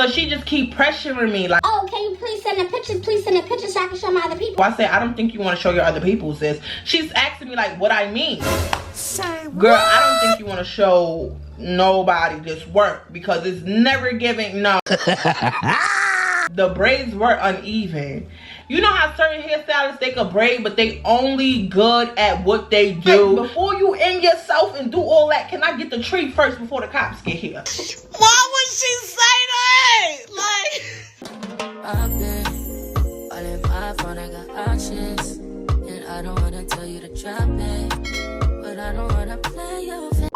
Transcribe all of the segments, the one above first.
So she just keep pressuring me like, oh, can you please send the pictures? Please send the pictures so I can show my other people. I said, I don't think you want to show your other people, sis. She's asking me like what I mean. Say what? Girl, I don't think you want to show nobody this work because it's never giving, no. The braids were uneven. You know how certain hairstylists, they can braid, but they only good at what they do. Like, before you end yourself and do all that, can I get the tree first before the cops get here? Why would she say that? Like, I've been all in my phone, I got options. And I don't wanna tell you to drop it, but I don't wanna play your face.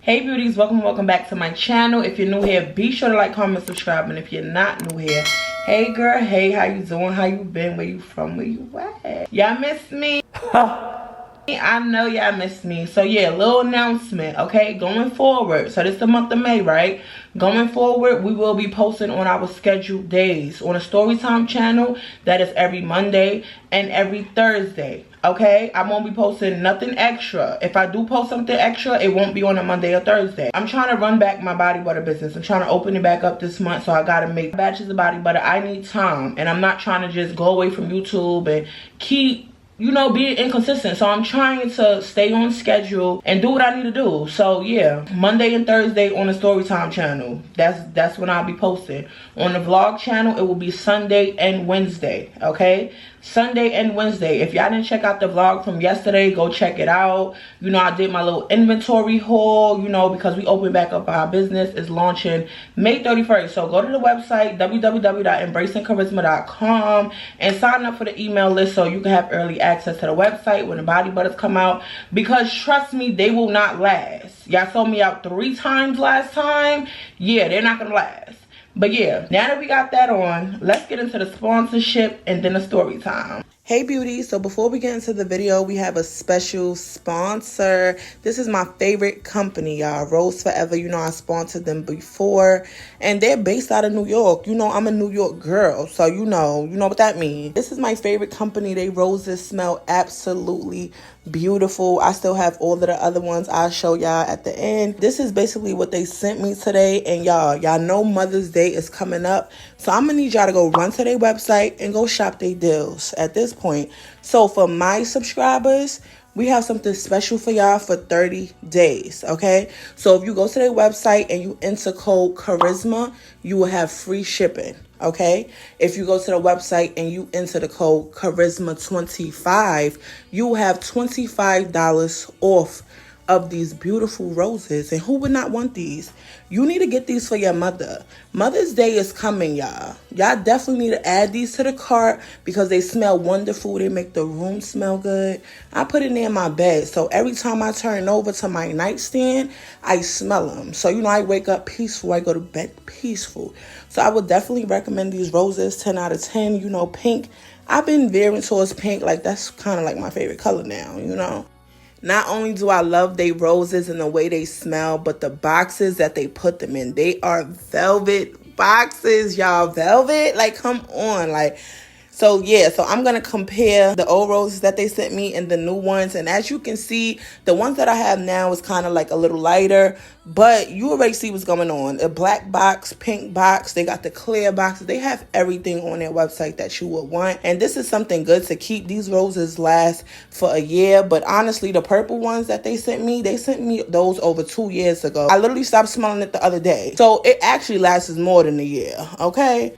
hey beauties, welcome back to my channel. If you're new here, be sure to like, comment, subscribe. And if you're not new here, hey girl, hey, how you doing? How you been? Where you from? Where you at? Y'all miss me? I know y'all miss me. So yeah, little announcement, okay? Going forward, so this is the month of May, right? Going forward, we will be posting on our scheduled days on a Storytime channel. That is every Monday and every Thursday, okay? I won't be posting nothing extra. If I do post something extra, it won't be on a Monday or Thursday. I'm trying to run back my body butter business. I'm trying to open it back up this month, so I gotta make batches of body butter. I need time, and I'm not trying to just go away from YouTube and keep, you know, being inconsistent. So I'm trying to stay on schedule and do what I need to do. So yeah, Monday and Thursday on the Storytime channel. That's when I'll be posting. On the vlog channel, it will be Sunday and Wednesday, okay? Sunday and Wednesday. If y'all didn't check out the vlog from yesterday, go check it out. You know, I did my little inventory haul, you know, because we opened back up our business. It's launching May 31st. So go to the website, www.embracingcharisma.com, and sign up for the email list so you can have early access to the website when the body butters come out. Because trust me, they will not last. Y'all sold me out 3 times last time. Yeah, they're not gonna last. But yeah, now that we got that on, let's get into the sponsorship and then the story time. Hey beauty, so before we get into the video, we have a special sponsor. This is my favorite company, y'all, RoseForever. You know, I sponsored them before, and they're based out of New York. You know, I'm a New York girl, so you know what that means. This is my favorite company. They roses smell absolutely beautiful. I still have all of the other ones. I'll show y'all at the end. This is basically what they sent me today, and y'all know Mother's Day is coming up, so I'm gonna need y'all to go run to their website and go shop their deals at this point. So for my subscribers, we have something special for y'all for 30 days, okay? So if you go to their website and you enter code charisma, you will have free shipping, okay? If you go to the website and you enter the code charisma25, you will have $25 off of these beautiful roses. And who would not want these? You need to get these for your mother. Mother's Day is coming, y'all. Y'all definitely need to add these to the cart because they smell wonderful. They make the room smell good. I put it in my bed, so every time I turn over to my nightstand, I smell them. So, you know, I wake up peaceful. I go to bed peaceful. So I would definitely recommend these roses, 10 out of 10. You know, pink. I've been veering towards pink. Like, that's kind of like my favorite color now, you know. Not only do I love they roses and the way they smell, but the boxes that they put them in, they are velvet boxes, y'all. Velvet, like, come on, like. So yeah, so I'm gonna compare the old roses that they sent me and the new ones. And as you can see, the ones that I have now is kind of like a little lighter, but you already see what's going on. A black box, pink box, they got the clear boxes. They have everything on their website that you would want. And this is something good to keep. These roses last for a year, but honestly, the purple ones that they sent me those over 2 years ago. I literally stopped smelling it the other day. So it actually lasts more than a year, okay?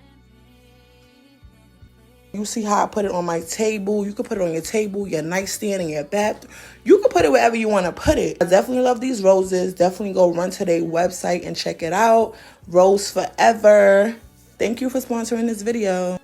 You see how I put it on my table? You can put it on your table, your nightstand, and your bathroom. You can put it wherever you want to put it. I definitely love these roses. Definitely go run to their website and check it out. RoseForever. Thank you for sponsoring this video.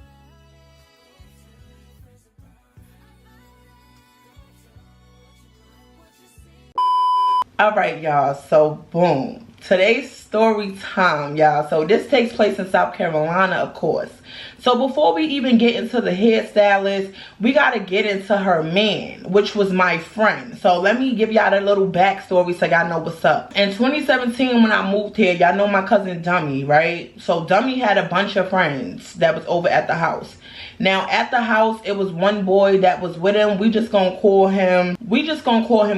All right, y'all. So, boom. Today's story time, y'all. So this takes place in South Carolina, of course. So before we even get into the hairstylist, we got to get into her man, which was my friend. So let me give y'all a little backstory so y'all know what's up. In 2017, when I moved here, y'all know my cousin Dummy, right? So Dummy had a bunch of friends that was over at the house. Now at the house, it was one boy that was with him. We just gonna call him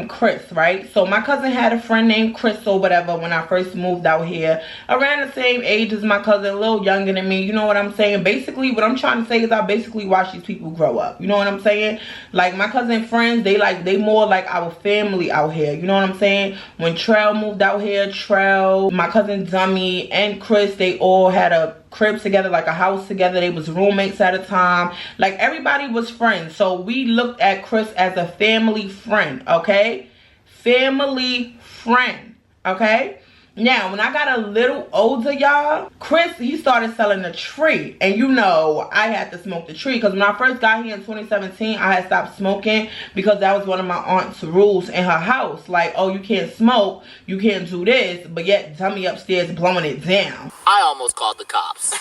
Chris, right? So my cousin had a friend named Chris or whatever when I first moved out here. Around the same age as my cousin, a little younger than me. You know what I'm saying? Basically, what I'm trying to say is I basically watch these people grow up. You know what I'm saying? Like my cousin friends, they more like our family out here. You know what I'm saying? When Trell moved out here, Trell, my cousin Dummy, and Chris, they all had a crib together, like a house together. They was roommates at a time. Like everybody was friends. So we looked at Chris as a family friend, okay? Family friend, okay? Now, when I got a little older, y'all, Chris, he started selling a tree. And you know, I had to smoke the tree. Because when I first got here in 2017, I had stopped smoking. Because that was one of my aunt's rules in her house. Like, oh, you can't smoke. You can't do this. But yet, Dummy upstairs blowing it down. I almost called the cops.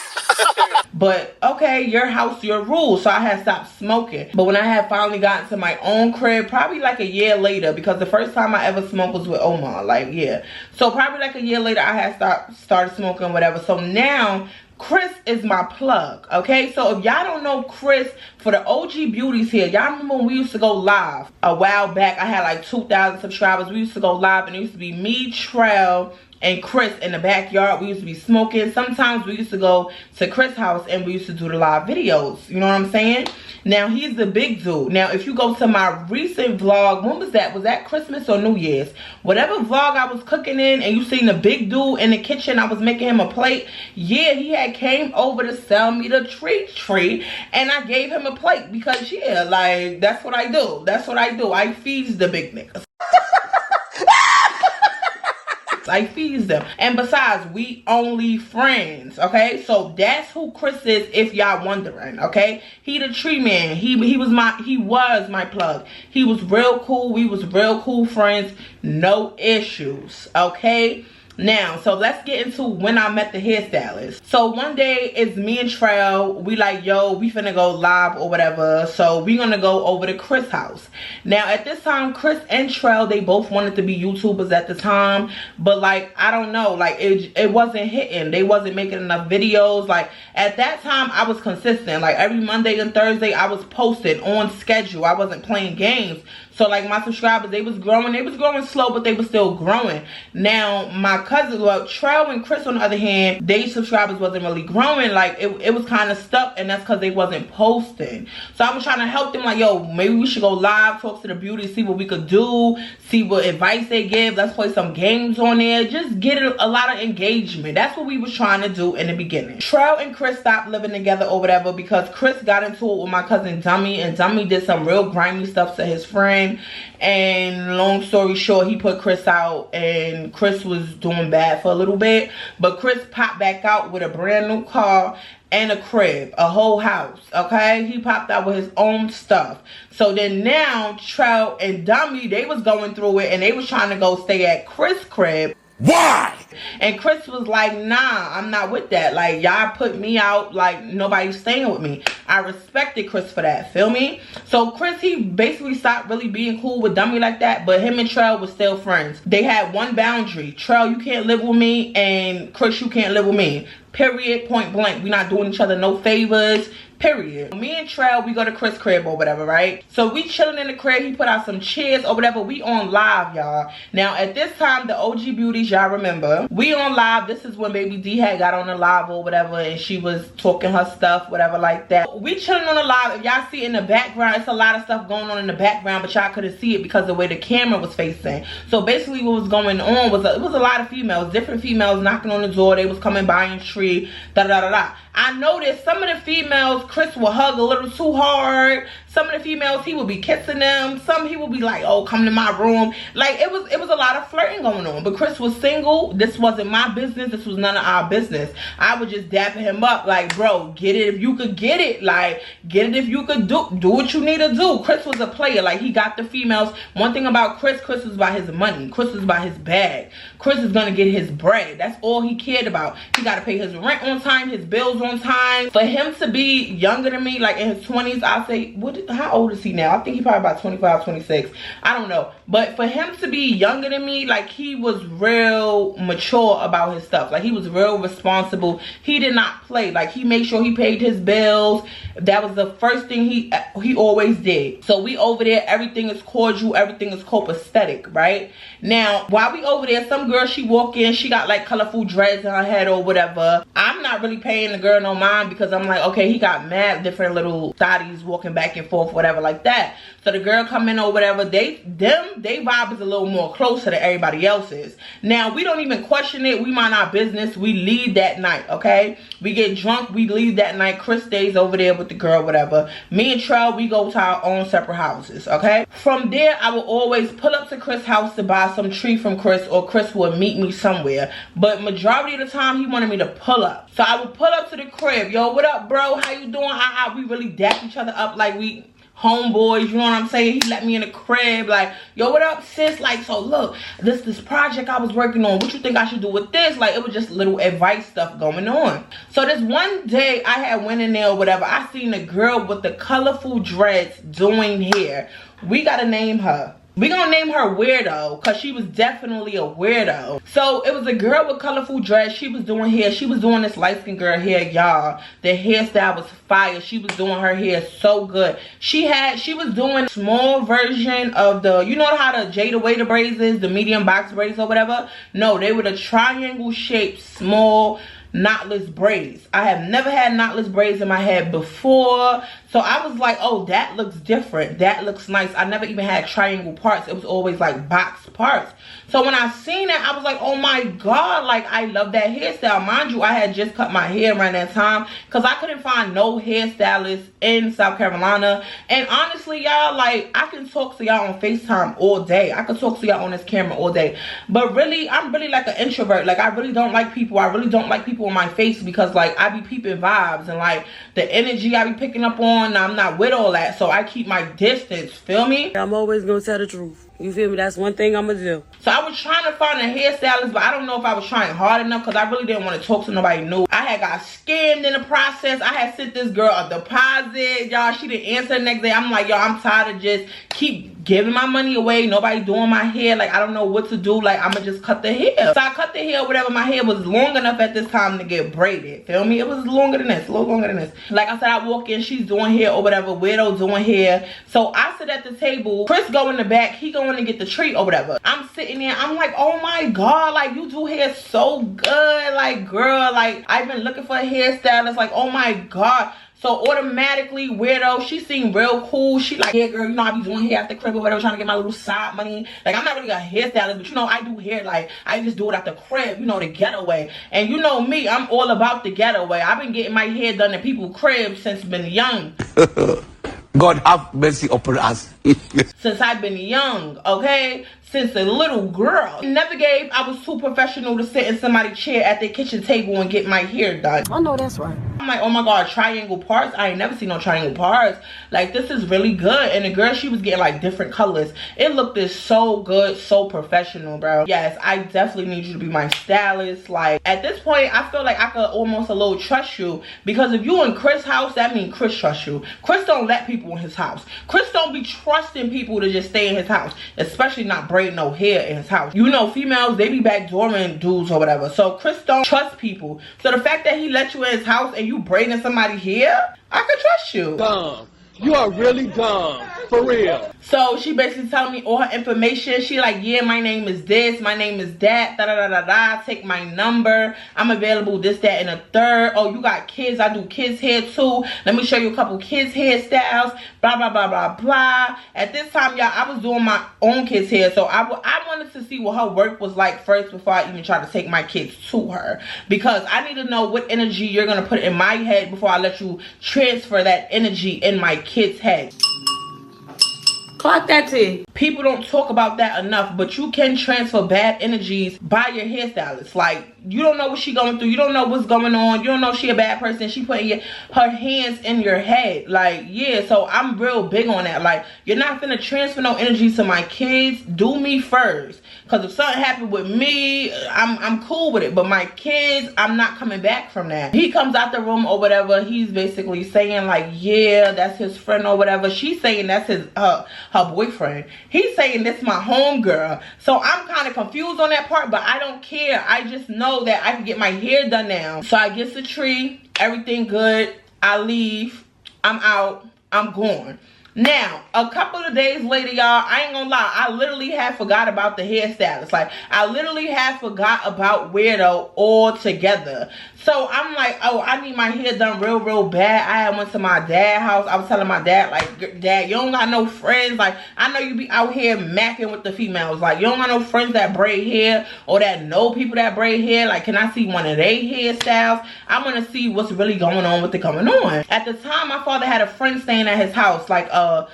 But, okay, your house, your rules. So I had stopped smoking. But when I had finally gotten to my own crib, probably like a year later. Because the first time I ever smoked was with Omar. Like, yeah. So probably like a year later, I had started smoking, whatever. So now Chris is my plug, okay? So if y'all don't know Chris, for the OG beauties here, y'all remember when we used to go live a while back? I had like 2,000 subscribers. We used to go live, and it used to be me, Trell, and Chris in the backyard. We used to be smoking. Sometimes we used to go to Chris' house and we used to do the live videos. You know what I'm saying? Now, he's the big dude. Now, if you go to my recent vlog, when was that? Was that Christmas or New Year's? Whatever vlog I was cooking in, and you seen the big dude in the kitchen, I was making him a plate. Yeah, he had came over to sell me the tree, and I gave him a plate because, yeah, like, that's what I do. That's what I do. I feeds the big niggas. I feeds them. And besides, we only friends, okay? So that's who Chris is, if y'all wondering, okay? He the tree man. He was my plug. He was real cool. We was real cool friends. No issues, okay? Now, so let's get into when I met the hairstylist. So one day, it's me and Trell. We like, yo, we finna go live or whatever. So we gonna go over to Chris' house. Now, at this time, Chris and Trell, they both wanted to be YouTubers at the time. But like, I don't know, like it wasn't hitting. They wasn't making enough videos. Like at that time, I was consistent. Like every Monday and Thursday, I was posting on schedule. I wasn't playing games. So like my subscribers, they was growing slow, but they was still growing. Now my cousin, well, Trell and Chris on the other hand, they subscribers wasn't really growing. Like it was kind of stuck, and that's because they wasn't posting. So I was trying to help them, like, yo, maybe we should go live, talk to the beauty, see what we could do, see what advice they give. Let's play some games on there, just get a lot of engagement. That's what we was trying to do in the beginning. Trell and Chris stopped living together or whatever because Chris got into it with my cousin Dummy, and Dummy did some real grimy stuff to his friend. And long story short, he put Chris out, and Chris was doing bad for a little bit, but Chris popped back out with a brand new car and a crib, a whole house, okay? He popped out with his own stuff. So then now Trell and Dummy, they was going through it, and they was trying to go stay at Chris' crib. Why? And Chris was like, nah, I'm not with that. Like, y'all put me out, like, nobody's staying with me. I respected Chris for that, feel me? So Chris, he basically stopped really being cool with Dummy like that, but him and Trell was still friends. They had one boundary. Trell, you can't live with me, and Chris, you can't live with me. Period, point blank. We not doing each other no favors. Period. Me and Trell, we go to Chris' crib or whatever, right? So we chilling in the crib. He put out some chairs or whatever. We on live, y'all. Now, at this time, the OG beauties, y'all remember, we on live. This is when Baby D had got on the live or whatever, and she was talking her stuff, whatever like that. We chilling on the live. If y'all see in the background, it's a lot of stuff going on in the background, but y'all couldn't see it because of the way the camera was facing. So basically what was going on was, it was a lot of females, different females knocking on the door. They was coming by in tree, da-da-da-da-da. I noticed some of the females, Chris will hug a little too hard. Some of the females, he would be kissing them. Some he would be like, oh, come to my room. Like, it was a lot of flirting going on. But Chris was single. This wasn't my business. This was none of our business. I would just dap him up like, bro, get it if you could get it. Like, get it if you could do what you need to do. Chris was a player. Like, he got the females. One thing about Chris was about his money. Chris was about his bag. Chris is going to get his bread. That's all he cared about. He got to pay his rent on time, his bills on time. For him to be younger than me, like in his 20s, I'll say, how old is he now? I think he's probably about 25, 26. I don't know. But for him to be younger than me, like he was real mature about his stuff. Like he was real responsible. He did not play. Like he made sure he paid his bills. That was the first thing he always did. So we over there, everything is cordial, everything is copacetic, right? Now, while we over there, some girl, she walk in, she got like colorful dreads in her head or whatever. I'm not really paying the girl no mind because I'm like, okay, he got mad different little thotties walking back and forth, whatever like that. So the girl come in or whatever, they vibe is a little more closer to everybody else's. Now, we don't even question it. We mind our business. We leave that night, okay? We get drunk, we leave that night. Chris stays over there with the girl, whatever. Me and Trell, we go to our own separate houses, okay? From there, I will always pull up to Chris' house to buy some tree from Chris, or Chris would meet me somewhere. But majority of the time, he wanted me to pull up. So I would pull up to the crib. Yo, what up, bro? How you doing? We really dap each other up like we homeboys, you know what I'm saying? He let me in the crib like, yo, what up, sis? Like, so look, this project I was working on, what you think I should do with this? Like, it was just little advice stuff going on. So this one day I had went in there or whatever, I seen a girl with the colorful dreads doing hair. We gotta name her. We gonna name her Weirdo, because she was definitely a weirdo. So it was a girl with colorful dreads. She was doing hair. She was doing this light-skinned girl hair, y'all. The hairstyle was fire. She was doing her hair so good. She was doing a small version of the, you know how the Jada Waiter braids is, the medium box braids or whatever? No, they were the triangle shaped small knotless braids. I have never had knotless braids in my head before. So I was like, oh, that looks different. That looks nice. I never even had triangle parts. It was always like box parts. So when I seen it, I was like, oh my God, like I love that hairstyle. Mind you, I had just cut my hair around that time because I couldn't find no hairstylist in South Carolina. And honestly, y'all, like I can talk to y'all on FaceTime all day. I can talk to y'all on this camera all day. But really, I'm really like an introvert. Like I really don't like people. I really don't like people in my face because like I be peeping vibes and like the energy I be picking up on. I'm not with all that, so I keep my distance, feel me? I'm always gonna tell the truth. You feel me? That's one thing I'm gonna do. So I was trying to find a hairstylist, but I don't know if I was trying hard enough because I really didn't want to talk to nobody new. I had got scammed in the process. I had sent this girl a deposit, y'all. She didn't answer the next day. I'm like, yo, I'm tired of just keep giving my money away. Nobody doing my hair. Like, I don't know what to do. Like, I'm gonna just cut the hair. So I cut the hair, whatever. My hair was long enough at this time to get braided. Feel me? It was longer than this, a little longer than this. Like I said, I walk in, she's doing hair or whatever. Weirdo doing hair. So I sit at the table. Chris go in the back. He going to get the treat or whatever. I'm sitting there. I'm like, oh my God, like you do hair so good. Like, girl, like I've been looking for a hairstylist. Like, oh my God. So automatically, Weirdo, she seemed real cool. She like, yeah, girl, you know, I be doing hair at the crib or whatever, trying to get my little side money. Like, I'm not really a hairstylist, but you know, I do hair. Like, I just do it at the crib, you know, the getaway. And you know me, I'm all about the getaway. I've been getting my hair done at people's cribs since been young. God have mercy upon us. Since I've been young, okay? Since a little girl. Never gave I was too professional to sit in somebody's chair at their kitchen table and get my hair done. I know that's right. I'm like, oh my God, triangle parts? I ain't never seen no triangle parts. Like, this is really good. And the girl, she was getting like different colors. It looked this so good, so professional, bro. Yes, I definitely need you to be my stylist. Like, at this point, I feel like I could almost a little trust you. Because if you in Chris' house, that means Chris trusts you. Chris don't let people in his house. Chris don't be trusting people to just stay in his house. Especially not braiding no hair in his house. You know, females, they be backdooring dudes or whatever. So Chris don't trust people. So the fact that he let you in his house and you braiding somebody's hair, I could trust you. Dumb. You are really dumb. For real. So she basically telling me all her information. She like, yeah, my name is this, my name is that, da da da da da. Take my number. I'm available this, that, and a third. Oh, you got kids? I do kids hair too. Let me show you a couple kids hairstyles. Blah blah blah blah blah. At this time, y'all, I was doing my own kids hair, so I wanted to see what her work was like first before I even try to take my kids to her, because I need to know what energy you're gonna put in my head before I let you transfer that energy in my kids' head. Clock that T. People don't talk about that enough, but you can transfer bad energies by your hairstylist. Like, you don't know what she going through. You don't know what's going on. You don't know she a bad person. She putting her hands in your head. Like, yeah, so I'm real big on that. Like, you're not finna transfer no energy to my kids. Do me first. Because if something happened with me, I'm cool with it. But my kids, I'm not coming back from that. He comes out the room or whatever. He's basically saying like, yeah, that's his friend or whatever. She's saying that's his her boyfriend. He's saying this my homegirl. So I'm kind of confused on that part, but I don't care. I just know that I can get my hair done now. So I get the tree, everything good. I leave. I'm out. I'm gone. Now, a couple of days later, y'all, I ain't gonna lie, I literally had forgot about the hairstylist. Like, I literally had forgot about Weirdo altogether. So I'm like, oh, I need my hair done real bad. I had went to my dad's house. I was telling my dad, like, Dad, you don't got no friends. Like, I know you be out here macking with the females. Like, you don't got no friends that braid hair or that know people that braid hair. Like, can I see one of their hairstyles? I want to see what's really going on with it coming on. At the time, my father had a friend staying at his house, like a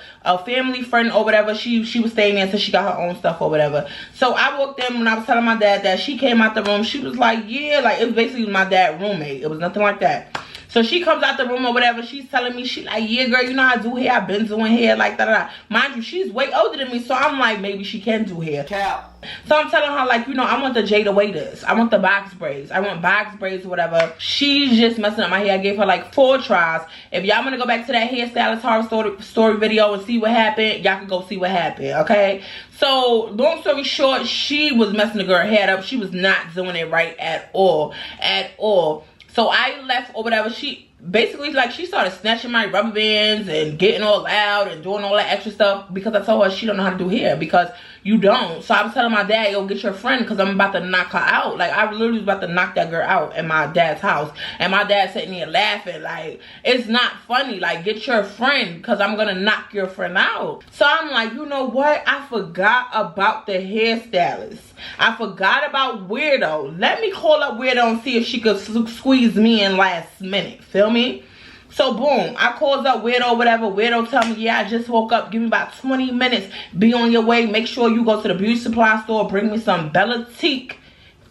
family friend or whatever. She was staying there until she got her own stuff or whatever. So I walked in when I was telling my dad that. She came out the room. She was like, yeah, like it was basically my dad's roommate. It was nothing like that. So she comes out the room or whatever. She's telling me, she like, yeah, girl, you know I do hair. I've been doing hair like that. Mind you, she's way older than me. So I'm like, maybe she can do hair. Cap. So I'm telling her, like, you know, I want the Jada Waiters. I want the box braids. I want box braids or whatever. She's just messing up my hair. I gave her like 4 tries. If y'all want to go back to that hairstylist horror story video and see what happened, y'all can go see what happened, okay? So, long story short, she was messing the girl head up. She was not doing it right at all. At all. So I left or whatever. She basically, like, she started snatching my rubber bands and getting all loud and doing all that extra stuff because I told her she don't know how to do hair because you don't. So I was telling my dad, yo, get your friend because I'm about to knock her out. Like, I literally was about to knock that girl out in my dad's house. And my dad sitting there laughing like, it's not funny. Like, get your friend because I'm going to knock your friend out. So I'm like, you know what? I forgot about the hairstylist. I forgot about Weirdo. Let me call up Weirdo and see if she could squeeze me in last minute. Feel me? So boom, I calls up Weirdo, whatever. Weirdo tell me, yeah, I just woke up. Give me about 20 minutes. Be on your way. Make sure you go to the beauty supply store. Bring me some Bellatique.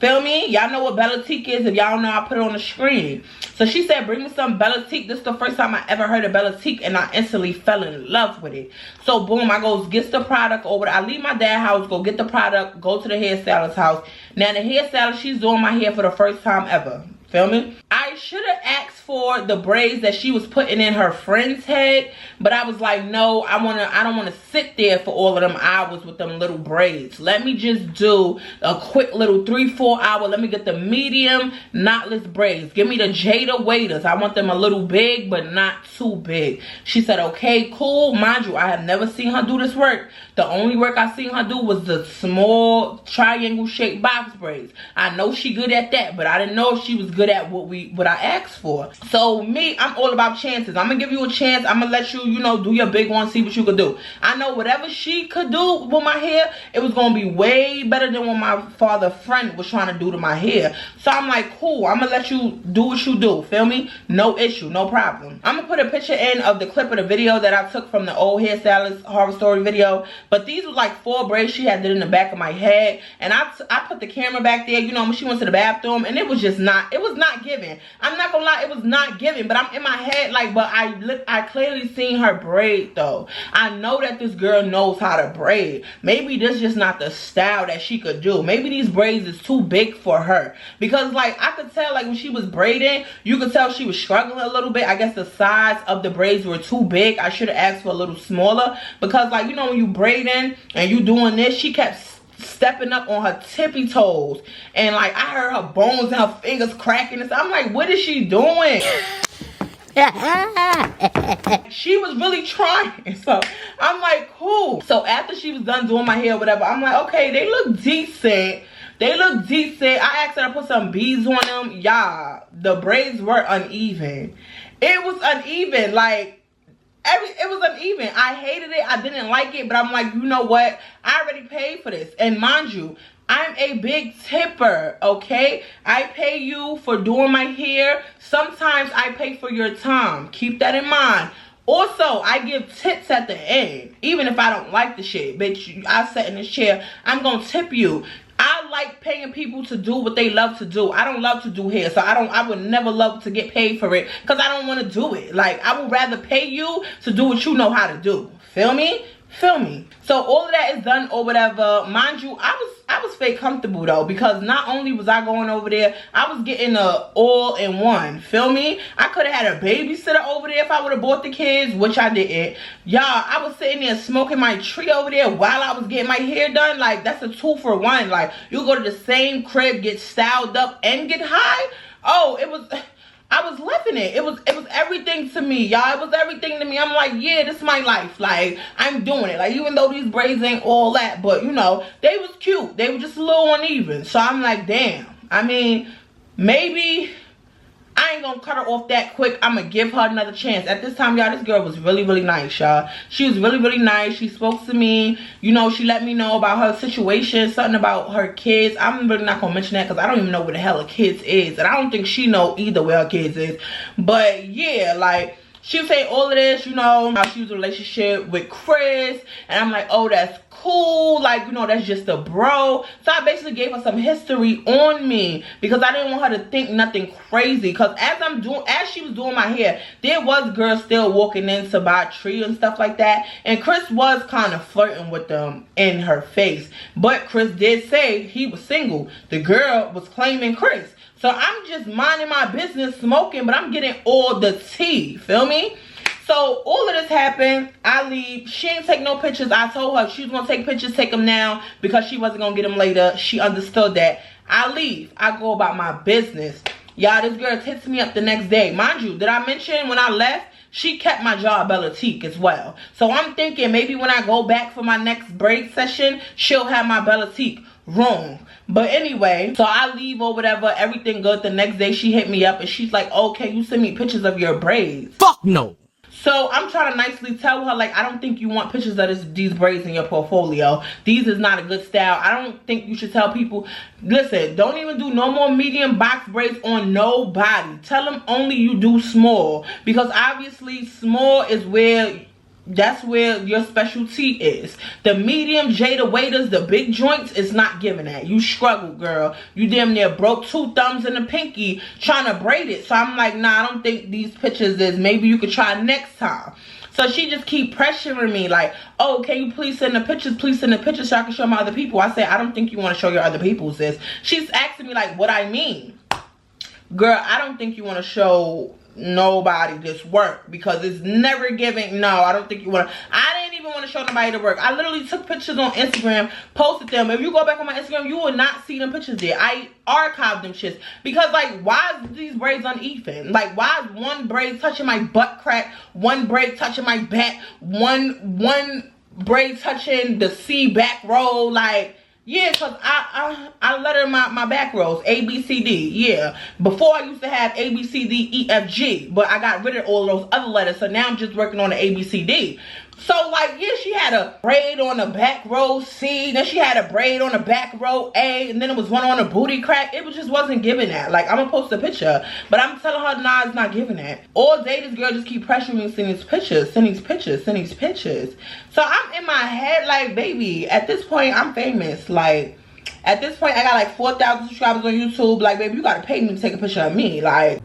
Feel me? Y'all know what Bellatique is. If y'all don't know, I'll put it on the screen. So she said, bring me some Bellatique. This is the first time I ever heard of Bellatique, and I instantly fell in love with it. So boom, I goes get the product over there. I leave my dad's house, go get the product, go to the hairstylist's house. Now the hairstylist, she's doing my hair for the first time ever. Feel me? I should have asked for the braids that she was putting in her friend's head, but I was like, no, I don't want to sit there for all of them hours with them little braids. Let me just do a quick little 3-4 hour. Let me get the medium knotless braids. Give me the Jada Waiters. I want them a little big, but not too big. She said, okay, cool. Mind you, I have never seen her do this work. The only work I seen her do was the small triangle shaped box braids. I know she good at that, but I didn't know if she was good at what I asked for. So me, I'm all about chances. I'm gonna give you a chance. I'm gonna let you, you know, do your big one, see what you could do. I know whatever she could do with my hair, it was gonna be way better than what my father friend was trying to do to my hair. So I'm like, cool, I'm gonna let you do what you do. Feel me? No issue, no problem. I'm gonna put a picture in of the clip of the video that I took from the old hairstylist horror story video. But these were like 4 braids she had did in the back of my head. And I put the camera back there, you know, when she went to the bathroom, and it was just not, it was not giving. I'm not gonna lie, it was not giving. But I'm in my head like, but I clearly seen her braid though. I know that this girl knows how to braid. Maybe this is just not the style that she could do. Maybe these braids is too big for her. Because like, I could tell like when she was braiding, you could tell she was struggling a little bit. I guess the size of the braids were too big. I should have asked for a little smaller. Because like, you know, when you braiding and you doing this, she kept stepping up on her tippy toes, and like I heard her bones and her fingers cracking and stuff. I'm like, what is she doing? She was really trying. So I'm like, cool. So after she was done doing my hair, whatever, I'm like, okay, they look decent. They look decent. I asked her to put some beads on them. Yeah, the braids were uneven. It was uneven. Like, it was uneven. I hated it. I didn't like it. But I'm like, you know what? I already paid for this. And mind you, I'm a big tipper, okay? I pay you for doing my hair. Sometimes I pay for your time. Keep that in mind. Also, I give tips at the end. Even if I don't like the shit. Bitch, I sat in this chair. I'm going to tip you. I I like paying people to do what they love to do. I don't love to do hair, so I would never love to get paid for it because I don't want to do it. Like, I would rather pay you to do what you know how to do. Feel me? Feel me? So all of that is done or whatever. Mind you, I was fake comfortable though, because not only was I going over there, I was getting a all-in-one. Feel me? I could have had a babysitter over there if I would have bought the kids, which I didn't. Y'all, I was sitting there smoking my tree over there while I was getting my hair done. Like, that's a 2-for-1. Like, you go to the same crib, get styled up, and get high. Oh, I was living it. It was everything to me, y'all. It was everything to me. I'm like, yeah, this is my life. Like, I'm doing it. Like, even though these braids ain't all that, but you know, they was cute. They were just a little uneven. So I'm like, damn. I mean, maybe I ain't gonna cut her off that quick. I'm gonna give her another chance. At this time, y'all, this girl was really, really nice, y'all. She was really, really nice. She spoke to me. You know, she let me know about her situation, something about her kids. I'm really not gonna mention that because I don't even know where the hell her kids is. And I don't think she know either where her kids is. But yeah, like, she was saying all of this, you know, how she was in a relationship with Chris. And I'm like, oh, that's cool. Like, you know, that's just a bro. So I basically gave her some history on me because I didn't want her to think nothing crazy. Because as she was doing my hair, there was girls still walking in to buy a tree and stuff like that. And Chris was kind of flirting with them in her face. But Chris did say he was single. The girl was claiming Chris. So I'm just minding my business, smoking, but I'm getting all the tea. Feel me? So all of this happened. I leave. She ain't take no pictures. I told her she was going to take pictures, take them now, because she wasn't going to get them later. She understood that. I leave. I go about my business. Y'all, this girl hits me up the next day. Mind you, did I mention when I left, she kept my jaw Bellatique as well. So I'm thinking maybe when I go back for my next braid session, she'll have my Bellatique. Wrong. But anyway, so I leave or whatever, everything good. The next day she hit me up and she's like, oh, can you send me pictures of your braids? Fuck no. So I'm trying to nicely tell her, like, I don't think you want pictures of these braids in your portfolio. These is not a good style. I don't think you should tell people, listen, don't even do no more medium box braids on nobody. Tell them only you do small, because obviously small is that's where your specialty is. The medium Jada waders, the big joints, is not giving that. You struggle, girl. You damn near broke 2 thumbs and a pinky trying to braid it. So I'm like, nah, I don't think these pictures is. Maybe you could try next time. So she just keep pressuring me like, oh, can you please send the pictures? Please send the pictures so I can show my other people. I say, I don't think you want to show your other people, sis. She's asking me like what I mean. Girl, I don't think you want to show nobody this work because it's never giving. No, I don't think you want to. I didn't even want to show nobody the work. I literally took pictures on Instagram, posted them. If you go back on my Instagram, you will not see them pictures there. I archived them shits because, like, why is these braids uneven? Like, why is one braid touching my butt crack, one braid touching my back, one braid touching the C back row? Like, yeah, because I letter my back rows, A, B, C, D, yeah. Before I used to have A, B, C, D, E, F, G, but I got rid of all those other letters, so now I'm just working on the A, B, C, D. So, like, yeah, she had a braid on the back row C, then she had a braid on the back row A, and then it was one on the booty crack. It just wasn't giving that. Like, I'm gonna post a picture, but I'm telling her, nah, it's not giving that. All day, this girl just keep pressuring me to send these pictures, send these pictures, send these pictures. So I'm in my head like, baby, at this point, I'm famous. Like, at this point, I got like 4,000 subscribers on YouTube. Like, baby, you gotta pay me to take a picture of me. Like,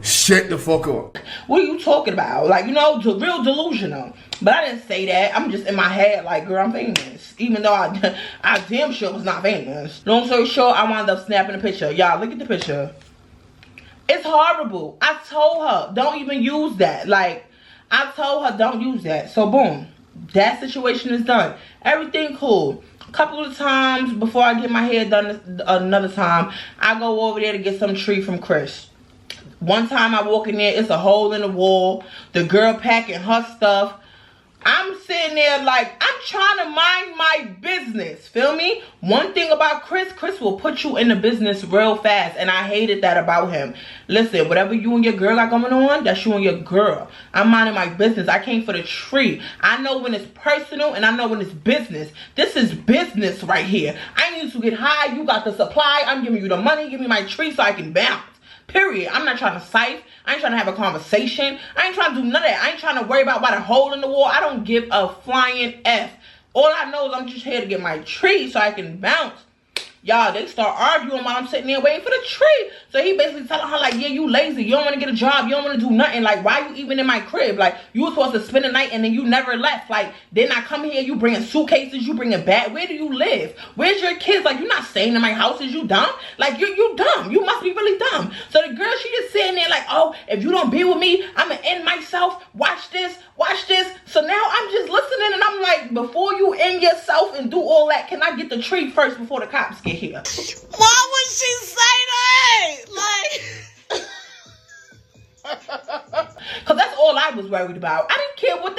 shut the fuck up. What are you talking about? Like, you know, real delusional. But I didn't say that. I'm just in my head like, girl, I'm famous. Even though I damn sure was not famous. Long story short, I wound up snapping a picture. Y'all, look at the picture. It's horrible. I told her, don't even use that. Like, I told her, don't use that. So, boom. That situation is done. Everything cool. A couple of times before I get my hair done another time, I go over there to get some tree from Chris. One time I walk in there, it's a hole in the wall. The girl packing her stuff. I'm sitting there like, I'm trying to mind my business. Feel me? One thing about Chris will put you in the business real fast. And I hated that about him. Listen, whatever you and your girl got going on, that's you and your girl. I'm minding my business. I came for the tree. I know when it's personal and I know when it's business. This is business right here. I need to get high. You got the supply. I'm giving you the money. Give me my tree so I can bounce. Period. I'm not trying to siph. I ain't trying to have a conversation. I ain't trying to do none of that. I ain't trying to worry about why the hole in the wall. I don't give a flying F. All I know is I'm just here to get my tree so I can bounce. Y'all, they start arguing while I'm sitting there waiting for the tree. So he basically telling her like, yeah, you lazy. You don't want to get a job. You don't want to do nothing. Like, why you even in my crib? Like, you were supposed to spend the night and then you never left. Like, then I come here, you bringing suitcases, you bringing bag. Where do you live? Where's your kids? Like, you're not staying in my house. Is you dumb? Like, you dumb. You must be really dumb. So the girl, she just sitting there like, oh, if you don't be with me, I'm going to end myself. Watch this. Watch this. So now I'm just listening and I'm like, before you end yourself and do all that, can I get the tree first before the cops get here? Why would she say that? Like, because that's all I was worried about. I didn't care what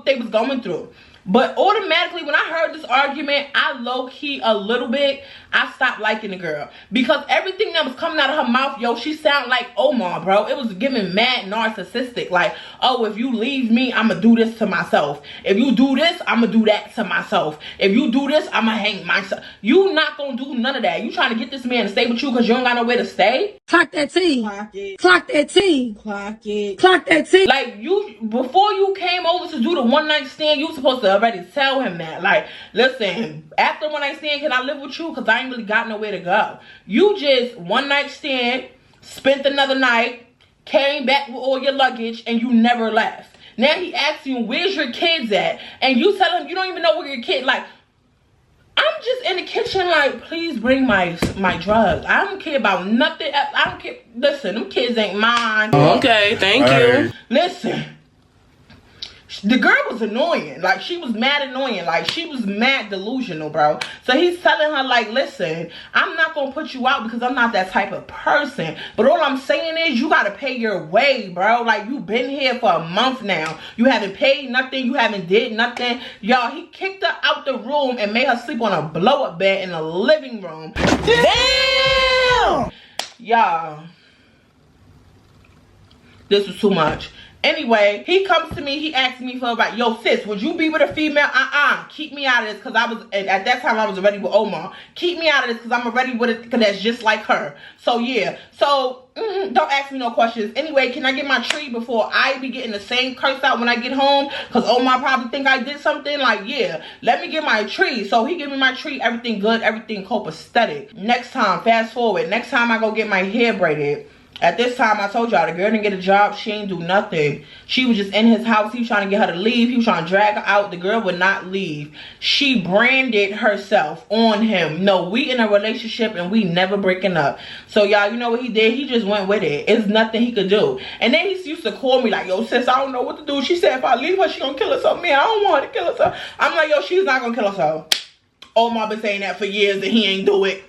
they was going through. But automatically, when I heard this argument, I low-key a little bit, I stopped liking the girl. Because everything that was coming out of her mouth, yo, she sounded like Omar, bro. It was giving mad narcissistic. Like, oh, if you leave me, I'm going to do this to myself. If you do this, I'm going to do that to myself. If you do this, I'm going to hang myself. You not going to do none of that. You trying to get this man to stay with you because you don't got nowhere to stay? Clock that T. clock it. Clock that T. Clock it. Clock that T. Like, you, before you came over to do the one-night stand, you supposed to already tell him that. Like, listen, after one-night stand, can I live with you? Because I ain't really got nowhere to go. You just one-night stand, spent another night, came back with all your luggage, and you never left. Now he asks you, where's your kids at? And you tell him you don't even know where your kid, like, I'm just in the kitchen like, please bring my drugs. I don't care about nothing. I don't care. Listen, them kids ain't mine. Okay, thank you. Listen, the girl was annoying. Like, she was mad annoying. Like, she was mad delusional, bro. So he's telling her like, listen, I'm not gonna put you out because I'm not that type of person. But all I'm saying is you gotta pay your way, bro. Like, you been here for a month now. You haven't paid nothing. You haven't did nothing. Y'all, he kicked her out the room and made her sleep on a blow-up bed in the living room. Damn! Y'all, this was too much. Anyway, he comes to me, he asks me for about, yo sis, would you be with a female? Keep me out of this, because I was, at that time I was already with Omar. Keep me out of this because I'm already with it, because that's just like her. So yeah, so don't ask me no questions. Anyway, can I get my tree before I be getting the same curse out when I get home? Because Omar probably think I did something. Like, yeah, let me get my tree. So he give me my tree, everything good, everything copacetic. Next time, fast forward, next time I go get my hair braided. At this time, I told y'all, the girl didn't get a job. She ain't do nothing. She was just in his house. He was trying to get her to leave. He was trying to drag her out. The girl would not leave. She branded herself on him. No, we in a relationship and we never breaking up. So, y'all, you know what he did? He just went with it. It's nothing he could do. And then he used to call me like, yo, sis, I don't know what to do. She said if I leave her, she gonna kill herself. Man, I don't want her to kill herself. I'm like, yo, she's not gonna kill herself. Omar been saying that for years and he ain't do it.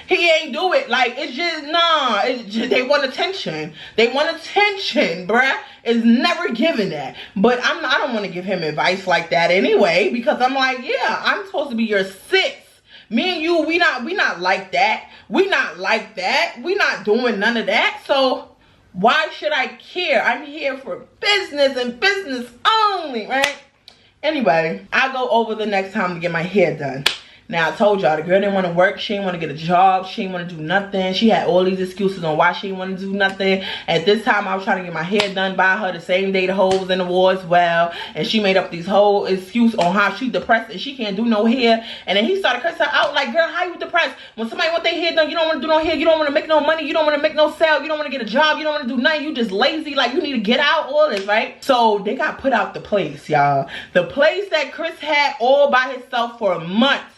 He ain't do it. Like, it's just, nah. It's just, they want attention. They want attention, bruh. It's never given that. But I don't want to give him advice like that anyway. Because I'm like, yeah, I'm supposed to be your sis. Me and you, we not like that. We not like that. We not doing none of that. So, why should I care? I'm here for business and business only, right? Anyway, I'll go over the next time to get my hair done. Now, I told y'all, the girl didn't want to work. She didn't want to get a job. She didn't want to do nothing. She had all these excuses on why she didn't want to do nothing. At this time, I was trying to get my hair done by her the same day the hoe was in the war as well. And she made up these whole excuse on how she depressed and she can't do no hair. And then he started cursing her out like, girl, how you depressed? When somebody want their hair done, you don't want to do no hair. You don't want to make no money. You don't want to make no sale. You don't want to get a job. You don't want to do nothing. You just lazy. Like, you need to get out, all this, right? So, they got put out the place, y'all. The place that Chris had all by himself for months.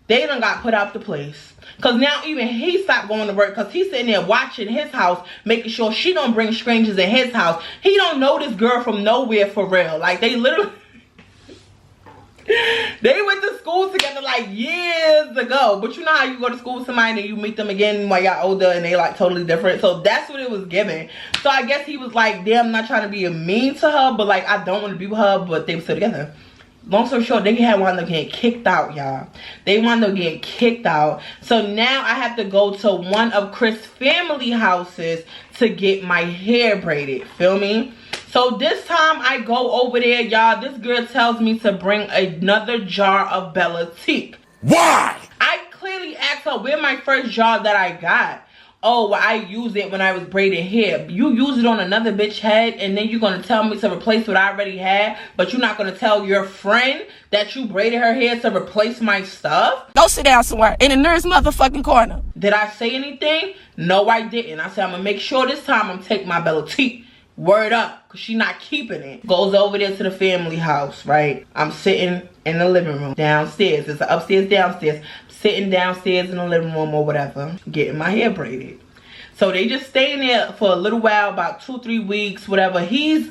They done got put out the place. Because now even he stopped going to work. Because he's sitting there watching his house. Making sure she don't bring strangers in his house. He don't know this girl from nowhere for real. Like, they literally... they went to school together like years ago. But you know how you go to school with somebody and you meet them again while y'all older and they like totally different. So that's what it was giving. So I guess he was like, damn, I'm not trying to be mean to her. But like, I don't want to be with her. But they were still together. Long story short, they had wound up getting kicked out, y'all. They wound up getting kicked out. So now I have to go to one of Chris' family houses to get my hair braided. Feel me? So this time I go over there, y'all. This girl tells me to bring another jar of Bellatique. Why? I clearly asked her where my first jar that I got. oh, well, I use it when I was braiding hair. You use it on another bitch head, and then you're going to tell me to replace what I already had, but you're not going to tell your friend that you braided her hair to replace my stuff? Go sit down somewhere in the nearest motherfucking corner. Did I say anything? No, I didn't. I said, I'm going to make sure this time I'm taking my bell of teeth. Word up, because she not keeping it. Goes over there to the family house, right? I'm sitting in the living room downstairs. It's an upstairs, downstairs. Sitting downstairs in the living room or whatever, getting my hair braided. So they just staying there for a little while, about 2-3 weeks, whatever. He's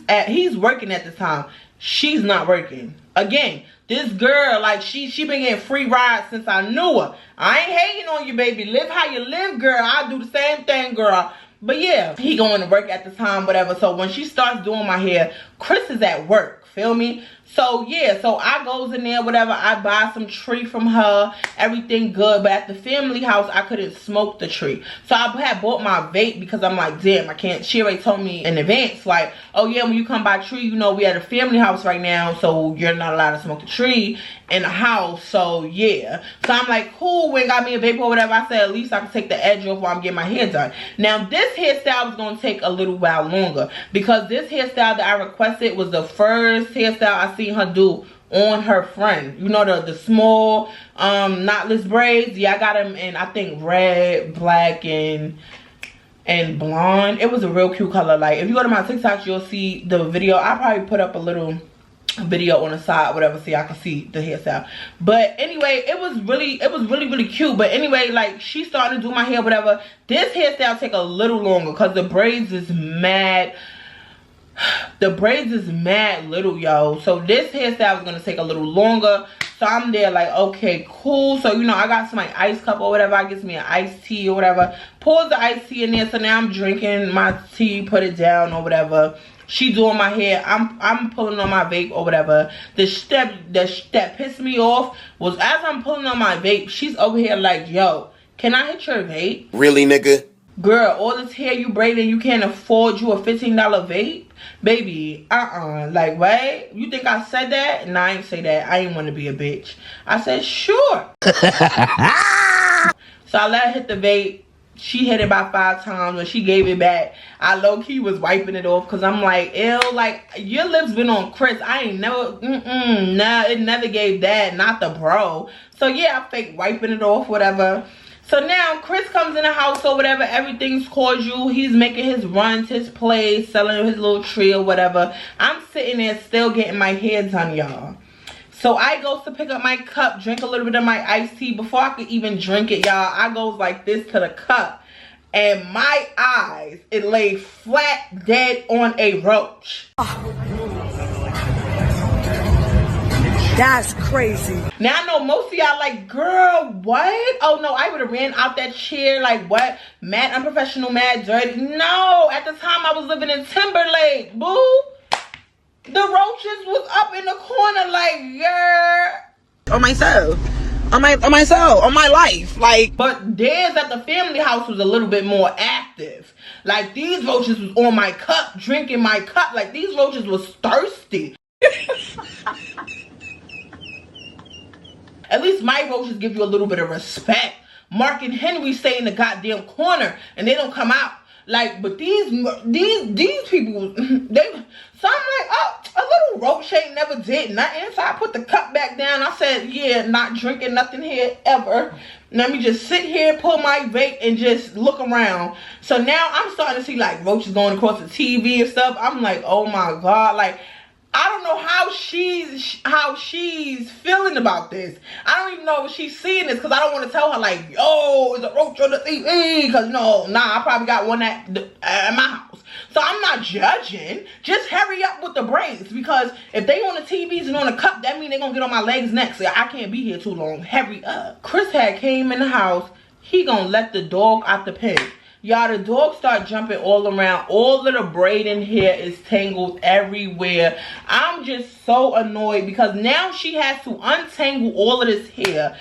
working at the time. She's not working. Again, this girl, like, she been getting free rides since I knew her. I ain't hating on you, baby. Live how you live, girl. I do the same thing, girl. But yeah, he going to work at the time, whatever. So when she starts doing my hair, Chris is at work, feel me? So yeah, so I goes in there, whatever. I buy some tree from her, everything good. But at the family house, I couldn't smoke the tree. So I had bought my vape because I'm like, damn, I can't. She already told me in advance, like, oh yeah, when you come by tree, you know, we at a family house right now, so you're not allowed to smoke the tree in the house. So yeah, so I'm like, cool, when got me a vape or whatever. I said, at least I can take the edge off while I'm getting my hair done. Now this hairstyle was going to take a little while longer, because this hairstyle that I requested was the first hairstyle I seen her do on her friend. You know, the small knotless braids. Yeah, I got them in, I think, red, black, and blonde. It was a real cute color. Like, if you go to my TikTok, you'll see the video. I'll probably put up a little video on the side, whatever, so y'all can see the hairstyle. But anyway, it was really cute. But anyway, like, she started to do my hair, whatever. This hairstyle take a little longer because the braids is mad. The braids is mad little, yo. So this hairstyle is gonna take a little longer. So I'm there like, okay, cool. So, you know, I got some like ice cup or whatever. I get me an iced tea or whatever. Pours the iced tea in there. So now I'm drinking my tea, put it down or whatever. She doing my hair. I'm pulling on my vape or whatever. The step that pissed me off was, as I'm pulling on my vape, she's over here like, yo, can I hit your vape? Really, nigga? Girl, all this hair you braiding, you can't afford you a $15 vape? Baby, like, what? You think I said that? Nah, I ain't say that. I ain't want to be a bitch. I said, sure. So I let her hit the vape. She hit it about 5 times. When she gave it back, I low-key was wiping it off, because I'm like, ew, like, your lips been on Chris. I ain't never, nah, it never gave that, not the bro. So yeah, I fake wiping it off, whatever. So now Chris comes in the house or whatever, everything's cordial. He's making his runs, his plays, selling his little tree or whatever. I'm sitting there still getting my hair done, y'all. So I goes to pick up my cup, drink a little bit of my iced tea. Before I could even drink it, y'all, I goes like this to the cup. And my eyes, it lay flat dead on a roach. That's crazy. Now I know most of y'all like, girl, what? Oh no, I would have ran out that chair like, what? Mad unprofessional, mad dirty. No, at the time I was living in Timberlake, boo. The roaches was up in the corner like, yeah. On myself. On my soul. On my life. Like, but theirs at the family house was a little bit more active. Like, these roaches was on my cup, drinking my cup. Like, these roaches was thirsty. At least my roaches give you a little bit of respect. Mark and Henry stay in the goddamn corner and they don't come out. Like, but these people, they, so I'm like, oh, a little roach ain't never did nothing. So I put the cup back down. I said, yeah, not drinking nothing here ever. Let me just sit here, pull my vape, and just look around. So now I'm starting to see like roaches going across the TV and stuff. I'm like, oh my God, like, I don't know how she's feeling about this. I don't even know if she's seeing this, because I don't want to tell her like, yo, it's a roach on the TV, because no, nah, I probably got one at my house. So I'm not judging. Just hurry up with the braids, because if they on the TVs and on the cup, that means they're gonna get on my legs next. So I can't be here too long. Hurry up. Chris had came in the house. He gonna let the dog out the pen. Y'all, the dog start jumping all around. All of the braiding hair is tangled everywhere. I'm just so annoyed, because now she has to untangle all of this hair.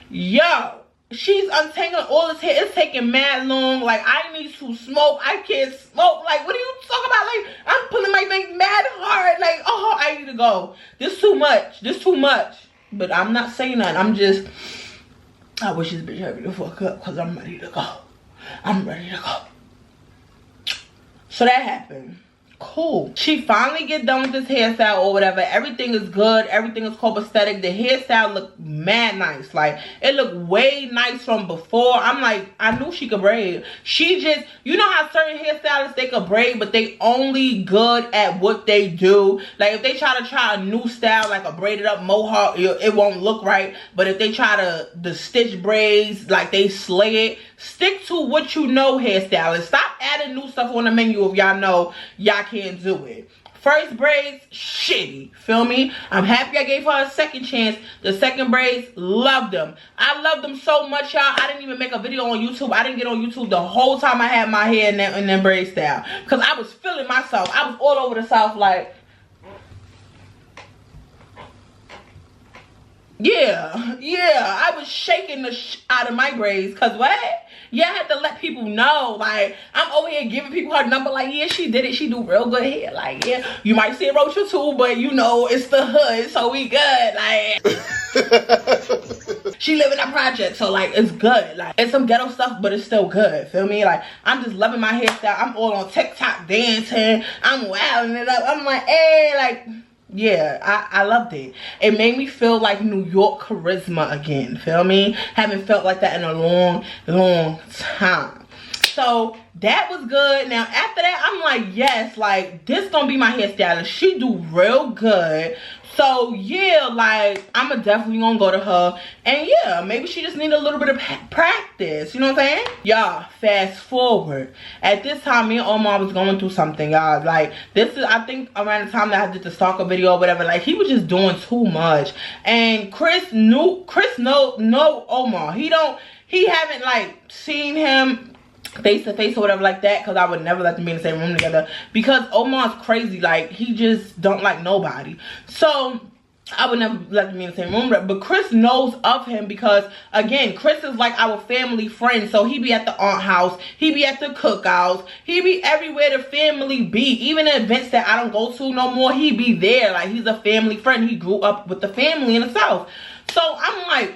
Yo, she's untangling all this hair. It's taking mad long. Like, I need to smoke. I can't smoke. Like, what are you talking about? Like, I'm pulling my vape mad hard. Like, oh, I need to go. This too much. This too much. But I'm not saying nothing. I'm just, I wish this bitch hurry the fuck up, because I'm ready to go. I'm ready to go. So that happened. Cool. She finally get done with this hairstyle or whatever. Everything is good. Everything is copacetic. The hairstyle looked mad nice. Like, it looked way nice from before. I'm like, I knew she could braid. She just, you know how certain hairstylists, they could braid, but they only good at what they do. Like, if they try a new style, like a braided up mohawk, it won't look right. But if they try the stitch braids, like they slay it. Stick to what you know, hairstylists. Stop adding new stuff on the menu if y'all know y'all can't do it. First braids, shitty. Feel me? I'm happy I gave her a second chance. The second braids, loved them. I loved them so much, y'all. I didn't even make a video on YouTube. I didn't get on YouTube the whole time I had my hair in that braid style. Because I was feeling myself. I was all over the South like... Yeah, I was shaking the out of my braids. Because what? Yeah, I had to let people know. Like, I'm over here giving people her number. Like, yeah, she did it. She do real good hair. Like, yeah, you might see a roach or two, but you know, it's the hood, so we good. Like, she live in a project, so like, it's good. Like, it's some ghetto stuff, but it's still good. Feel me? Like, I'm just loving my hairstyle. I'm all on TikTok dancing. I'm wilding it up. I'm like, hey, like... Yeah, I loved it. It made me feel like New York charisma again. Feel me? Haven't felt like that in a long time. So that was good. Now after that, I'm like, yes, like this gonna be my hairstylist. She do real good. So yeah, like I'm definitely gonna go to her, and yeah, maybe she just need a little bit of practice. You know what I'm saying? Y'all, fast forward. At this time, me and Omar was going through something, y'all. Like this is, I think, around the time that I did the stalker video or whatever. Like he was just doing too much, and Chris know Omar. He haven't like seen him face to face or whatever like that, because I would never let them be in the same room together, because Omar's crazy. Like he just don't like nobody, so I would never let them be in the same room. But Chris knows of him because, again, Chris is like our family friend. So he be at the aunt house, he be at the cookouts, he be everywhere the family be. Even the events that I don't go to no more, he be there. Like he's a family friend. He grew up with the family in the South. So I'm like,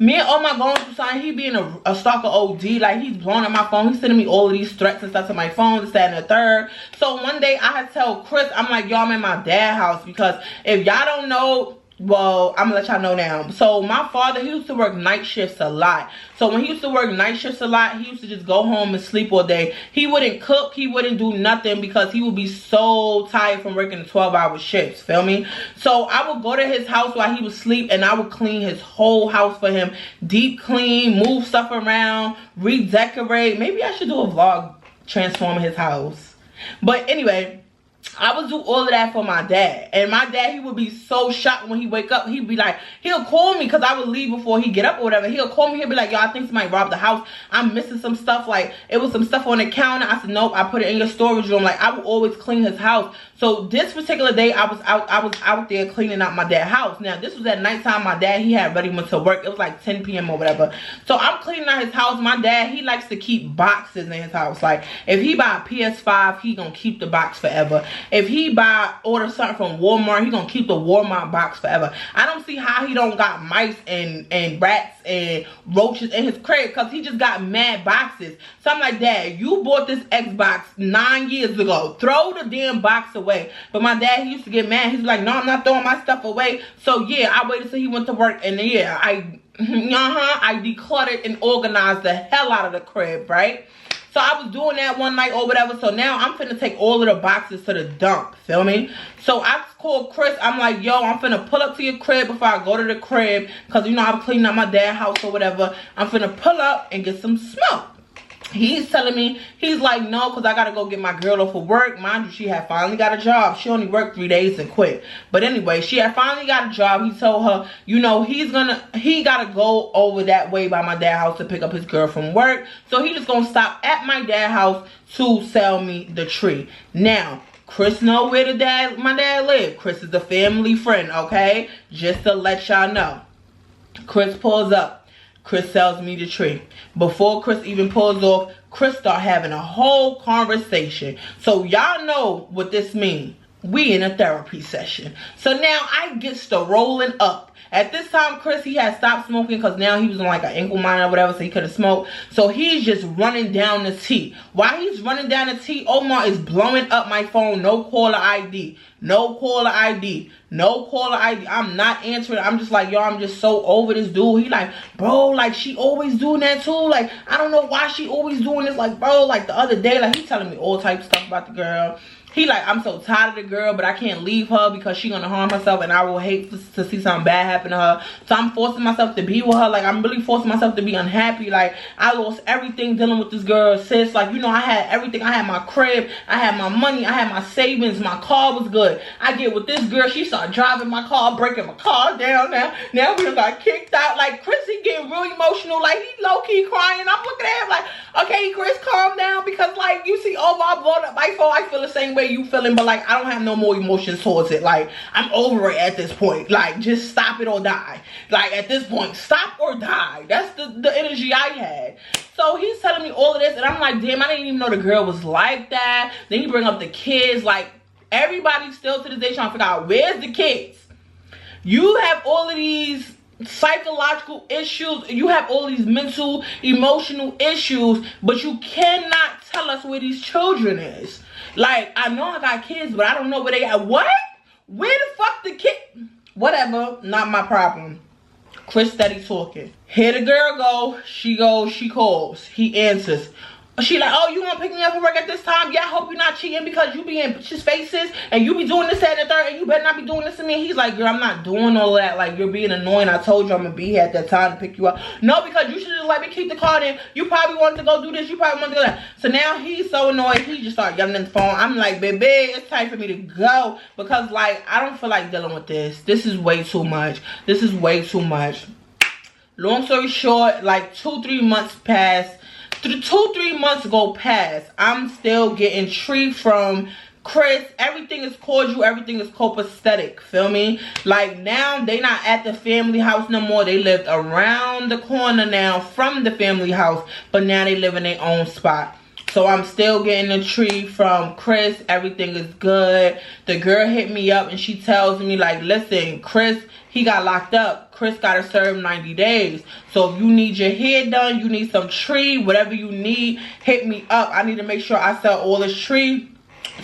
me and Omar going through something, he being a stalker OD. Like, he's blowing up my phone. He's sending me all of these threats and stuff to my phone, this, that, and the third. So one day, I had to tell Chris, I'm like, y'all, I'm in my dad's house. Because if y'all don't know, well, I'm gonna let y'all know now. So my father, he used to work night shifts a lot. So when he used to work night shifts a lot, he used to just go home and sleep all day. He wouldn't cook, he wouldn't do nothing, because he would be so tired from working the 12-hour shifts, feel me? So I would go to his house while he would sleep, and I would clean his whole house for him. Deep clean, move stuff around, redecorate. Maybe I should do a vlog transforming his house. But anyway, I would do all of that for my dad. And my dad, he would be so shocked when he wake up. He'd be like, he'll call me, because I would leave before he get up or whatever. He'll call me, he'll be like, yo, I think somebody robbed the house. I'm missing some stuff. Like, it was some stuff on the counter. I said, nope, I put it in your storage room. Like, I would always clean his house. So this particular day, I was out there cleaning out my dad's house. Now, this was at nighttime. My dad, he had already went to work. It was like 10 p.m. or whatever. So I'm cleaning out his house. My dad, he likes to keep boxes in his house. Like, if he buy a PS5, he gonna keep the box forever. If he order something from Walmart, he gonna keep the Walmart box forever. I don't see how he don't got mice and rats and roaches in his crib, because he just got mad boxes. So I'm like, Dad, you bought this Xbox 9 years ago. Throw the damn box away. But my dad, he used to get mad. He's like, no, I'm not throwing my stuff away. So yeah, I waited till he went to work, and then yeah, I decluttered and organized the hell out of the crib, right? So I was doing that one night or whatever. So now I'm finna take all of the boxes to the dump. Feel me? So I called Chris. I'm like, yo, I'm finna pull up to your crib before I go to the crib, because, you know, I'm cleaning up my dad's house or whatever. I'm finna pull up and get some smoke. He's telling me, he's like, no, because I got to go get my girl off of work. Mind you, she had finally got a job. She only worked 3 days and quit. But anyway, she had finally got a job. He told her, you know, he got to go over that way by my dad's house to pick up his girl from work. So he just going to stop at my dad's house to sell me the tree. Now, Chris know where my dad live. Chris is a family friend, okay? Just to let y'all know. Chris pulls up. Chris sells me the tree. Before Chris even pulls off, Chris start having a whole conversation. So y'all know what this means. we in a therapy session. So now I gets to rolling up. At this time, Chris, he had stopped smoking because now he was on like an ankle monitor or whatever, so he couldn't smoke. So he's just running down the T. While he's running down the T, Omar is blowing up my phone. No caller ID. No caller ID. No caller ID. I'm not answering. I'm just like, yo, I'm just so over this dude. He like, bro, like, she always doing that too. Like, I don't know why she always doing this. Like, bro, like the other day, like, he telling me all types of stuff about the girl. He like, I'm so tired of the girl, but I can't leave her because she gonna harm herself, and I will hate to see something bad happen to her. So I'm forcing myself to be with her. Like, I'm really forcing myself to be unhappy. Like, I lost everything dealing with this girl, sis. Like, you know, I had everything. I had my crib, I had my money, I had my savings, my car was good. I get with this girl, she started driving my car, breaking my car down. Now we done got kicked out. Like, Chris, he getting real emotional. Like, he low-key crying. I'm looking at him like, okay, Chris, calm down, because like, you see, over, I bought up my phone. I feel the same way you feeling, but like, I don't have no more emotions towards it. Like, I'm over it at this point. Like, just stop it or die. Like, at this point, stop or die. That's the energy I had. So he's telling me all of this, and I'm like, damn, I didn't even know the girl was like that. Then you bring up the kids. Like, everybody still to this day trying to figure out, where's the kids? You have all of these psychological issues, you have all these mental, emotional issues, but you cannot tell us where these children is. Like, I know I got kids, but I don't know where they are. What? Where the fuck the kid? Whatever, not my problem. Chris steady talking. Here the girl go. She goes, she calls. He answers. She like, oh, you want to pick me up for work at this time? Yeah, I hope you're not cheating because you be in bitches' faces and you be doing this, that, and the third, and you better not be doing this to me. He's like, girl, I'm not doing all that. Like, you're being annoying. I told you I'm going to be here at that time to pick you up. No, because you should just let me keep the car in. You probably wanted to go do this. You probably wanted to do that. So now he's so annoyed. He just started yelling at the phone. I'm like, baby, it's time for me to go because, like, I don't feel like dealing with this. This is way too much. This is way too much. Long story short, like 2-3 months passed. 2-3 months go past. I'm still getting treat from Chris. Everything is cordial. Everything is copacetic. Feel me? Like, now they not at the family house no more. They lived around the corner now from the family house, but now they live in their own spot. So I'm still getting a treat from Chris. Everything is good. The girl hit me up and she tells me, like, listen, Chris, he got locked up. Chris got to serve 90 days. So if you need your hair done, you need some tree, whatever you need, hit me up. I need to make sure I sell all this tree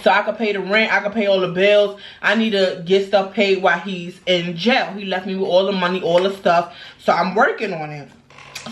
so I can pay the rent. I can pay all the bills. I need to get stuff paid while he's in jail. He left me with all the money, all the stuff. So I'm working on it.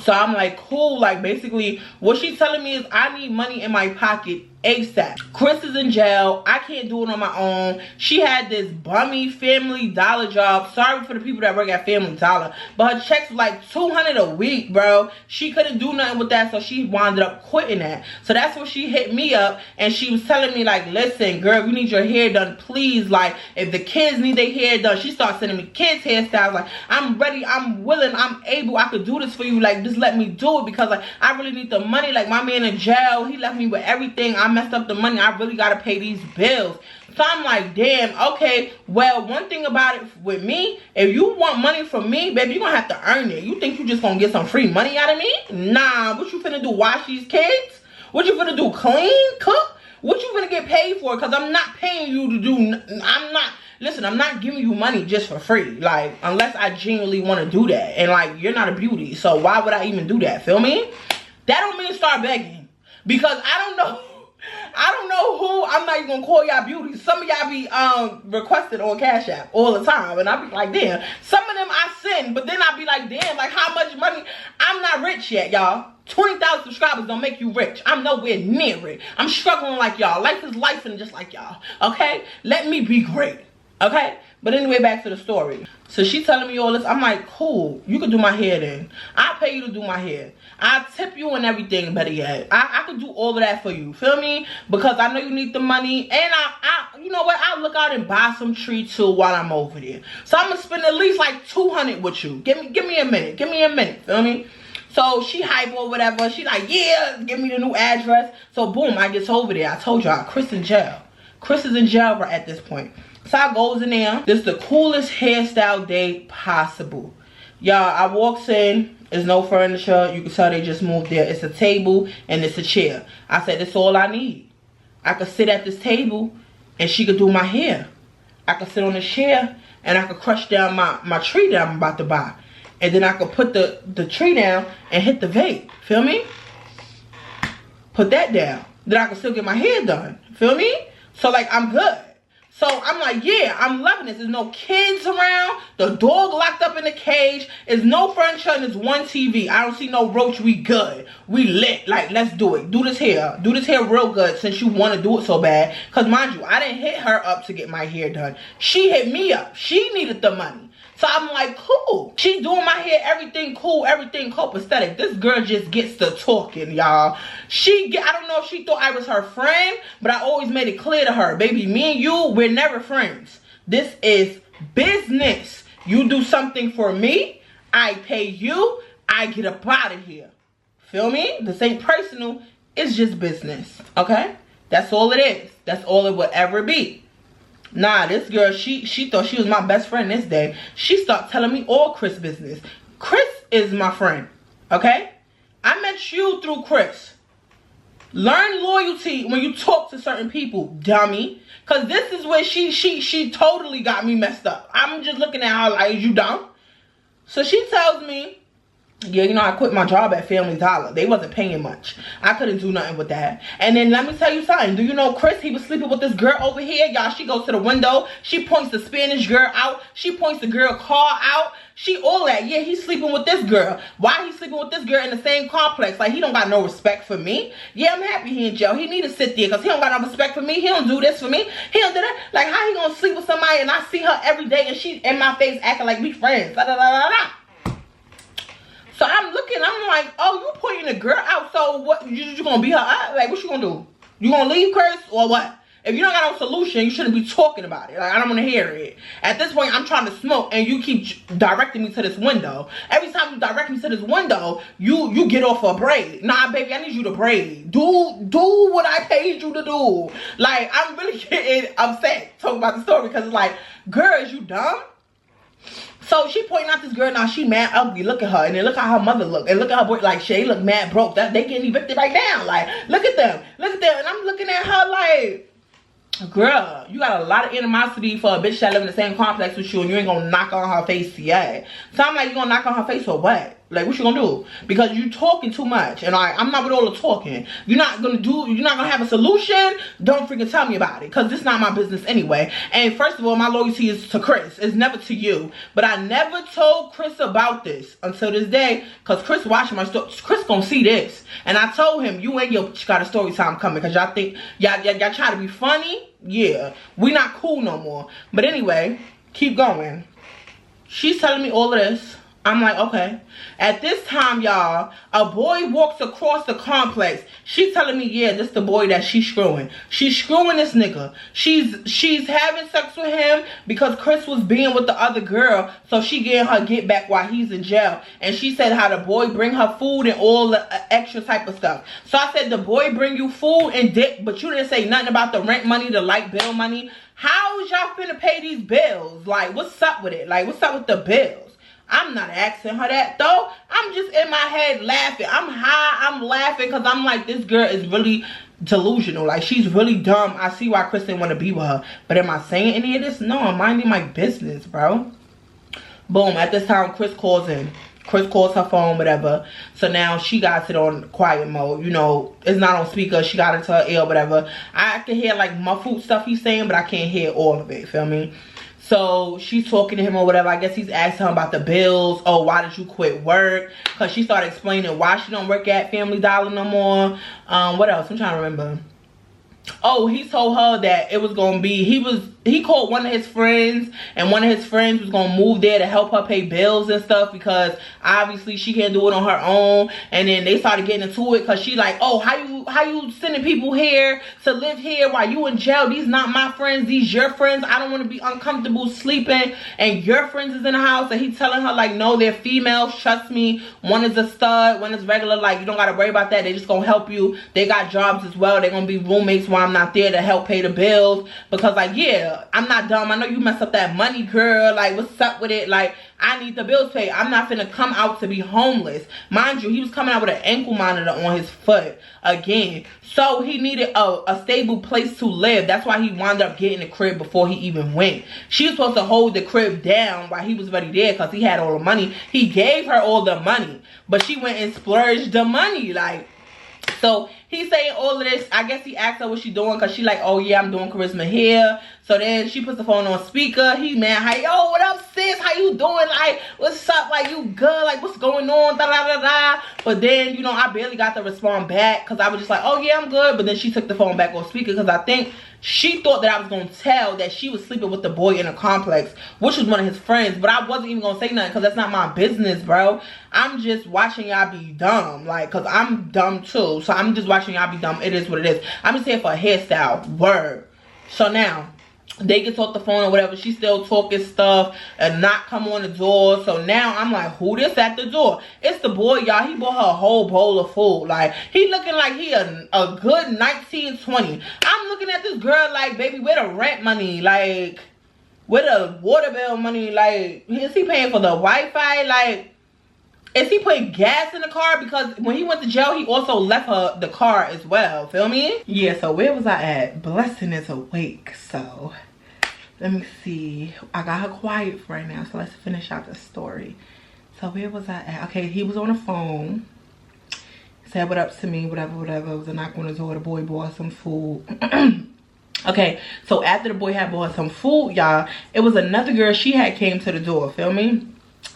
So I'm like, cool. Like, basically, what she's telling me is I need money in my pocket ASAP. Chris is in jail. I can't do it on my own. She had this bummy Family Dollar job. Sorry for the people that work at Family Dollar, but her checks were like $200 a week, bro. She couldn't do nothing with that, so she wound up quitting that. So that's when she hit me up, and she was telling me, like, listen, girl, you need your hair done, please. Like, if the kids need their hair done, she started sending me kids hairstyles. Like, I'm ready, I'm willing, I'm able, I could do this for you. Like, just let me do it because, like, I really need the money. Like, my man in jail, he left me with everything. I messed up the money. I really gotta pay these bills. So I'm like, damn, okay, well, one thing about it with me, if you want money from me, baby, you're gonna have to earn it. You think you just gonna get some free money out of me? Nah. What you finna do, wash these kids? What you finna do, clean, cook? What you finna get paid for? Because I'm not paying you to do, listen, I'm not giving you money just for free. Like, unless I genuinely want to do that. And, like, you're not a beauty, so why would I even do that? Feel me? That don't mean start begging. Because I don't know who, I'm not even gonna call y'all beauties. Some of y'all be requested on Cash App all the time, and I be like, damn. Some of them I send, but then I be like, damn, like, how much money? I'm not rich yet, y'all. 20,000 subscribers don't make you rich. I'm nowhere near it. I'm struggling like y'all. Life is life and just like y'all. Okay? Let me be great. Okay? But anyway, back to the story. So she telling me all this. I'm like, cool. You can do my hair then. I'll pay you to do my hair. I'll tip you and everything, better yet. I could do all of that for you. Feel me? Because I know you need the money. And you know what? I'll look out and buy some tree too while I'm over there. So I'm going to spend at least like $200 with you. Give me a minute. Give me a minute. Feel me? So she hype or whatever. She like, yeah, give me the new address. So boom, I get over there. I told y'all, Chris in jail. Chris is in jail right at this point. So I goes in there. This is the coolest hairstyle day possible. Y'all, I walks in. There's no furniture. You can tell they just moved there. It's a table and it's a chair. I said, that's all I need. I could sit at this table and she could do my hair. I could sit on the chair and I could crush down my tree that I'm about to buy. And then I could put the tree down and hit the vape. Feel me? Put that down. Then I can still get my hair done. Feel me? So like I'm good. So I'm like, yeah, I'm loving this. There's no kids around. The dog locked up in the cage. There's no furniture and there's one TV. I don't see no roach. We good. We lit. Like, let's do it. Do this hair. Do this hair real good since you want to do it so bad. Because mind you, I didn't hit her up to get my hair done. She hit me up. She needed the money. So I'm like, cool. She doing my hair, everything cool, everything copacetic. This girl just gets to talking, y'all. I don't know if she thought I was her friend, but I always made it clear to her, baby, me and you, we're never friends. This is business. You do something for me, I pay you, I get up out of here. Feel me? This ain't personal, it's just business, okay? That's all it is. That's all it will ever be. Nah, this girl, she thought she was my best friend this day. She started telling me all Chris business. Chris is my friend, okay? I met you through Chris. Learn loyalty when you talk to certain people, dummy. Because this is where she totally got me messed up. I'm just looking at her like, you dumb? So she tells me, yeah, you know, I quit my job at Family Dollar. They wasn't paying much. I couldn't do nothing with that. And then let me tell you something. Do you know Chris? He was sleeping with this girl over here. Y'all, she goes to the window. She points the Spanish girl out. She points the girl car out. She all that. Yeah, he's sleeping with this girl. Why he sleeping with this girl in the same complex? Like, he don't got no respect for me. Yeah, I'm happy he in jail. He need to sit there because he don't got no respect for me. He don't do this for me. He don't do that. Like, how he gonna sleep with somebody and I see her every day and she in my face acting like we friends? Da, da, da, da, da. So I'm looking, I'm like, oh, you pointing the girl out, so what, you gonna beat her up? Like, what you gonna do? You gonna leave, Chris, or what? If you don't got no solution, you shouldn't be talking about it. Like, I don't want to hear it. At this point, I'm trying to smoke, and you keep directing me to this window. Every time you direct me to this window, you get off a braid. Nah, baby, I need you to braid. Do what I paid you to do. Like, I'm really getting upset talking about the story, because it's like, girl, is you dumb? So she pointing out this girl, now she mad ugly. Look at her, and then look how her mother look, and look at her boy, like she look mad broke. That they getting evicted right now. Like, look at them, and I'm looking at her like, girl, you got a lot of animosity for a bitch that live in the same complex with you, and you ain't gonna knock on her face yet. So I'm like, you gonna knock on her face for what? Like, what you gonna do? Because you talking too much, and I'm not with all the talking. You're not gonna have a solution. Don't freaking tell me about it, because this is not my business anyway. And first of all, my loyalty is to Chris. It's never to you. But I never told Chris about this until this day, because Chris watching my story. Chris gonna see this, and I told him, you and your bitch got a story time coming, because y'all think y'all try to be funny. Yeah, we not cool no more. But anyway, keep going. She's telling me all of this. I'm like, okay. At this time, y'all, a boy walks across the complex. She's telling me, yeah, this the boy that she's screwing. She's screwing this nigga. She's having sex with him because Chris was being with the other girl. So she getting her get back while he's in jail. And she said how the boy bring her food and all the extra type of stuff. So I said, the boy bring you food and dick, but you didn't say nothing about the rent money, the light bill money. How is y'all finna pay these bills? Like, what's up with it? Like, what's up with the bills? I'm not asking her that though. I'm just in my head laughing. I'm high. I'm laughing because I'm like, this girl is really delusional. Like, she's really dumb. I see why Chris didn't want to be with her. But am I saying any of this? No, I'm minding my business, bro. Boom. At this time, Chris calls in. Chris calls her phone, whatever. So now she got it on quiet mode. You know, it's not on speaker. She got it to her ear, whatever. I can hear like muffled stuff he's saying, but I can't hear all of it. Feel me? So she's talking to him or whatever. I guess he's asking her about the bills. Oh, why did you quit work? Because she started explaining why she don't work at Family Dollar no more. What else? I'm trying to remember. Oh, he told her that it was going to be, he called one of his friends, and one of his friends was going to move there to help her pay bills and stuff, because obviously she can't do it on her own. And then they started getting into it because she like, oh, how you sending people here to live here while you in jail? These not my friends, these your friends. I don't want to be uncomfortable sleeping and your friends is in the house. And he telling her like, no, they're females, trust me. One is a stud, one is regular. Like, you don't got to worry about that. They just gonna help you. They got jobs as well. They're gonna be roommates while I'm not there to help pay the bills. Because like, yeah, yeah, I'm not dumb. I know you messed up that money, girl. Like, what's up with it? Like, I need the bills paid. I'm not finna come out to be homeless. Mind you, he was coming out with an ankle monitor on his foot again. So he needed a stable place to live. That's why he wound up getting the crib before he even went. She was supposed to hold the crib down while he was already there because he had all the money. He gave her all the money, but she went and splurged the money. Like, so he's saying all of this. I guess he asked her what she doing because she like, oh yeah, I'm doing Charisma hair. So then she puts the phone on speaker. He man, hi, yo, what up, sis? How you doing? Like, what's up? Like, you good? Like, what's going on? Da da da da. But then, you know, I barely got to respond back because I was just like, oh yeah, I'm good. But then she took the phone back on speaker because I think she thought that I was going to tell that she was sleeping with the boy in a complex, which was one of his friends. But I wasn't even going to say nothing because that's not my business, bro. I'm just watching y'all be dumb. Like, because I'm dumb too. So I'm just watching y'all be dumb. It is what it is. I'm just here for a hairstyle. Word. So now, they get off the phone or whatever. She's still talking stuff. A knock come on the door. So now I'm like, who this at the door? It's the boy, y'all. He bought her a whole bowl of food. Like, he looking like he a good 19, 20. I'm looking at this girl like, baby, where the rent money? Like, where the water bill money? Like, is he paying for the Wi-Fi? Like, is he putting gas in the car? Because when he went to jail, he also left her the car as well. Feel me? Yeah, so where was I at? Blessing is awake. So let me see. I got her quiet for right now. So let's finish out the story. So where was I at? Okay, he was on the phone. Said what up to me, whatever, whatever. It was a knock on the door. The boy bought some food. Okay, so after the boy had bought some food, y'all, it was another girl. She had came to the door. Feel me?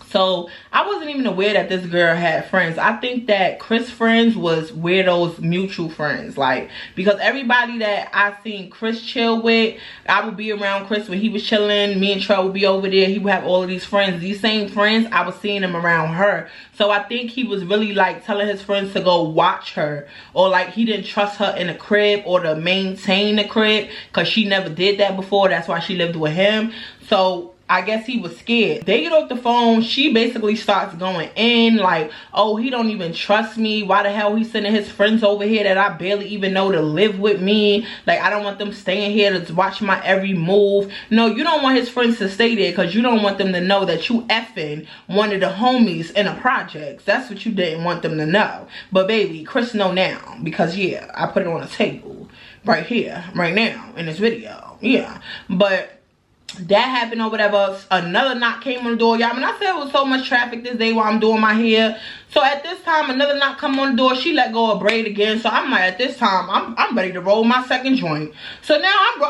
So I wasn't even aware that this girl had friends. I think that Chris' friends was Weirdo's mutual friends. Like, because everybody that I seen Chris chill with, I would be around Chris when he was chilling. Me and Trey would be over there. He would have all of these friends. These same friends, I was seeing them around her. So I think he was really like telling his friends to go watch her. Or like he didn't trust her in the crib or to maintain the crib. Because she never did that before. That's why she lived with him. So I guess he was scared. They get off the phone. She basically starts going in like, oh, he don't even trust me. Why the hell he sending his friends over here that I barely even know to live with me? Like, I don't want them staying here to watch my every move. No, you don't want his friends to stay there because you don't want them to know that you effing one of the homies in a project. That's what you didn't want them to know. But baby, Chris know now because yeah, I put it on the table right here, right now in this video. Yeah, but that happened or whatever. Another knock came on the door, y'all. I mean, I said it was so much traffic this day while I'm doing my hair. So at this time, another knock come on the door. She let go of braid again. So I'm like, at this time, I'm ready to roll my second joint. So now I go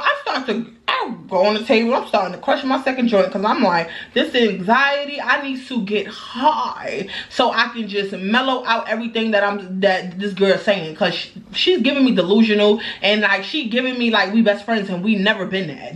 on the table. I'm starting to crush my second joint because I'm like, this anxiety, I need to get high so I can just mellow out everything that this girl is saying, because she's giving me delusional, and like she giving me like we best friends and we never been there.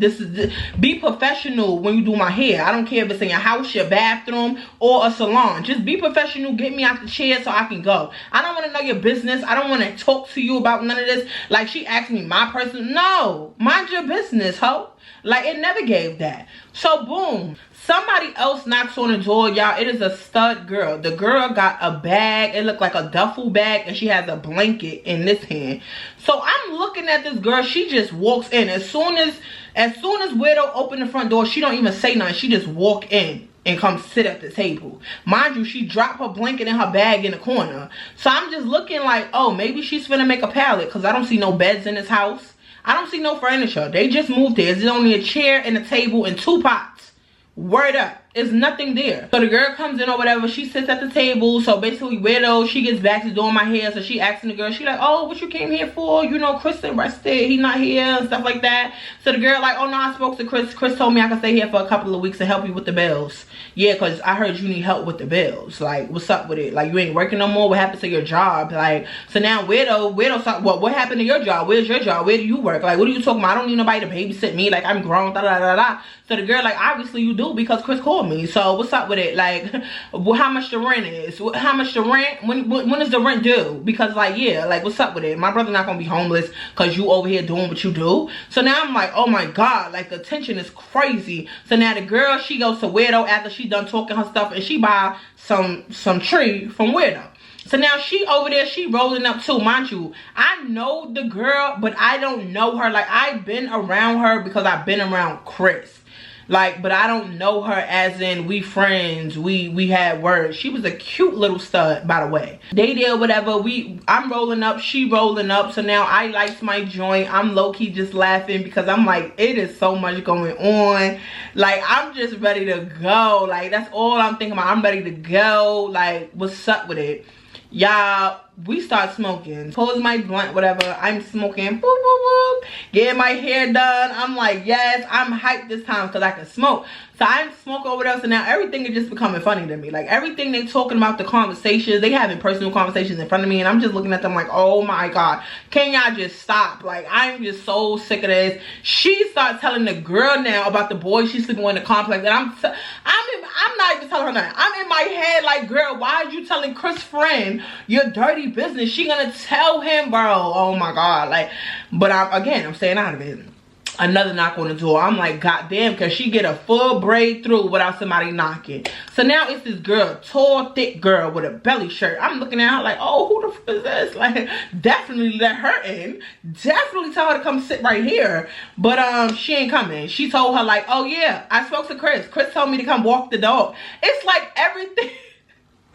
Be professional when you do my hair. I don't care if it's in your house, your bathroom, or a salon. Just be professional. Get me out the chair so I can go. I don't want to know your business. I don't want to talk to you about none of this. Like, she asked me my personal. No, mind your business, ho. Like, it never gave that. So boom, somebody else knocks on the door, y'all. It is a stud girl. The girl got a bag. It looked like a duffel bag, and she has a blanket in this hand. So I'm looking at this girl. She just walks in. As soon as Weirdo opened the front door, she don't even say nothing. She just walk in and come sit at the table. Mind you, she dropped her blanket in her bag in the corner. So I'm just looking like, oh, maybe she's finna make a pallet, because I don't see no beds in this house. I don't see no furniture. They just moved there. There's only a chair and a table and 2 pots. Word up. There's nothing there. So the girl comes in or whatever. She sits at the table. So basically, Weirdo, she gets back to doing my hair. So she asking the girl, she like, oh, what you came here for? You know, Chris arrested. He not here and stuff like that. So the girl like, oh no, I spoke to Chris. Chris told me I could stay here for a couple of weeks to help you with the bills. Yeah, because I heard you need help with the bills. Like, what's up with it? Like, you ain't working no more? What happened to your job? Like, so now Weirdo, what happened to your job? Where's your job? Where do you work? Like, what are you talking about? I don't need nobody to babysit me. Like, I'm grown, da da da da. So the girl like, obviously you do, because Chris called me. So what's up with it? Like, how much the rent is? How much the rent? When is the rent due? Because like, yeah, like, what's up with it? My brother not gonna be homeless because you over here doing what you do. So now I'm like, oh my god, like, the tension is crazy. So now the girl, she goes to Weirdo after she done talking her stuff, and she buy some tree from Weirdo. So now she over there, she rolling up too. Mind you, I know the girl, but I don't know her. Like, I've been around her because I've been around Chris. Like, but I don't know her as in we friends, we had words. She was a cute little stud, by the way. They did whatever. I'm rolling up, she rolling up. So now I lights my joint. I'm low-key just laughing because I'm like, it is so much going on. Like, I'm just ready to go. Like, that's all I'm thinking about. I'm ready to go. Like, what's up with it? Y'all, we start smoking. Pulls my blunt, whatever. I'm smoking. Boop, boop, boop. Getting my hair done. I'm like, yes, I'm hyped this time because I can smoke. So I'm smoking over there. So now everything is just becoming funny to me. Like, everything they talking about, the conversations, they having personal conversations in front of me, and I'm just looking at them like, oh my God, can y'all just stop? Like, I'm just so sick of this. She starts telling the girl now about the boy she's sleeping with in the complex, and I'm not even telling her nothing. I'm in my head like, girl, why are you telling Chris' friend your dirty business? She gonna tell him, bro. Oh my God. Like, but I'm staying out of it. Another knock on the door. I'm like, goddamn, because she get a full braid through without somebody knocking. So now it's this girl, tall, thick girl with a belly shirt. I'm looking at her like, oh, who the fuck is this? Like, definitely let her in. Definitely tell her to come sit right here. But she ain't coming. She told her like, oh yeah, I spoke to Chris. Chris told me to come walk the dog. It's like everything.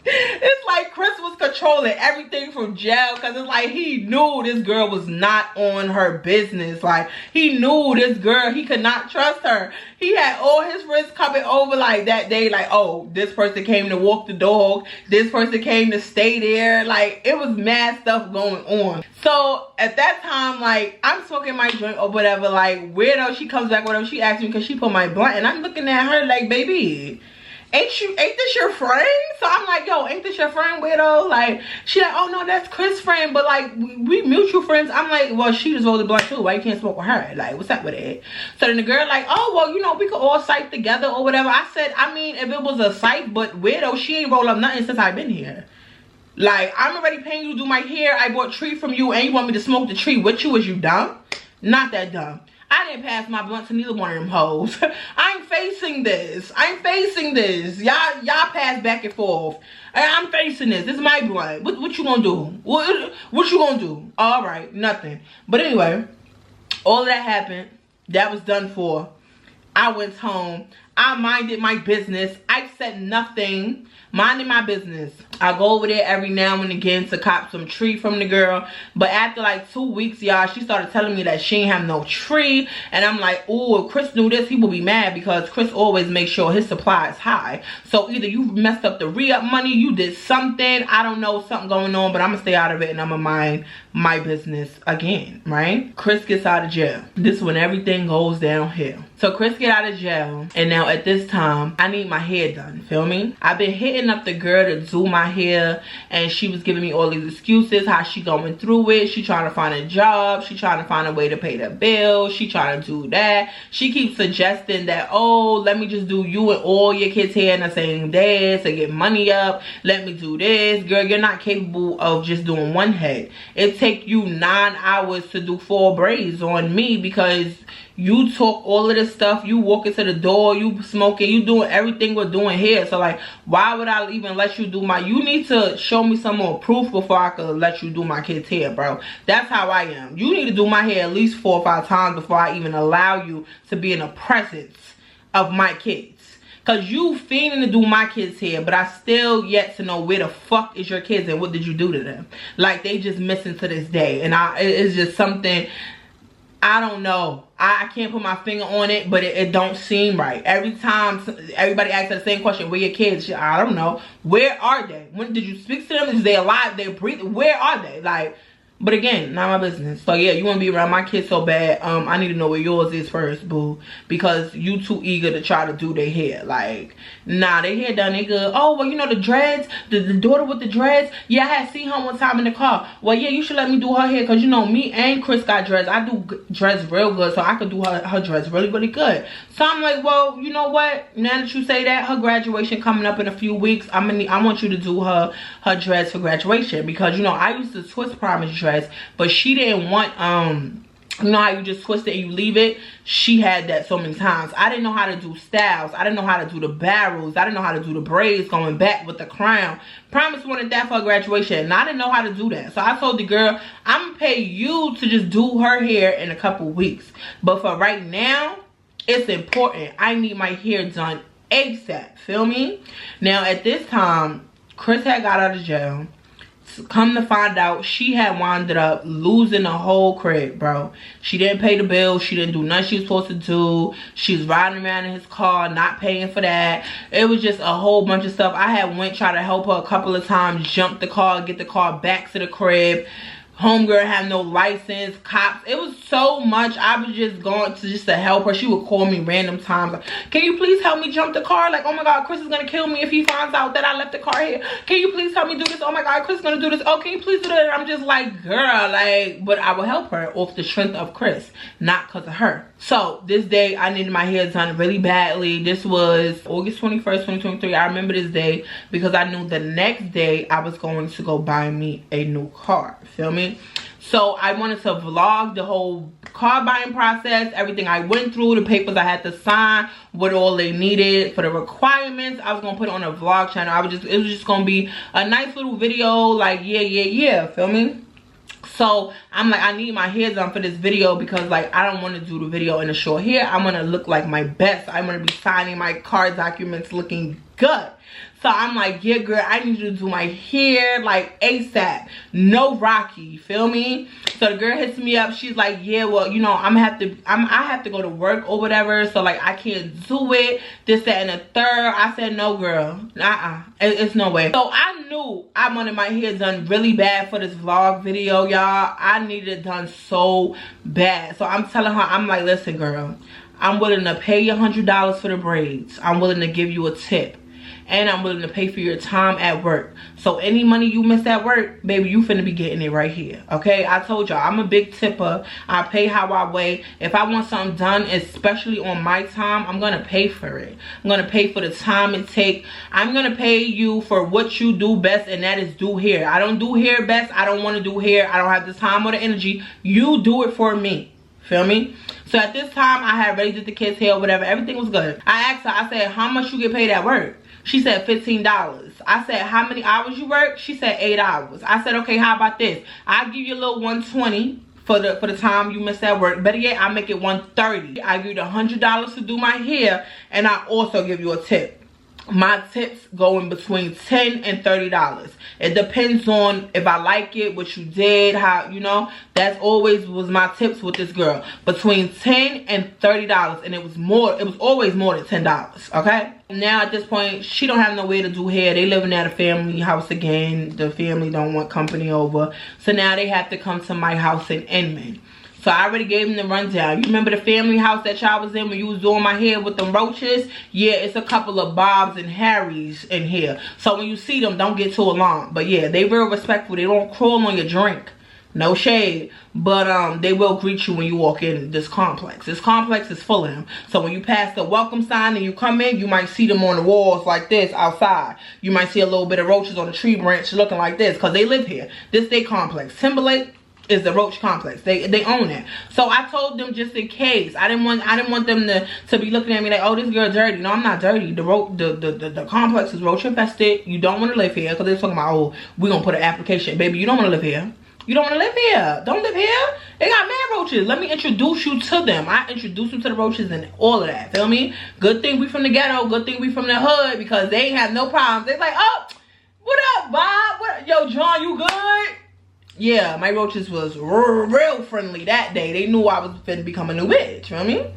It's like Chris was controlling everything from jail, because it's like he knew this girl was not on her business. Like, he knew this girl, he could not trust her. He had all his friends coming over like that day, like, oh, this person came to walk the dog, this person came to stay there. Like, it was mad stuff going on. So at that time, like, I'm smoking my joint or whatever, like, weirdo, she comes back, whatever, she asked me because she put my blunt, and I'm looking at her like, baby, ain't this your friend? So I'm like, yo, ain't this your friend, weirdo? Like, she like, oh no, that's Chris' friend, but like, we mutual friends. I'm like, well, she just rolled the blunt too. Why you can't smoke with her? Like, what's up with it? So then the girl like, oh, well, you know, we could all sight together or whatever. I said, I mean, if it was a sight, but weirdo, she ain't roll up nothing since I've been here. Like, I'm already paying you to do my hair. I bought tree from you, and you want me to smoke the tree with you? Is you dumb? Not that dumb. I didn't pass my blunt to neither one of them hoes. I'm facing this. I'm facing this. Y'all pass back and forth. I'm facing this. This is my blunt. What you gonna do? What you gonna do? All right, nothing. But anyway, all of that happened. That was done for. I went home. I minded my business. I said nothing. Minding my business. I go over there every now and again to cop some tree from the girl. But after like 2 weeks, y'all, she started telling me that she ain't have no tree. And I'm like, oh, if Chris knew this, he would be mad, because Chris always makes sure his supply is high. So either you messed up the re-up money, you did something. I don't know, something going on, but I'm going to stay out of it, and I'm going to mind my business again, right? Chris gets out of jail. This is when everything goes downhill. So Chris get out of jail, and now at this time, I need my hair done, feel me? I've been hitting up the girl to do my hair, and she was giving me all these excuses, how she going through it. She trying to find a job, she trying to find a way to pay the bill, she trying to do that. She keeps suggesting that, oh, let me just do you and all your kids' hair in the same day to get money up. Let me do this. Girl, you're not capable of just doing one head. It take you 9 hours to do 4 braids on me, because you talk all of this stuff, you walk into the door, you smoking, you doing everything we're doing here. So like, why would I even let you do my, you need to show me some more proof before I could let you do my kid's hair, bro. That's how I am. You need to do my hair at least 4 or 5 times before I even allow you to be in the presence of my kids. Cause you fiending to do my kids' hair, but I still yet to know where the fuck is your kids and what did you do to them. Like, they just missing to this day. And it's just something, I don't know. I can't put my finger on it, but it don't seem right. Every time everybody asks the same question, where your kids? I don't know. Where are they? When did you speak to them? Is they alive? They breathing? Where are they? Like, but again, not my business. So yeah, you want to be around my kids so bad. I need to know where yours is first, boo. Because you too eager to try to do their hair. Like, nah, their hair done, they good. Oh, well, you know the dreads? The daughter with the dreads? Yeah, I had seen her one time in the car. Well, yeah, you should let me do her hair. Because, you know, me and Chris got dreads. I do dreads real good. So I could do her dreads really, really good. So I'm like, well, you know what? Now that you say that, her graduation coming up in a few weeks. I want you to do her dreads for graduation. Because, you know, I used to twist Promise dreads, but she didn't want you know how you just twist it and you leave it? She had that so many times. I didn't know how to do styles. I didn't know how to do the barrels. I didn't know how to do the braids going back with the crown. Promise wanted that for graduation, and I didn't know how to do that. So I told the girl, I'm gonna pay you to just do her hair in a couple weeks. But for right now, it's important. I need my hair done ASAP. Feel me? Now at this time, Chris had got out of jail. Come to find out, she had wound up losing the whole crib, bro. She didn't pay the bill. She didn't do nothing she was supposed to do. She was riding around in his car, not paying for that. It was just a whole bunch of stuff. I had went try to help her a couple of times, jump the car, get the car back to the crib. Homegirl had no license, cops. It was so much. I was just going to help her. She would call me random times like, can you please help me jump the car? Like, oh my God, Chris is gonna kill me if he finds out that I left the car here. Can you please help me do this? Oh my God, Chris is gonna do this. Oh, can you please do that? And I'm just like, girl, like, but I will help her off the strength of Chris, not because of her. So this day I needed my hair done really badly. This was August 21st, 2023. I remember this day because I knew the next day I was going to go buy me a new car. Feel me? So I wanted to vlog the whole car buying process, everything I went through, the papers I had to sign, what all they needed for the requirements. I was gonna put it on a vlog channel. It was just gonna be a nice little video, like yeah, feel me? So I'm like, I need my hair done for this video because like I don't want to do the video in a short hair. I want to look like my best. I want to be signing my car documents looking good. So I'm like, yeah, girl, I need you to do my hair like ASAP. No Rocky, feel me? So the girl hits me up. She's like, yeah, well, you know, I have to go to work or whatever. So like, I can't do it. This, that, and the third. I said, no, girl. It's no way. So I knew I wanted my hair done really bad for this vlog video, y'all. I needed it done so bad. So I'm telling her, I'm like, listen, girl, I'm willing to pay you $100 for the braids. I'm willing to give you a tip. And I'm willing to pay for your time at work. So any money you miss at work, baby, you finna be getting it right here. Okay? I told y'all, I'm a big tipper. I pay how I weigh. If I want something done, especially on my time, I'm gonna pay for it. I'm gonna pay for the time it takes. I'm gonna pay you for what you do best, and that is do hair. I don't do hair best. I don't want to do hair. I don't have the time or the energy. You do it for me. Feel me? So at this time, I had already did the kids' hair or whatever. Everything was good. I asked her, I said, how much you get paid at work? She said $15. I said, how many hours you work? She said 8 hours. I said, okay, how about this? I'll give you a little $120 for the time you missed at work. Better yet, I make it $130. I give you the $100 to do my hair, and I also give you a tip. My tips go in between $10 and $30. It depends on if I like it, what you did, how, you know. That's always was my tips with this girl. Between $10 and $30. And it was always more than $10, okay? Now at this point, she don't have no way to do hair. They living at a family house again. The family don't want company over. So now they have to come to my house in Inman. So I already gave them the rundown. You remember the family house that y'all was in when you was doing my hair with them roaches? Yeah, it's a couple of Bobs and Harrys in here. So when you see them, don't get too alarmed. But yeah, they real respectful. They don't crawl on your drink. No shade. But they will greet you when you walk in this complex. This complex is full of them. So when you pass the welcome sign and you come in, you might see them on the walls like this outside. You might see a little bit of roaches on the tree branch looking like this because they live here. This they complex. Timberlake is the roach complex. They own it. So I told them just in case. I didn't want them to be looking at me like, oh, this girl dirty. No, I'm not dirty. The complex is roach infested. You don't want to live here because they're talking about, oh, we're gonna put an application. Baby, you don't want to live here. You don't want to live here. Don't live here. They got mad roaches. Let me introduce you to them. I introduce you to the roaches and all of that. Feel me? Good thing we from the ghetto. Good thing we from the hood because they ain't have no problems. They like, oh, what up, Bob? What? Yo, John, you good? Yeah, my roaches was real friendly that day. They knew I was finna become a new bitch, you know what I mean?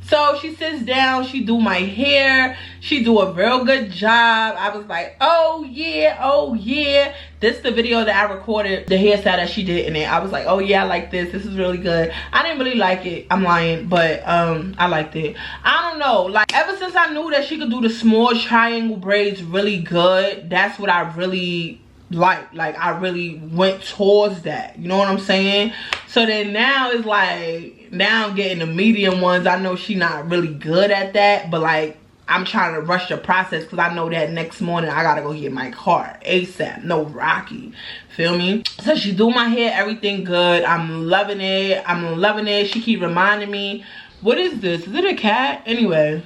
So she sits down, she do my hair, she do a real good job. I was like, oh yeah, oh yeah. This is the video that I recorded, the hairstyle that she did in it. I was like, oh yeah, I like this. This is really good. I didn't really like it. I'm lying, but I liked it. I don't know. Like, ever since I knew that she could do the small triangle braids really good, that's what I really like I really went towards that, you know what I'm saying? So then now it's like, now I'm getting the medium ones. I know she not really good at that, but like I'm trying to rush the process because I know that next morning I gotta go get my car ASAP. No Rocky. Feel me? So she do my hair, everything good. I'm loving it. I'm loving it. She keep reminding me, what is this? Is it a cat? Anyway.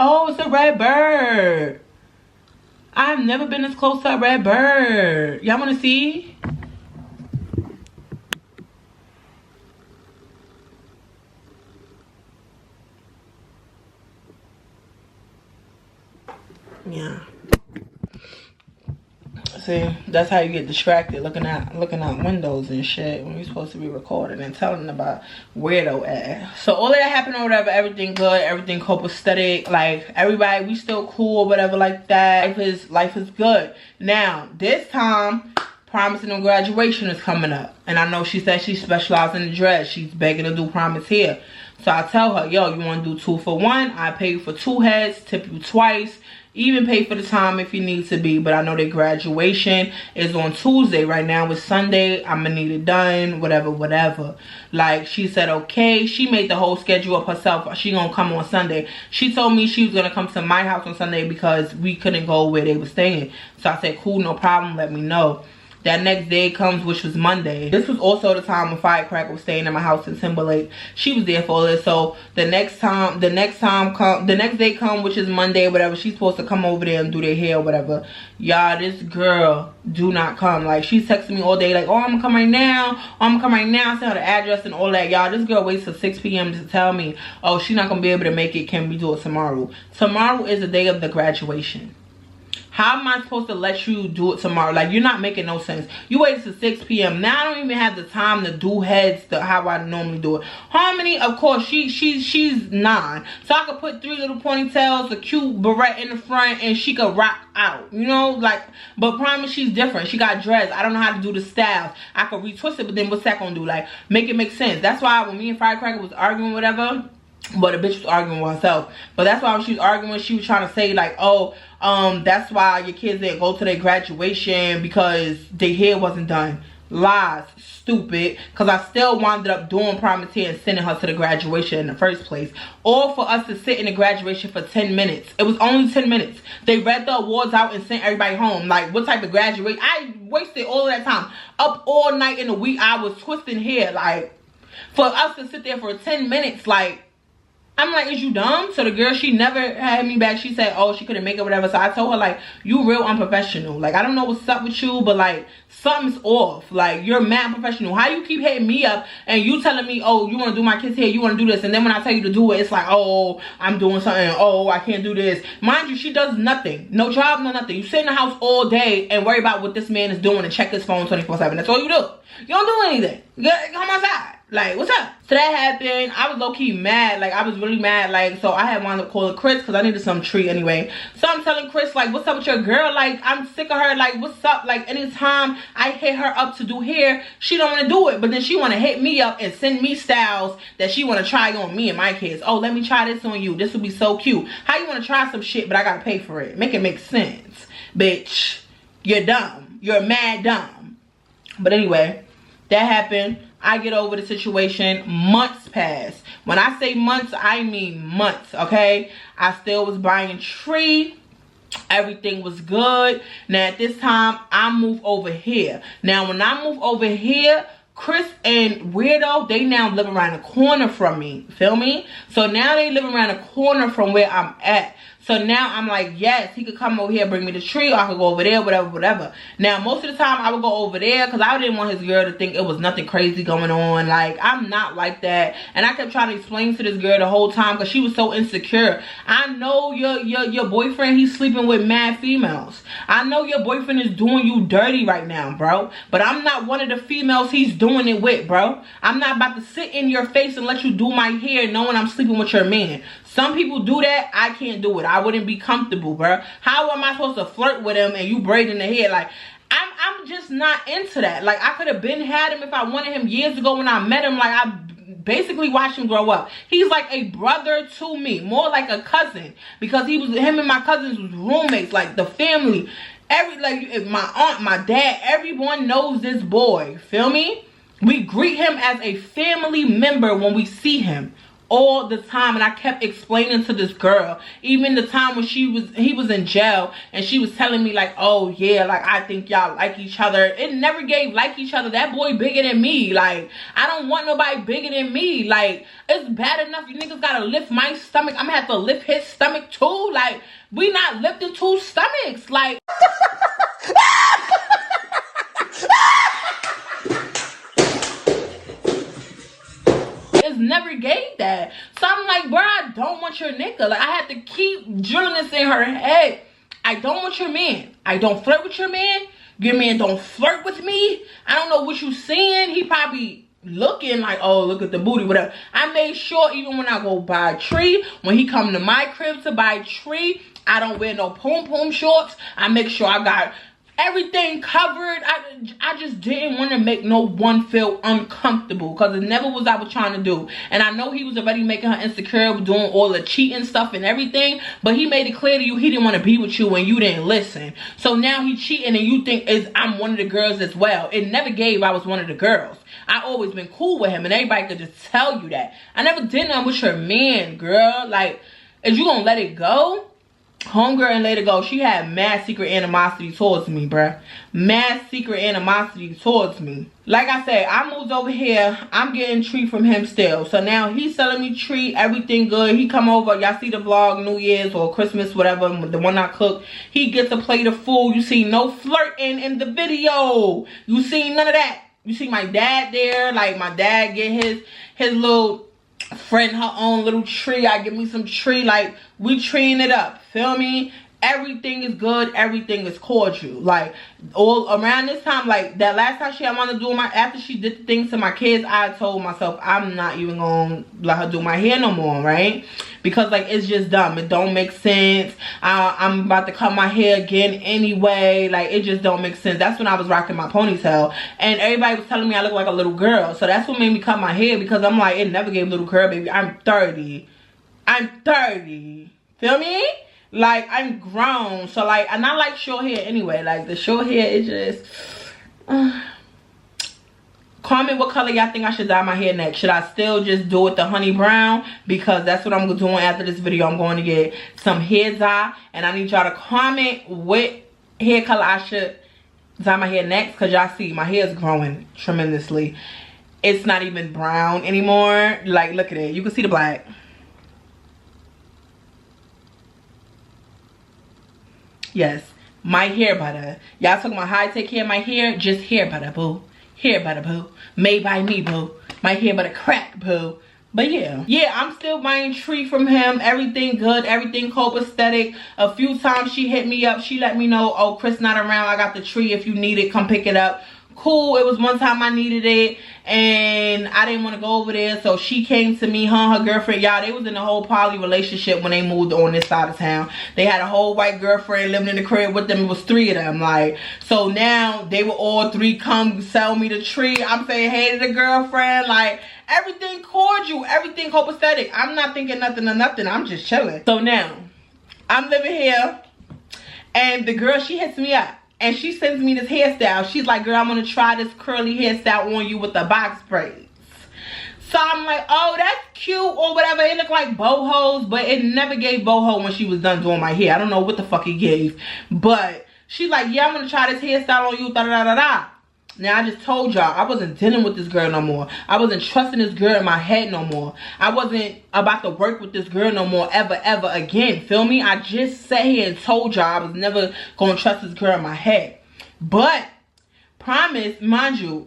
Oh, it's a red bird. I've never been this close to a red bird. Y'all wanna see? Yeah. See, that's how you get distracted looking out windows and shit when you're supposed to be recording and telling about weirdo ass. So all of that happened or whatever, everything good, everything copacetic, like everybody, we still cool or whatever like that. Life is good. Now, this time, promising on graduation is coming up. And I know she said she specializes in the dress. She's begging to do promise here. So I tell her, yo, you want to do 2 for 1? I pay you for 2 heads, tip you twice. Even pay for the time if you need to be. But I know that graduation is on Tuesday. Right now it's Sunday. I'm gonna need it done. Whatever. Like, she said, okay. She made the whole schedule up herself. She gonna come on Sunday. She told me she was gonna come to my house on Sunday because we couldn't go where they were staying. So I said, cool, no problem. Let me know. That next day comes, which was Monday. This was also the time when Firecracker was staying in my house in Timberlake. She was there for this. So the next day come, which is Monday, whatever. She's supposed to come over there and do their hair or whatever. Y'all, this girl do not come. Like, she's texting me all day like, oh, I'm gonna come right now. Oh, I'm gonna come right now. Send her the address and all that. Y'all, this girl waits till 6 p.m. to tell me, oh, she's not gonna be able to make it. Can we do it tomorrow? Tomorrow is the day of the graduation. How am I supposed to let you do it tomorrow? Like, you're not making no sense. You waited till 6 p.m. Now I don't even have the time to do heads how I normally do it. Harmony, of course, she's 9. So I could put 3 little ponytails, a cute beret in the front, and she could rock out. You know, like, but Promise, she's different. She got dressed. I don't know how to do the styles. I could retwist it, but then what's that gonna do? Like, make it make sense. That's why when me and Firecracker was arguing, whatever, but the bitch was arguing with herself. But that's why when she was arguing, she was trying to say like, oh, that's why your kids didn't go to their graduation because their hair wasn't done. Lies. Stupid. Because I still wound up doing promise hair and sending her to the graduation in the first place. Or for us to sit in the graduation for 10 minutes. It was only 10 minutes. They read the awards out and sent everybody home. Like, what type of graduation? I wasted all of that time. Up all night in the wee hours twisting hair. Like, for us to sit there for 10 minutes, like, I'm like, is you dumb? So the girl, she never had me back. She said, oh, she couldn't make it, whatever. So I told her, like, you real unprofessional. Like, I don't know what's up with you, but, like, something's off. Like, you're mad professional. How you keep hitting me up and you telling me, oh, you want to do my kids' hair, you want to do this. And then when I tell you to do it, it's like, oh, I'm doing something. Oh, I can't do this. Mind you, she does nothing. No job, no nothing. You sit in the house all day and worry about what this man is doing and check his phone 24/7. That's all you do. You don't do anything. Come outside. Like, what's up? So that happened. I was low-key mad. Like, I was really mad. Like, so I had wound up calling Chris because I needed some treat anyway. So I'm telling Chris, like, what's up with your girl? Like, I'm sick of her. Like, what's up? Like, anytime I hit her up to do hair, she don't want to do it. But then she want to hit me up and send me styles that she want to try on me and my kids. Oh, let me try this on you. This would be so cute. How you want to try some shit, but I got to pay for it? Make it make sense. Bitch, you're dumb. You're mad dumb. But anyway, that happened. I get over the situation. Months pass. When I say months, I mean months, okay? I still was buying tree. Everything was good. Now, at this time, I move over here. Now, when I move over here, Chris and Weirdo, they now live around the corner from me. Feel me? So now they live around the corner from where I'm at. So now I'm like, yes, he could come over here, bring me the tree, or I could go over there, whatever. Now, most of the time, I would go over there because I didn't want his girl to think it was nothing crazy going on. Like, I'm not like that. And I kept trying to explain to this girl the whole time because she was so insecure. I know your boyfriend, he's sleeping with mad females. I know your boyfriend is doing you dirty right now, bro. But I'm not one of the females he's doing it with, bro. I'm not about to sit in your face and let you do my hair knowing I'm sleeping with your man. Some people do that. I can't do it. I wouldn't be comfortable, bro. How am I supposed to flirt with him and you braiding the hair? Like, I'm just not into that. Like, I could have been had him if I wanted him years ago when I met him. Like, I basically watched him grow up. He's like a brother to me, more like a cousin, because him and my cousins was roommates, like the family. Like my aunt, my dad, everyone knows this boy. Feel me? We greet him as a family member when we see him. all the time, and I kept explaining to this girl, even the time when he was in jail, and she was telling me like, oh yeah, like I think y'all like each other. It never gave like each other. That boy bigger than me. Like, I don't want nobody bigger than me. Like, it's bad enough you niggas gotta lift my stomach, I'm gonna have to lift his stomach too. Like, we not lifting two stomachs. Like never gave that. So I'm like, bro, I don't want your nigga. Like, I had to keep drilling this in her head. I don't want your man. I don't flirt with your man. Your man don't flirt with me. I don't know what you seeing. He probably looking like, oh, look at the booty, whatever. I made sure even when I go buy a tree, when he come to my crib to buy a tree, I don't wear no pom-pom shorts. I make sure I got everything covered. I just didn't want to make no one feel uncomfortable, because it never was I was trying to do. And I know he was already making her insecure with doing all the cheating stuff and everything, but he made it clear to you he didn't want to be with you and you didn't listen. So now he cheating and you think I'm one of the girls as well. It never gave I was one of the girls. I always been cool with him, and everybody could just tell you that. I never did nothing with your man, girl. Like, is you gonna let it go? Homegirl and let it go. She had mad secret animosity towards me, bruh. Mad secret animosity towards me. Like I said, I moved over here. I'm getting tree from him still. So now he's selling me tree. Everything good. He come over. Y'all see the vlog, New Year's or Christmas, whatever. The one I cooked. He gets a plate of food. You see no flirting in the video. You see none of that. You see my dad there. Like, my dad get his little friend her own little tree. I give me some tree. Like, we treeing it up. Feel me? Everything is good. Everything is cordial. Like, all around this time, like that last time she had wanted to do after she did the things to my kids, I told myself I'm not even gonna let her do my hair no more, right? Because like, it's just dumb. It don't make sense. I'm about to cut my hair again anyway. Like, it just don't make sense. That's when I was rocking my ponytail, and everybody was telling me I look like a little girl. So that's what made me cut my hair, because I'm like, it never gave little girl, baby. I'm 30. I'm 30. Feel me? Like, I'm grown. So like, and I like short hair anyway. Like, the short hair is just comment what color y'all think I should dye my hair next. Should I still just do it the honey brown? Because that's what I'm doing after this video. I'm going to get some hair dye, and I need y'all to comment what hair color I should dye my hair next, because y'all see my hair is growing tremendously. It's not even brown anymore. Like, look at it. You can see the black. Yes, my hair butter. Y'all talking about how I take care of my hair? Just hair butter, boo. Hair butter, boo. Made by me, boo. My hair butter crack, boo. But yeah, I'm still buying tree from him. Everything good, everything copacetic. A few times she hit me up. She let me know, oh, Chris not around. I got the tree. If you need it, come pick it up. Cool. It was one time I needed it, and I didn't want to go over there, so she came to me, her girlfriend. Y'all, they was in a whole poly relationship when they moved on this side of town. They had a whole white girlfriend living in the crib with them. It was 3 of them. Like, so now they were all 3 come sell me the tree. I'm saying hey to the girlfriend. Like, everything cordial, everything copacetic. I'm not thinking nothing of nothing. I'm just chilling. So now I'm living here, and the girl, she hits me up. And she sends me this hairstyle. She's like, girl, I'm going to try this curly hairstyle on you with the box braids. So I'm like, oh, that's cute or whatever. It looked like bohos, but it never gave boho when she was done doing my hair. I don't know what the fuck it gave. But she's like, yeah, I'm going to try this hairstyle on you. Da da da da da. Now, I just told y'all, I wasn't dealing with this girl no more. I wasn't trusting this girl in my head no more. I wasn't about to work with this girl no more ever again. Feel me? I just sat here and told y'all I was never going to trust this girl in my head. But, promise, mind you,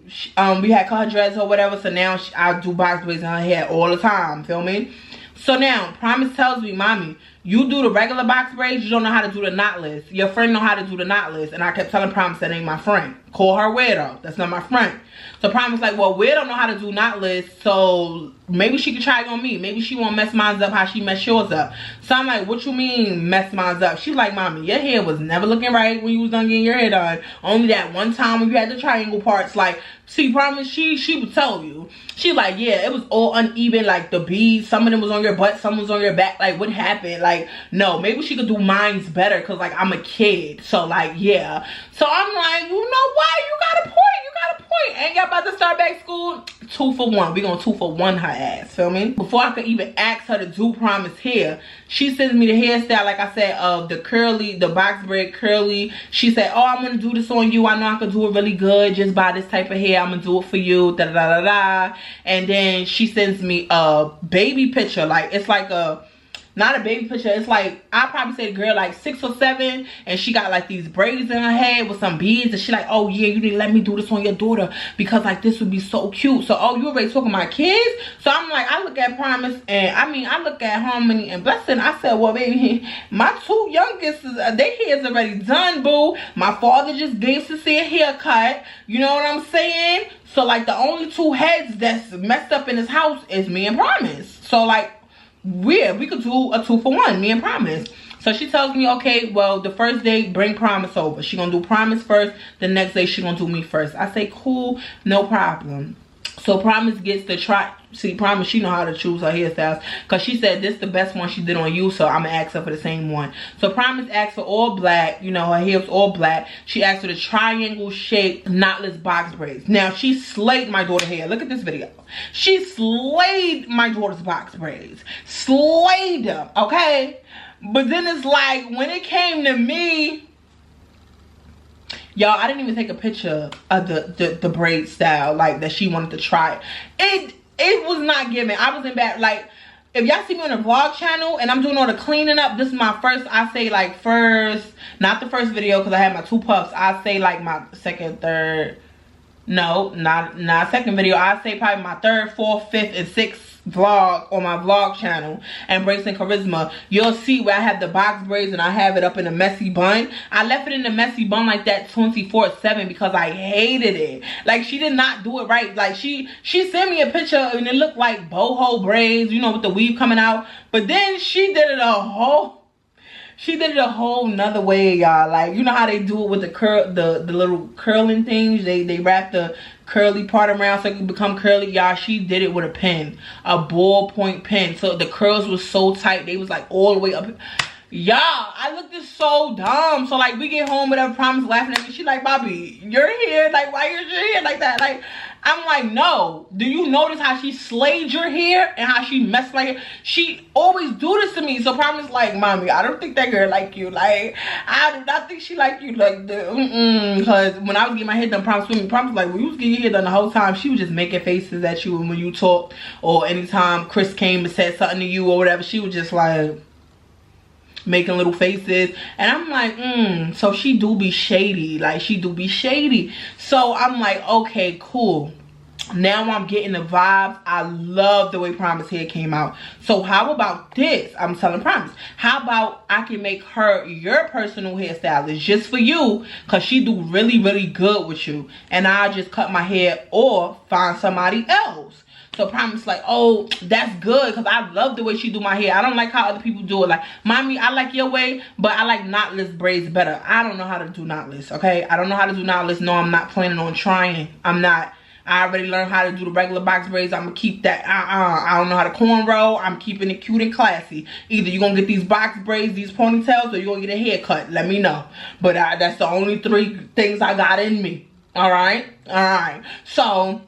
we had cut her dreads or whatever, so now I do box braids in her hair all the time. Feel me? So now, Promise tells me, mommy, you do the regular box braids, you don't know how to do the knotless. Your friend know how to do the knotless. And I kept telling Promise that ain't my friend. Call her Weirdo. That's not my friend. So Promise like, well, Weirdo know how to do knotless, so maybe she could try it on me. Maybe she won't mess mine up how she messed yours up. So I'm like, what you mean mess mine up? She's like, mommy, your hair was never looking right when you was done getting your hair done. Only that one time when you had the triangle parts. Like, see, Promise, she would tell you. She like, yeah, it was all uneven. Like, the beads, some of them was on your butt, some was on your back. Like, what happened? Like, no, maybe she could do mine's better, because, like, I'm a kid. So, like, yeah. So I'm like, you know what? You got a point. You got a point. Ain't y'all about to start back school? 2 for 1. We gonna 2 for 1 her ass, feel me? Before I could even ask her to do promise hair, she sends me the hairstyle, like I said, of the curly, the box braid curly. She said, oh, I'm gonna do this on you. I know I could do it really good. Just buy this type of hair. I'm gonna do it for you. Da da da da. And then she sends me a baby picture. Like, it's like a, not a baby picture, it's like, I probably say the girl like 6 or 7, and she got like these braids in her head with some beads, and she like, oh yeah, you need to let me do this on your daughter because like this would be so cute. So, oh, you already talking about kids? So I'm like, I look at Promise, and I mean, I look at Harmony and Blessing. I said, well, baby, my 2 youngest, their hair's already done, boo. My father just gave Cecilia a haircut, you know what I'm saying? So like the only 2 heads that's messed up in this house is me and Promise. So like, we could do a 2 for 1, me and Promise. So she tells me, okay, well, the first day, bring Promise over. She gonna do Promise first. The next day, she gonna do me first. I say, cool, no problem. So Promise gets to try. See, Promise, she know how to choose her hairstyles, because she said this the best one she did on you, so I'm gonna ask her for the same one. So Promise asked for all black, you know, her hair was all black. She asked for the triangle shaped knotless box braids. Now she slayed my daughter's hair. Look at this video. She slayed my daughter's box braids. Slayed them, okay? But then it's like, when it came to me, y'all, I didn't even take a picture of the braid style like that she wanted to try. It was not giving. I was in bad. Like, if y'all see me on the vlog channel and I'm doing all the cleaning up, this is my first, I say like first, not the first video because I had my 2 puffs. I say like my second, third, no, not second video. I say probably my 3rd, 4th, 5th, and 6th vlog on my vlog channel, Embracing Charisma. You'll see where I have the box braids and I have it up in a messy bun. I left it in the messy bun like that 24/7 because I hated it. Like, she did not do it right. Like, she sent me a picture and it looked like boho braids, you know, with the weave coming out. But then she did it a whole nother way, y'all. Like, you know how they do it with the little curling things? They wrap the curly part around so it can become curly. Y'all, she did it with a pen, a ballpoint pen. So the curls was so tight, they was like all the way up. Y'all, I looked so dumb. So like, we get home with her, Promise laughing at me. She like, Bobby, your hair, like, why is your hair like that? Like, I'm like, no. Do you notice how she slayed your hair and how she messed my hair? She always do this to me. So Promise like, mommy, I don't think that girl like you. Like, I do not think she like you. Like, because when I was getting my hair done, Promise with me, Promise like, when you was getting your hair done the whole time, she was just making faces at you when you talked, or anytime Chris came and said something to you or whatever, she was just like making little faces. And I'm like, so she do be shady. Like, she do be shady. So I'm like, okay, cool. Now I'm getting the vibes. I love the way Promise hair came out. So how about this? I'm telling Promise, how about I can make her your personal hairstylist just for you, because she do really, really good with you, and I just cut my hair or find somebody else. So Promise like, oh, that's good, because I love the way she do my hair. I don't like how other people do it. Like, mommy, I like your way, but I like knotless braids better. I don't know how to do knotless, okay? I don't know how to do knotless. No, I'm not planning on trying. I'm not. I already learned how to do the regular box braids. I'm gonna keep that. I don't know how to cornrow. I'm keeping it cute and classy. Either you're gonna get these box braids, these ponytails, or you're gonna get a haircut. Let me know. But that's the only 3 things I got in me. All right? All right. So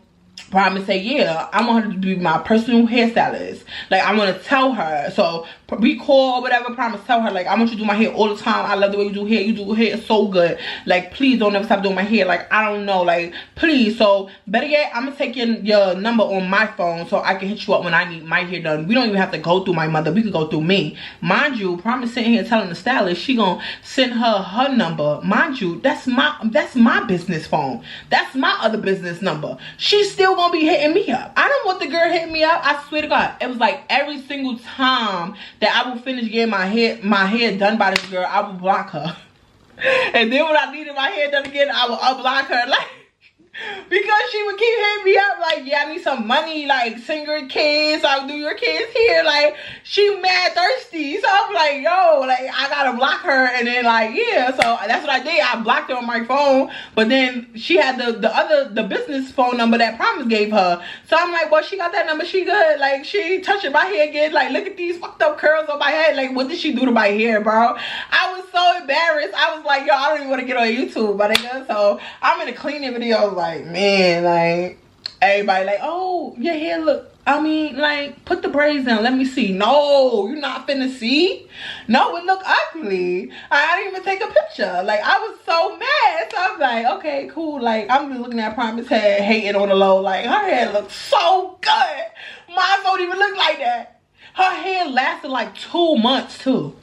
Promise say, yeah, I want her to be my personal hairstylist. Like, I want to tell her. So we call or whatever. Promise, tell her, like, I want you to do my hair all the time. I love the way you do hair. You do hair so good. Like, please don't ever stop doing my hair. Like, I don't know. Like, please. So better yet, I'm gonna take your number on my phone so I can hit you up when I need my hair done. We don't even have to go through my mother. We could go through me. Mind you, Promise sitting here telling the stylist she gonna send her number. Mind you, that's my business phone. That's my other business number. She's still gonna be hitting me up. I don't want the girl hitting me up. I swear to God. It was like every single time that I will finish getting my hair done by this girl, I will block her. And then when I needed my hair done again, I will unblock her. Like, because she would keep hitting me up like, yeah, I need some money, like, send your kids, I'll do your kids here. Like, she mad thirsty. So I'm like, yo, like, I gotta block her. And then, like, yeah, so that's what I did. I blocked her on my phone. But then she had the business phone number that Promise gave her. So I'm like, well, she got that number, she good. Like, she touching my hair again. Like, look at these fucked up curls on my head. Like, what did she do to my hair, bro? I was so embarrassed. I was like, yo, I don't even want to get on YouTube, my nigga. So I'm in a cleaning video like, man, like, everybody like, oh, your hair look, I mean, like, put the braids in, let me see. No, you're not finna see. No, it look ugly. I didn't even take a picture. Like, I was so mad. So I was like, okay, cool. Like, I'm just looking at Promise head, hating on the low. Like, her hair looks so good. Mine don't even look like that. Her hair lasted like 2 months too.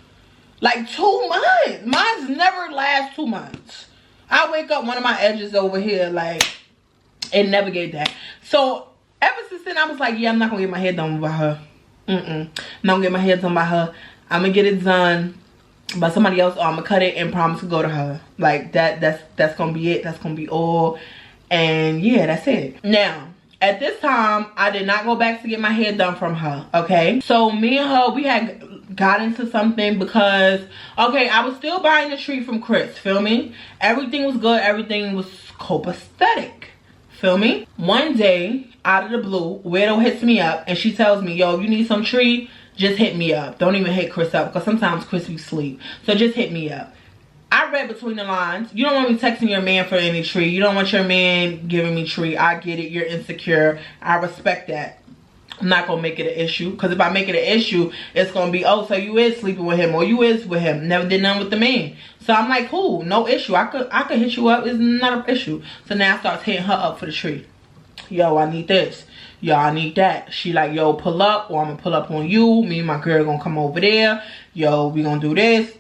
Like 2 months. Mine's never lasts 2 months. I wake up, one of my edges over here, like, it never gave that. So ever since then, I was like, yeah, I'm not gonna get my hair done by her. I'm not gonna get my hair done by her. I'm gonna get it done by somebody else, or I'm gonna cut it and promise to go to her. Like, that's gonna be it. That's gonna be all. And yeah, that's it. Now, at this time, I did not go back to get my hair done from her, okay? So me and her, we had got into something because, okay, I was still buying the tree from Chris, feel me? Everything was good. Everything was copacetic. Feel me? One day, out of the blue, Widow hits me up and she tells me, yo, if you need some tree, just hit me up. Don't even hit Chris up because sometimes Chris be asleep. So just hit me up. I read between the lines. You don't want me texting your man for any tree. You don't want your man giving me tree. I get it. You're insecure. I respect that. I'm not going to make it an issue. Because if I make it an issue, it's going to be, oh, so you is sleeping with him or you is with him. Never did nothing with the man. So I'm like, cool, no issue. I could hit you up. It's not an issue. So now I start hitting her up for the tree. Yo, I need this. Yo, I need that. She like, yo, pull up, or I'm going to pull up on you. Me and my girl going to come over there. Yo, we going to do this.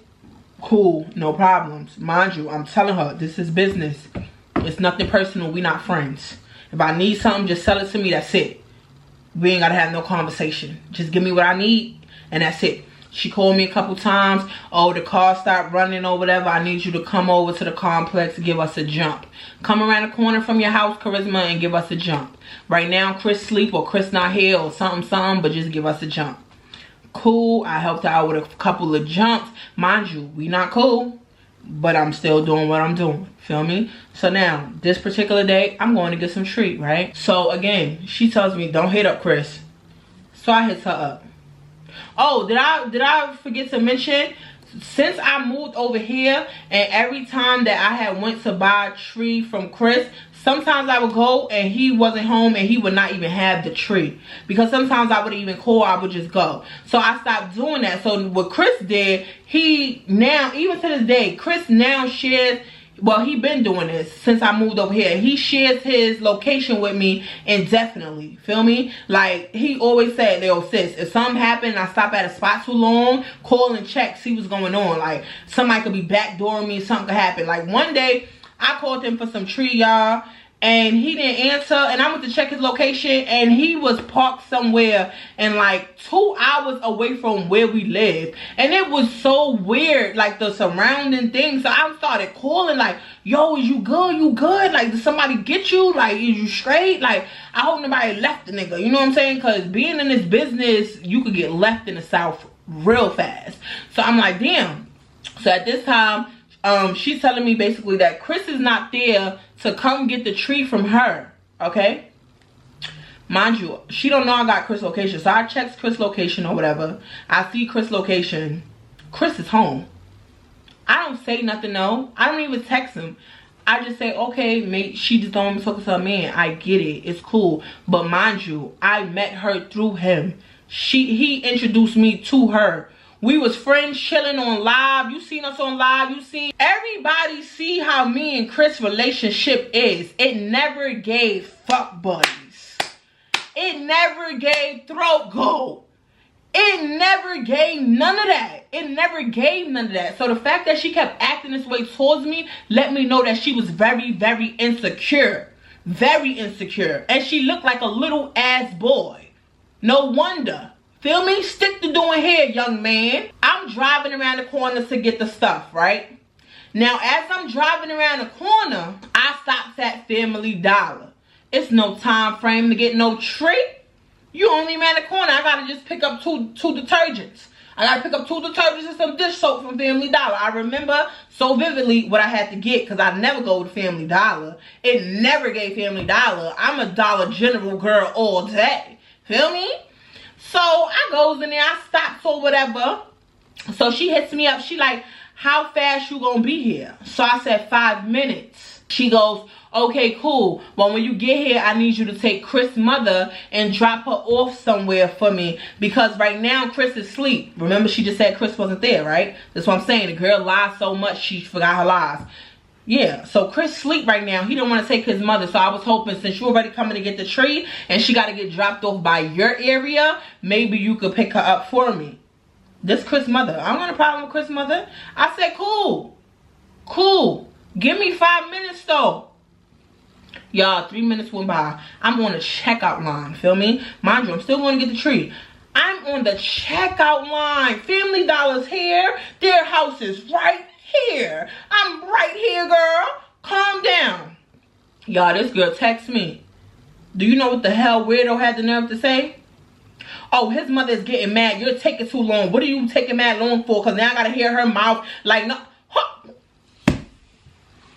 Cool, no problems. Mind you, I'm telling her, this is business. It's nothing personal. We not friends. If I need something, just sell it to me. That's it. We ain't got to have no conversation. Just give me what I need, and that's it. She called me a couple times. Oh, the car stopped running or whatever. I need you to come over to the complex and give us a jump. Come around the corner from your house, Charisma, and give us a jump. Right now, Chris sleep or Chris not here or something, but just give us a jump. Cool. I helped her out with a couple of jumps. Mind you, we not cool, but I'm still doing what I'm doing. Feel me? So now, this particular day, I'm going to get some treat, right? So again, she tells me, don't hit up Chris. So I hit her up. Oh, did I forget to mention, since I moved over here and every time that I had went to buy a tree from Chris, sometimes I would go and he wasn't home and he would not even have the tree. Because sometimes I would even call, I would just go. So I stopped doing that. So what Chris did, he now, even to this day, Chris now shares, well, he been doing this since I moved over here. He shares his location with me indefinitely. Feel me? Like, he always said, yo, sis, if something happened and I stop at a spot too long, call and check, see what's going on. Like, somebody could be backdooring me, something could happen. Like, one day, I called him for some tree, y'all, and he didn't answer, and I went to check his location, and he was parked somewhere and like 2 hours away from where we live. And it was so weird, like the surrounding things. So I started calling like, yo, is you good? You good? Like, did somebody get you? Like, is you straight? Like, I hope nobody left the nigga. You know what I'm saying? Because being in this business, you could get left in the South real fast. So I'm like, damn. So at this time, she's telling me basically that Chris is not there to come get the tree from her, okay? Mind you, she don't know I got Chris location. So I checked Chris location or whatever. I see Chris location. Chris is home. I don't say nothing, no. I don't even text him. I just say, okay, mate, she just don't want me talking to her man. I get it. It's cool. But mind you, I met her through him. He introduced me to her. We was friends chilling on live. You seen us on live. You see, everybody see how me and Chris' relationship is. It never gave fuck buddies. It never gave throat gold. It never gave none of that. It never gave none of that. So the fact that she kept acting this way towards me let me know that she was very, very insecure. Very insecure. And she looked like a little ass boy. No wonder. Feel me? Stick to doing hair, young man. I'm driving around the corner to get the stuff, right? Now, as I'm driving around the corner, I stopped at Family Dollar. It's no time frame to get no tree. You only around the corner. I gotta just pick up two detergents. I gotta pick up 2 detergents and some dish soap from Family Dollar. I remember so vividly what I had to get because I never go to Family Dollar. It never gave Family Dollar. I'm a Dollar General girl all day. Feel me? So I goes in there, I stops or whatever. So she hits me up. She like, how fast you gonna be here? So I said 5 minutes. She goes, okay, cool. Well, when you get here, I need you to take Chris' mother and drop her off somewhere for me. Because right now, Chris is asleep. Remember, she just said Chris wasn't there, right? That's what I'm saying. The girl lied so much, she forgot her lies. Yeah, so Chris sleep right now. He don't want to take his mother. So I was hoping, since you already coming to get the tree and she got to get dropped off by your area, maybe you could pick her up for me. This Chris' mother. I don't got a problem with Chris' mother. I said, cool. Cool. Give me 5 minutes, though. Y'all, 3 minutes went by. I'm on the checkout line. Feel me? Mind you, I'm still going to get the tree. I'm on the checkout line. Family Dollar's here. Their house is right here. I'm right here, girl. Calm down. Y'all, this girl texts me. Do you know what the hell Weirdo had the nerve to say? Oh, his mother is getting mad. You're taking too long. What are you taking mad long for? Because now I got to hear her mouth like, no.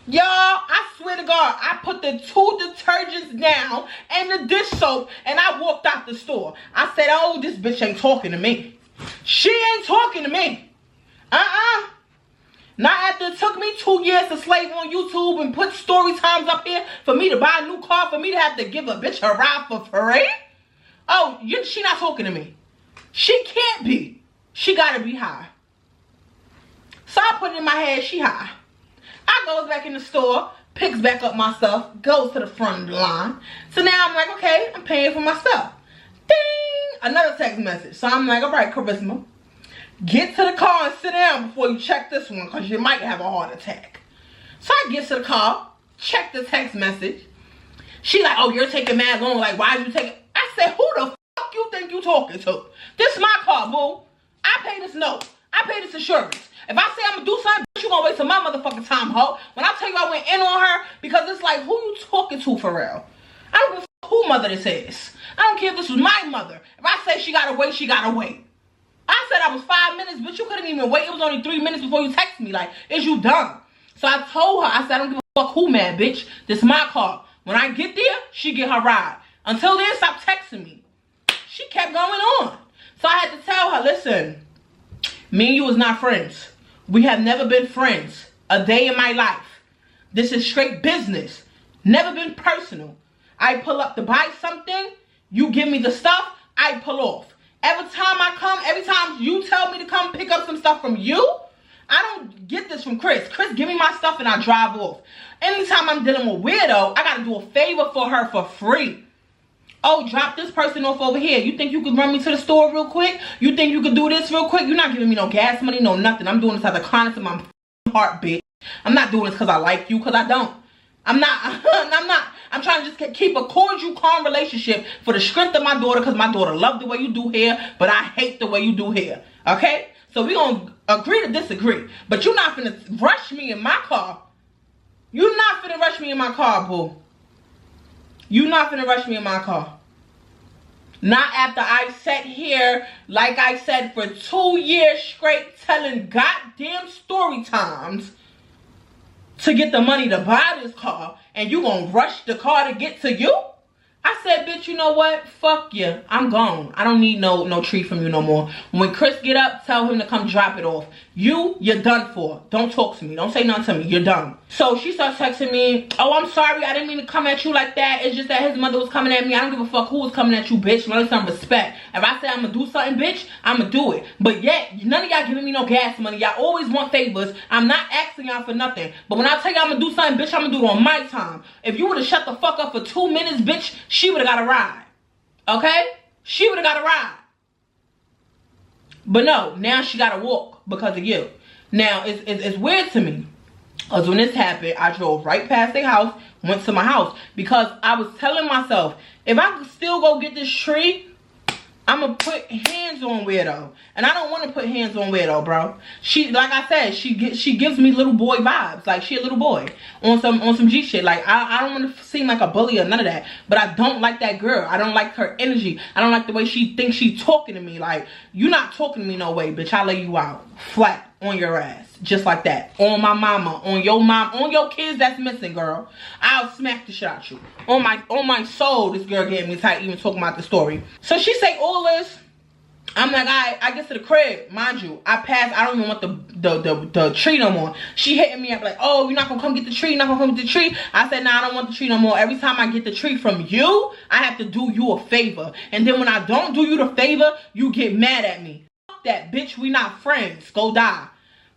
Y'all, I swear to God, I put the 2 detergents down and the dish soap and I walked out the store. I said, oh, this bitch ain't talking to me. She ain't talking to me. Not after it took me 2 years to slave on YouTube and put story times up here for me to buy a new car, for me to have to give a bitch a ride for free. Oh, she not talking to me. She can't be. She gotta be high. So I put it in my head, she high. I goes back in the store, picks back up my stuff, goes to the front of the line. So now I'm like, okay, I'm paying for my stuff. Ding! Another text message. So I'm like, all right, Charisma, get to the car and sit down before you check this one, because you might have a heart attack. So I get to the car, check the text message. She like, oh, you're taking mad long. Like, why are you taking? I said, who the fuck you think you talking to? This is my car, boo. I pay this note. I pay this insurance. If I say I'm gonna do something, you gonna waste my motherfucking time, ho. When I tell you I went in on her, because it's like, who you talking to for real? I don't give a who mother this is. I don't care if this was my mother. If I say she gotta wait, she gotta wait. I said I was 5 minutes, but you couldn't even wait. It was only 3 minutes before you texted me. Like, is you dumb? So I told her, I said, I don't give a fuck who mad, bitch. This is my car. When I get there, she get her ride. Until then, stop texting me. She kept going on. So I had to tell her, listen, me and you is not friends. We have never been friends a day in my life. This is straight business. Never been personal. I pull up to buy something. You give me the stuff. I pull off. Every time I come, every time you tell me to come pick up some stuff from you, I don't get this from Chris. Chris, give me my stuff and I drive off. Anytime I'm dealing with Weirdo, I got to do a favor for her for free. Oh, drop this person off over here. You think you could run me to the store real quick? You think you could do this real quick? You're not giving me no gas money, no nothing. I'm doing this out of the kindness of my heart, bitch. I'm not doing this because I like you, because I don't. I'm not. I'm trying to just keep a cordial, calm relationship for the strength of my daughter, because my daughter loves the way you do hair, but I hate the way you do hair. Okay? So we're going to agree to disagree. But you're not finna rush me in my car. You're not finna rush me in my car, boo. You're not finna rush me in my car. Not after I sat here, like I said, for 2 years straight telling goddamn story times to get the money to buy this car, and you gonna rush the car to get to you? I said, bitch, you know what? Fuck you. I'm gone. I don't need no tree from you no more. When Chris get up, tell him to come drop it off. You're done for. Don't talk to me. Don't say nothing to me. You're done. So she starts texting me, oh, I'm sorry. I didn't mean to come at you like that. It's just that his mother was coming at me. I don't give a fuck who was coming at you, bitch. Let some respect. If I say I'm going to do something, bitch, I'm going to do it. But yet, none of y'all giving me no gas money. Y'all always want favors. I'm not asking y'all for nothing. But when I tell you I'm going to do something, bitch, I'm going to do it on my time. If you would have shut the fuck up for 2 minutes, bitch, she would have got a ride. Okay? She would have got a ride. But no, now she got to walk because of you. Now, it's weird to me. Because when this happened, I drove right past their house, went to my house. Because I was telling myself, if I could still go get this tree, I'm going to put hands on Weirdo. And I don't want to put hands on Weirdo, bro. She, like I said, she gives me little boy vibes. Like, she a little boy on some G shit. Like, I don't want to seem like a bully or none of that. But I don't like that girl. I don't like her energy. I don't like the way she thinks she's talking to me. Like, you not talking to me no way, bitch. I'll lay you out flat on your ass. Just like that. On my mama. On your mom. On your kids that's missing, girl. I'll smack the shit out you. On my soul, this girl getting me tight even talking about the story. So she say all this. I'm like, I get to the crib, mind you. I pass. I don't even want the tree no more. She hitting me up like, oh, you're not gonna come get the tree. You're not gonna come get the tree. I said, nah, I don't want the tree no more. Every time I get the tree from you, I have to do you a favor. And then when I don't do you the favor, you get mad at me. Fuck that, bitch. We not friends. Go die.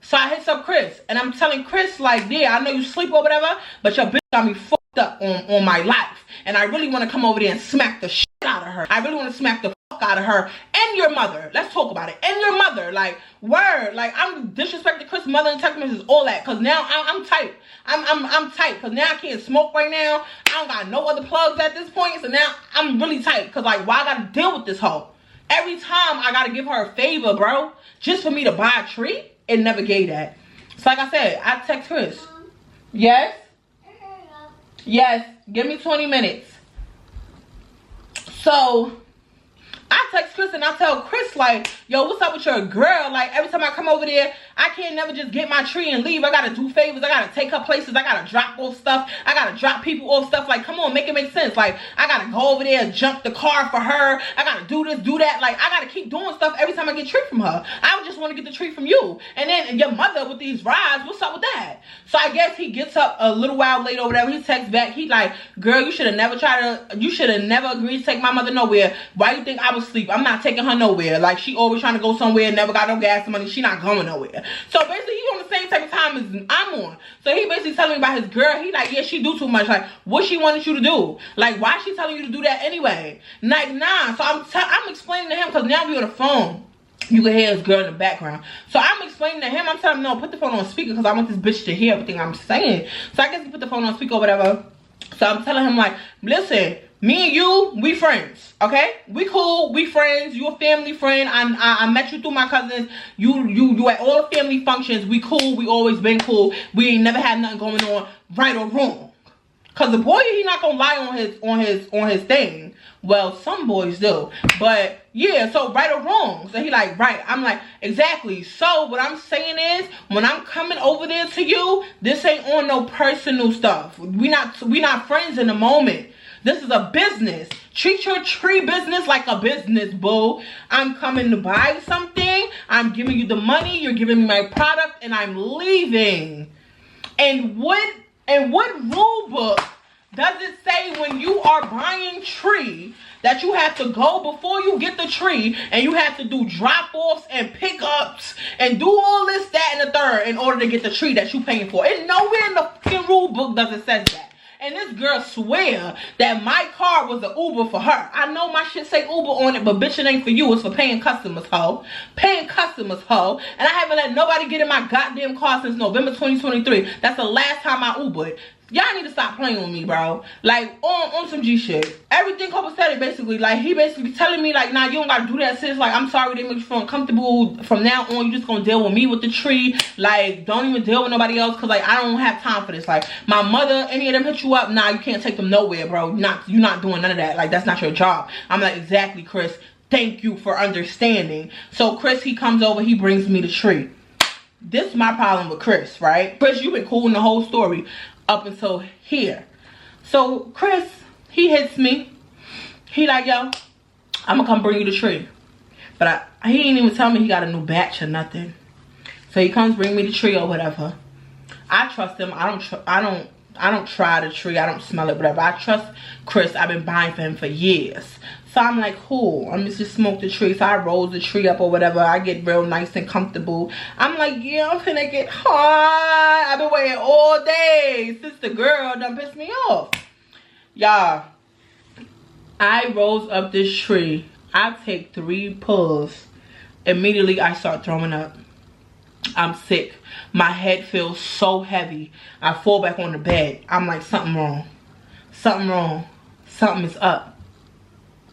So I hits up Chris, and I'm telling Chris like, yeah, I know you sleep or whatever, but your bitch got me fucked up on my life, and I really want to come over there and smack the shit out of her. I really want to smack the fuck out of her and your mother. Let's talk about it. And your mother, like, word, like, I'm disrespecting Chris' mother and text messages, all that, cause now I'm tight. I'm tight, cause now I can't smoke right now. I don't got no other plugs at this point, so now I'm really tight, cause like, why I gotta deal with this hoe? Every time I gotta give her a favor, bro, just for me to buy a tree. It never gave that. So like I said, I text Chris. Yes? Yes. Give me 20 minutes. So I text Chris and I tell Chris like, yo, what's up with your girl? Like every time I come over there, I can't never just get my tree and leave. I gotta do favors. I gotta take her places. I gotta drop off stuff. I gotta drop people off stuff. Like, come on, make it make sense. Like, I gotta go over there and jump the car for her. I gotta do this, do that. Like, I gotta keep doing stuff every time I get a tree from her. I just want to get the tree from you. And then your mother with these rides, what's up with that? So I guess he gets up a little while later or whatever. He texts back. He like, girl, you should have never agreed to take my mother nowhere. Why you think I was asleep? I'm not taking her nowhere. Like, she always trying to go somewhere, never got no gas money. She not going nowhere. So basically, he's on the same type of time as I'm on. So he basically telling me about his girl. He like, yeah, she do too much. Like, what she wanted you to do? Like, why she telling you to do that anyway? Like, nah. So I'm explaining to him, because now we on the phone. You can hear his girl in the background. So I'm explaining to him. I'm telling him, no, put the phone on speaker, because I want this bitch to hear everything I'm saying. So I guess he put the phone on speaker or whatever. So I'm telling him like, listen, me and you, we friends, okay? We cool, we friends. You a family friend. I met you through my cousins. You at all the family functions. We cool. We always been cool. We ain't never had nothing going on, right or wrong. Cause the boy, he not gonna lie on his thing. Well, some boys do, but yeah. So right or wrong. So he like, right. I'm like, exactly. So what I'm saying is, when I'm coming over there to you, this ain't on no personal stuff. We not friends in the moment. This is a business. Treat your tree business like a business, boo. I'm coming to buy something. I'm giving you the money. You're giving me my product, and I'm leaving. And what rule book does it say when you are buying tree that you have to go before you get the tree, and you have to do drop-offs and pickups and do all this, that, and the third in order to get the tree that you paying for? And nowhere in the fucking rule book does it say that. And this girl swear that my car was an Uber for her. I know my shit say Uber on it, but bitch, it ain't for you. It's for paying customers, ho. Paying customers, ho. And I haven't let nobody get in my goddamn car since November 2023. That's the last time I Ubered. Y'all need to stop playing with me, bro. Like, on some G shit. Everything copacetic, basically. Like, he basically telling me, like, nah, you don't gotta do that, sis. Like, I'm sorry they make you feel uncomfortable. From now on, you just gonna deal with me with the tree. Like, don't even deal with nobody else, because, like, I don't have time for this. Like, my mother, any of them hit you up, nah, you can't take them nowhere, bro. You're not doing none of that. Like, that's not your job. I'm like, exactly, Chris. Thank you for understanding. So, Chris, he comes over, he brings me the tree. This is my problem with Chris, right? Chris, you've been cool in the whole story up until here. So Chris, he hits me. He like, yo, I'm gonna come bring you the tree. But he ain't even tell me he got a new batch or nothing. So he comes bring me the tree or whatever. I trust him. I don't try the tree. I don't smell it, whatever. I trust Chris. I've been buying for him for years. So I'm like, cool, I'm just smoke the tree. So I roll the tree up or whatever. I get real nice and comfortable. I'm like, yeah, I'm finna get hot. I've been waiting all day since the girl done pissed me off. Y'all, I rolls up this tree. I take 3 pulls. Immediately, I start throwing up. I'm sick. My head feels so heavy. I fall back on the bed. I'm like, something wrong. Something wrong. Something is up.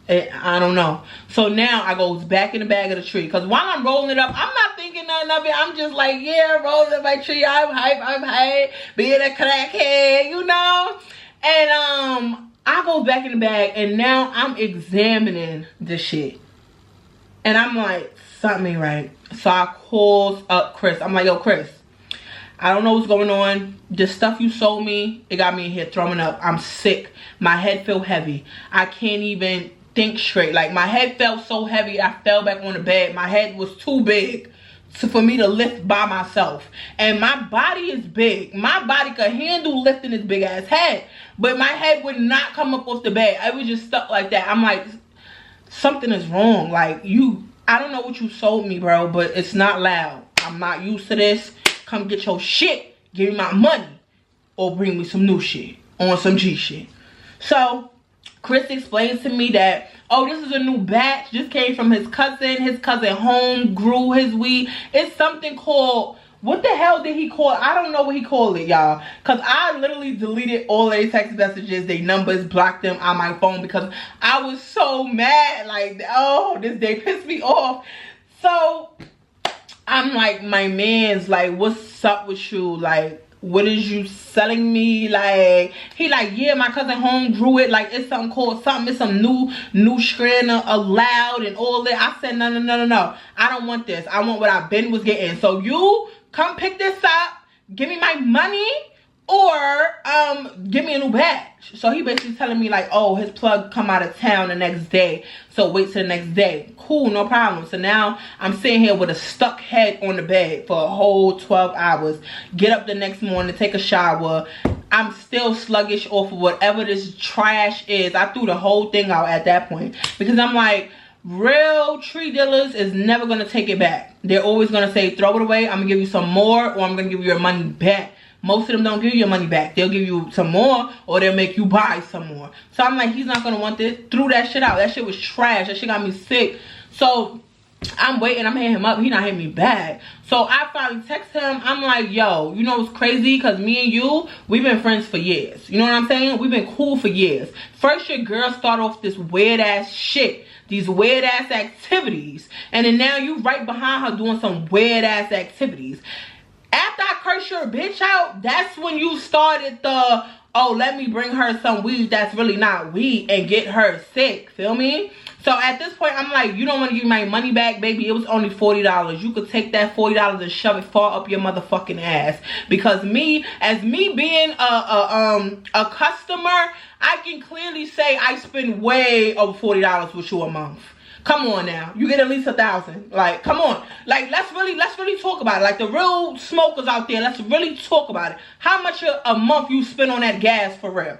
I don't know. So now I goes back in the bag of the tree. Because while I'm rolling it up, I'm not thinking nothing of it. I'm just like, yeah, rolling up my tree. I'm hype. Being a crackhead, you know. And I go back in the bag. And now I'm examining the shit. And I'm like, something ain't right. So I calls up Chris. I'm like, yo, Chris, I don't know what's going on. The stuff you sold me, it got me in here throwing up. I'm sick. My head feel heavy. I can't even think straight. Like, my head felt so heavy, I fell back on the bed. My head was too big for me to lift by myself. And my body is big. My body could handle lifting this big ass head. But my head would not come up off the bed. I was just stuck like that. I'm like, something is wrong. Like, I don't know what you sold me, bro, but it's not loud. I'm not used to this. Come get your shit. Give me my money. Or bring me some new shit. On some G shit. So, Chris explains to me that, oh, this is a new batch. This came from his cousin. His cousin home grew his weed. It's something called, what the hell did he call it? I don't know what he called it, y'all. Because I literally deleted all their text messages, their numbers, blocked them on my phone because I was so mad. Like, oh, they pissed me off. So, I'm like, my man's like, what's up with you? Like, what is you selling me? Like, he like, yeah, my cousin home grew it. Like, it's something called something. It's some new strand of loud and all that. I said, no. I don't want this. I want what I been was getting. So you come pick this up, give me my money, or give me a new batch. So he basically telling me like, oh, his plug come out of town the next day. So wait till the next day. Cool, no problem. So now I'm sitting here with a stuck head on the bed for a whole 12 hours. Get up the next morning, take a shower. I'm still sluggish off of whatever this trash is. I threw the whole thing out at that point. Because I'm like, real tree dealers is never going to take it back. They're always going to say, throw it away. I'm going to give you some more, or I'm going to give you your money back. Most of them don't give you your money back. They'll give you some more, or they'll make you buy some more. So I'm like, he's not going to want this. Threw that shit out. That shit was trash. That shit got me sick. So I'm waiting. I'm hitting him up. He not hitting me back. So I finally text him. I'm like, yo, you know what's crazy? Because me and you, we've been friends for years. You know what I'm saying? We've been cool for years. First, your girl start off this weird-ass shit. These weird-ass activities. And then now you right behind her doing some weird-ass activities. After I curse your bitch out, that's when you started the, oh, let me bring her some weed that's really not weed and get her sick. Feel me? So at this point, I'm like, you don't want to give me my money back, baby. It was only $40. You could take that $40 and shove it far up your motherfucking ass. Because me, as me being a customer, I can clearly say I spend way over $40 with you a month. Come on now, you get at least 1,000. Like, come on. Like, let's really talk about it. Like, the real smokers out there, let's really talk about it. How much a month you spend on that gas for real?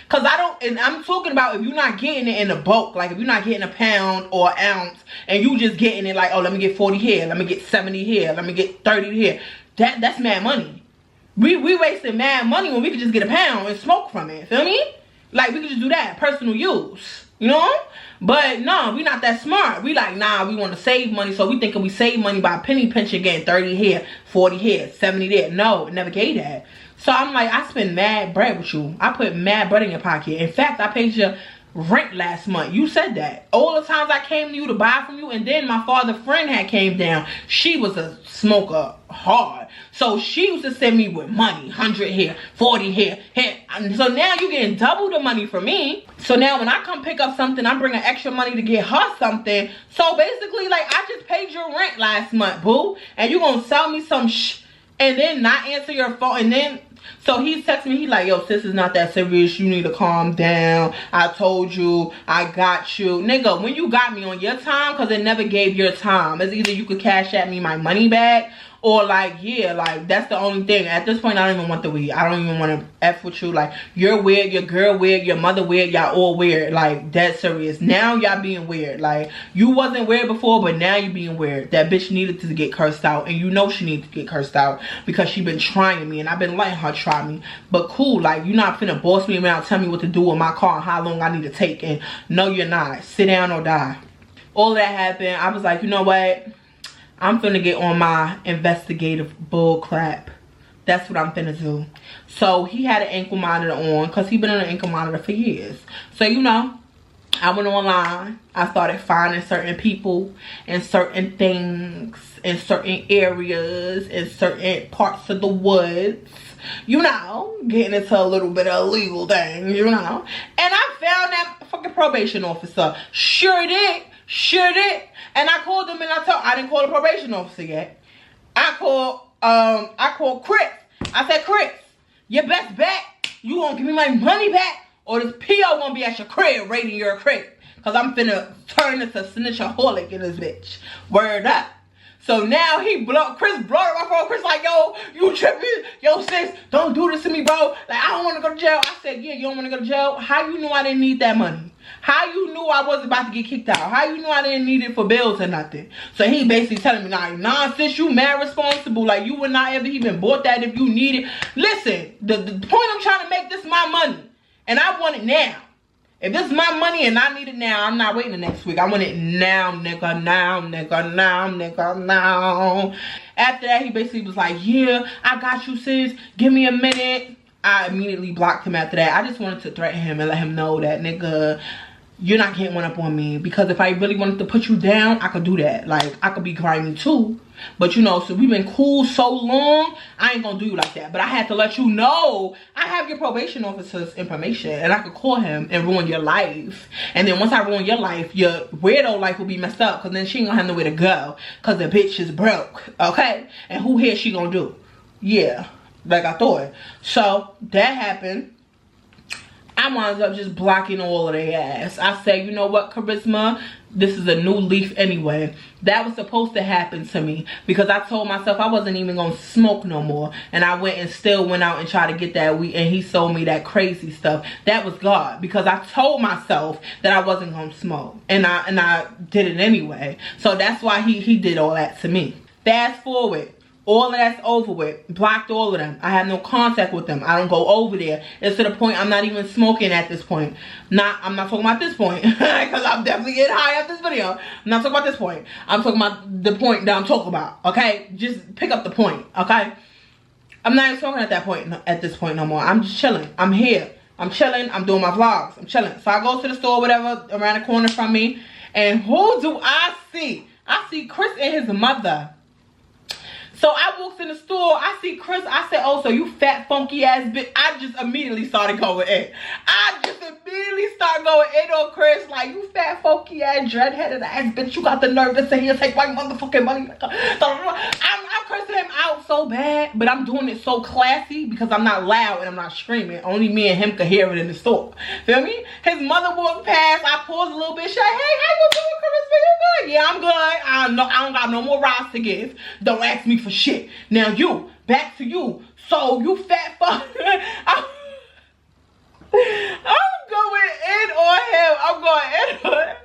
Because I'm talking about if you're not getting it in the bulk. Like, if you're not getting a pound or an ounce, and you just getting it like, oh, let me get 40 here, let me get 70 here, let me get 30 here. That's mad money. We wasting mad money when we could just get a pound and smoke from it. Feel me? Like, we could just do that. Personal use. You know? But no, we not that smart. We like, nah, we want to save money. So we thinking we save money by penny pinching, getting 30 here, 40 here, 70 there. No, never gave that. So I'm like, I spend mad bread with you. I put mad bread in your pocket. In fact, I paid your rent last month. You said that. All the times I came to you to buy from you, and then my father's friend had came down. She was a smoker hard. So she used to send me with money. 100 here, 40 here. So now you getting double the money from me. So now when I come pick up something, I'm bringing extra money to get her something. So basically, like, I just paid your rent last month, boo. And you gonna sell me some and then not answer your phone. And then, so he's texting me. He's like, yo, sis, is not that serious. You need to calm down. I told you. I got you. Nigga, when you got me on your time, because it never gave your time. It's either you could cash at me my money back, or like, yeah, like, that's the only thing. At this point, I don't even want the weed. I don't even want to F with you. Like, you're weird, your girl weird, your mother weird, y'all all weird. Like, that's serious. Now y'all being weird. Like, you wasn't weird before, but now you being weird. That bitch needed to get cursed out, and you know she needed to get cursed out because she been trying me, and I've been letting her try me. But cool, like, you're not finna boss me around, tell me what to do with my car and how long I need to take, and no, you're not. Sit down or die. All that happened. I was like, you know what? I'm finna get on my investigative bull crap. That's what I'm finna do. So he had an ankle monitor on, because he been on an ankle monitor for years. So, you know, I went online. I started finding certain people and certain things in certain areas in certain parts of the woods. You know, getting into a little bit of illegal thing, you know. And I found that fucking probation officer. Sure did. Sure did. And I called them and I didn't call the probation officer yet. I called Chris. I said, Chris, your best bet, you gonna give me my money back, or this PO gonna be at your crib raiding your crib. Because I'm finna turn into a snitchaholic in this bitch. Word up. So now Chris blowed my phone. Chris like, yo, you tripping? Yo, sis, don't do this to me, bro. Like, I don't want to go to jail. I said, yeah, you don't want to go to jail? How you knew I didn't need that money? How you knew I wasn't about to get kicked out? How you knew I didn't need it for bills or nothing? So he basically telling me, nah, sis, you mad responsible. Like, you would not ever even bought that if you need it. Listen, the point I'm trying to make, this is my money. And I want it now. If this is my money and I need it now, I'm not waiting the next week. I want it now, nigga, now, nigga, now, nigga, now. After that, he basically was like, yeah, I got you, sis. Give me a minute. I immediately blocked him after that. I just wanted to threaten him and let him know that, nigga, you're not getting one up on me. Because if I really wanted to put you down, I could do that. Like, I could be grimy too. But, you know, so we've been cool so long, I ain't gonna do you like that. But I had to let you know I have your probation officer's information. And I could call him and ruin your life. And then once I ruin your life, your weirdo life will be messed up. Because then she ain't gonna have nowhere to go. Because the bitch is broke. Okay? And who here she gonna do? Yeah. Like I thought. So, that happened. I wound up just blocking all of their ass. I said, you know what, Charisma? This is a new leaf anyway. That was supposed to happen to me. Because I told myself I wasn't even going to smoke no more. And I went and still went out and tried to get that weed. And he sold me that crazy stuff. That was God. Because I told myself that I wasn't going to smoke. And I did it anyway. So that's why he did all that to me. Fast forward. All of that's over with. Blocked all of them. I have no contact with them. I don't go over there. It's to the point I'm not even smoking at this point. I'm not talking about this point. Because I'm definitely getting high off this video. I'm not talking about this point. I'm talking about the point that I'm talking about. Okay? Just pick up the point. Okay? I'm not even smoking at this point no more. I'm just chilling. I'm here. I'm chilling. I'm doing my vlogs. I'm chilling. So I go to the store, whatever, around the corner from me. And who do I see? I see Chris and his mother. So I walked in the store, I see Chris, I said, oh, so you fat, funky ass bitch. I just immediately started going in. I just immediately started going in on Chris, like, you fat, funky ass, dreadheaded ass bitch. You got the nerve to sit here and take my motherfucking money. I'm cursing him out so bad, but I'm doing it so classy because I'm not loud and I'm not screaming. Only me and him could hear it in the store. Feel me? His mother walked past, I paused a little bit, she like, hey, how you doing, Chris? You good? Yeah, I'm good. I don't got no more rides to give. Don't ask me for shit. Now you, back to you. So you fat fuck. I'm going in on him. I'm going in on him.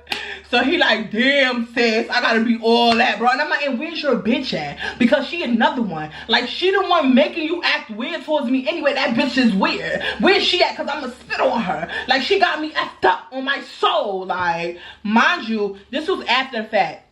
So he like, damn sis, I gotta be all that, bro. And I'm like, and where's your bitch at? Because she another one. Like, she the one making you act weird towards me anyway. That bitch is weird. Where's she at? Because I'm gonna spit on her. Like, she got me effed up on my soul. Like, mind you, this was after the fact.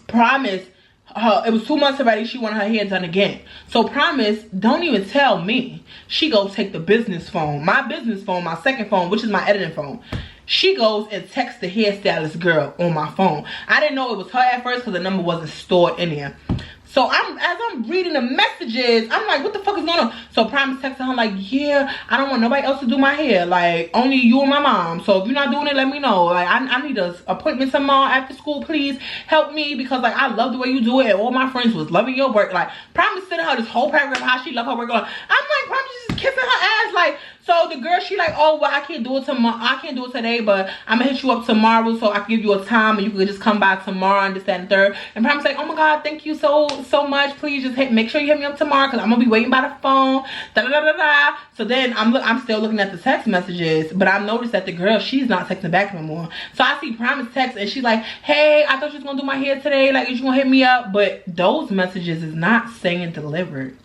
Promise. It was 2 months already. She wanted her hair done again. So Promise, don't even tell me. She goes take the business phone. My business phone, my second phone, which is my editing phone. She goes and texts the hairstylist girl on my phone. I didn't know it was her at first because the number wasn't stored in there. So as I'm reading the messages, I'm like, what the fuck is going on? So Promise texting her like, yeah, I don't want nobody else to do my hair. Like, only you and my mom. So if you're not doing it, let me know. Like, I need an appointment tomorrow after school. Please help me because, like, I love the way you do it. And all my friends was loving your work. Like, Promise sending her this whole paragraph how she love her work. I'm like, Promise just kissing her ass. Like, so the girl, she like, oh, well, I can't do it tomorrow. I can't do it today, but I'm gonna hit you up tomorrow so I can give you a time and you can just come by tomorrow and this, that, and third. And Promise like, oh my God, thank you so much. Please just make sure you hit me up tomorrow because I'm gonna be waiting by the phone. Da da da da da. So then I'm still looking at the text messages, but I noticed that the girl, she's not texting back no more. So I see Promise text and she's like, hey, I thought you was gonna do my hair today. Like, is you gonna hit me up? But those messages is not saying delivered.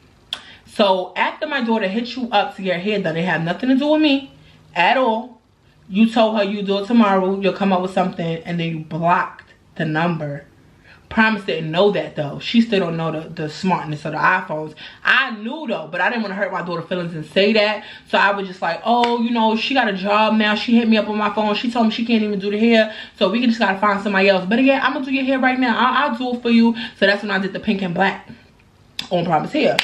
So after my daughter hit you up to get her hair done, it had nothing to do with me at all. You told her you do it tomorrow, you'll come up with something, and then you blocked the number. Promise didn't know that though. She still don't know the smartness of the iPhones. I knew though, but I didn't want to hurt my daughter's feelings and say that. So I was just like, oh, you know, she got a job now. She hit me up on my phone. She told me she can't even do the hair. So we just gotta find somebody else. But yeah, I'm gonna do your hair right now. I'll do it for you. So that's when I did the pink and black on Promise hair.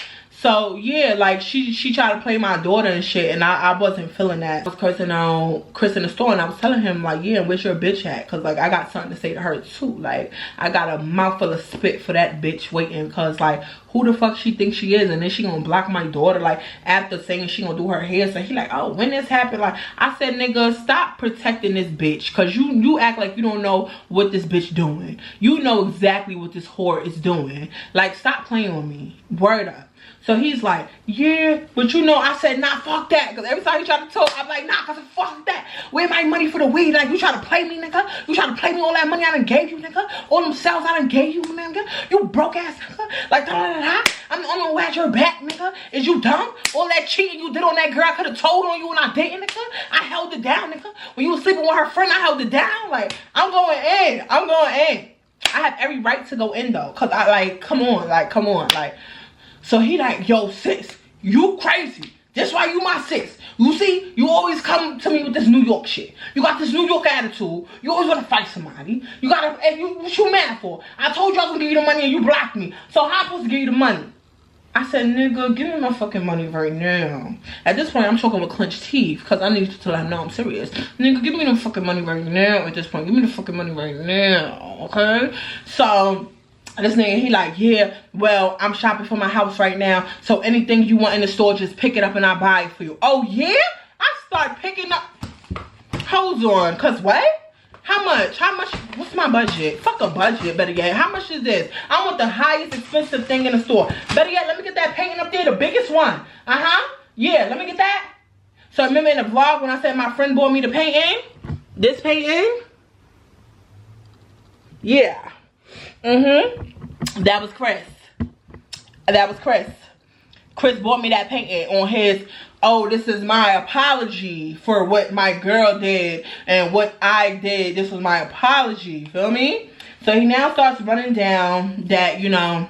So yeah, like she tried to play my daughter and shit, and I wasn't feeling that. I was cursing out Chris in the store, and I was telling him like, yeah, where's your bitch at? Cause like I got something to say to her too. Like I got a mouthful of spit for that bitch waiting. Cause like who the fuck she thinks she is, and then she gonna block my daughter like after saying she gonna do her hair. So he like, oh, when this happened? Like I said, nigga, stop protecting this bitch, cause you act like you don't know what this bitch doing. You know exactly what this whore is doing. Like stop playing with me. Word up. So he's like, yeah, but you know, I said, nah, fuck that. Because every time he tried to talk, I'm like, nah, cause fuck that. Where my money for the weed? Like, you trying to play me, nigga? You trying to play me all that money I done gave you, nigga? All them sales I done gave you, nigga? You broke ass, nigga? Like, I'm the only one who had your back, nigga. Is you dumb? All that cheating you did on that girl, I could have told on you when I didn't, nigga. I held it down, nigga. When you was sleeping with her friend, I held it down. Like, I'm going in. I'm going in. I have every right to go in, though. Because I, like, come on. Like, so he like, yo, sis, you crazy. That's why you my sis. You see, you always come to me with this New York shit. You got this New York attitude. You always want to fight somebody. You gotta, what you mad for? I told you I was gonna give you the money and you blocked me. So how am I supposed to give you the money? I said, nigga, give me my fucking money right now. At this point, I'm choking with clenched teeth because I need to let him know I'm serious. Nigga, give me the fucking money right now at this point. Give me the fucking money right now, okay? So this nigga, he like, yeah, well, I'm shopping for my house right now, so anything you want in the store, just pick it up and I'll buy it for you. Oh, yeah? I start picking up. Hold on, cause what? How much? What's my budget? Fuck a budget, better yet. How much is this? I want the highest expensive thing in the store. Better yet, let me get that painting up there, the biggest one. Yeah, let me get that. So remember in the vlog when I said my friend bought me the painting? This painting? Yeah. That was Chris. Chris bought me that painting on his, oh, this is my apology for what my girl did and what I did. This was my apology. Feel me? So he now starts running down that, you know,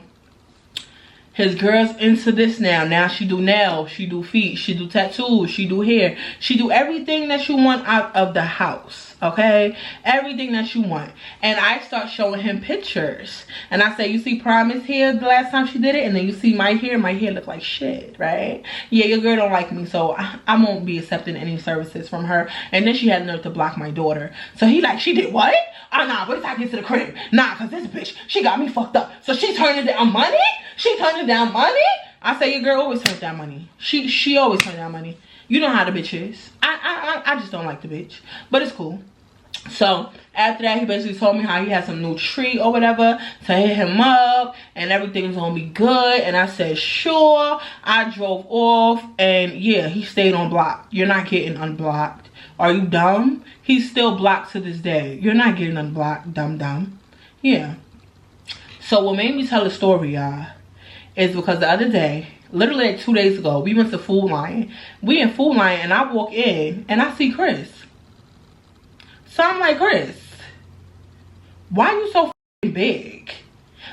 his girl's into this now. Now she do nails, she do feet, she do tattoos, she do hair. She do everything that you want out of the house, okay? Everything that you want. And I start showing him pictures. And I say, you see Promise hair the last time she did it? And then you see my hair look like shit, right? Yeah, your girl don't like me, so I won't be accepting any services from her. And then she had enough to block my daughter. So he like, she did what? Oh, nah, wait till I get to the crib. Nah, because this bitch, she got me fucked up. So she turning down money? She turning down money? I say, your girl always turns down money. She always turns down money. You know how the bitch is. I just don't like the bitch. But it's cool. So after that, he basically told me how he had some new tree or whatever to hit him up and everything's gonna be good. And I said, sure. I drove off and yeah, he stayed on block. You're not getting unblocked. Are you dumb? He's still blocked to this day. You're not getting unblocked, dumb. Yeah. So what made me tell the story, y'all, is because the other day, literally like 2 days ago, we went to Food Lion. We in Food Lion and I walk in and I see Chris. So I'm like, Chris, why are you so f***ing big?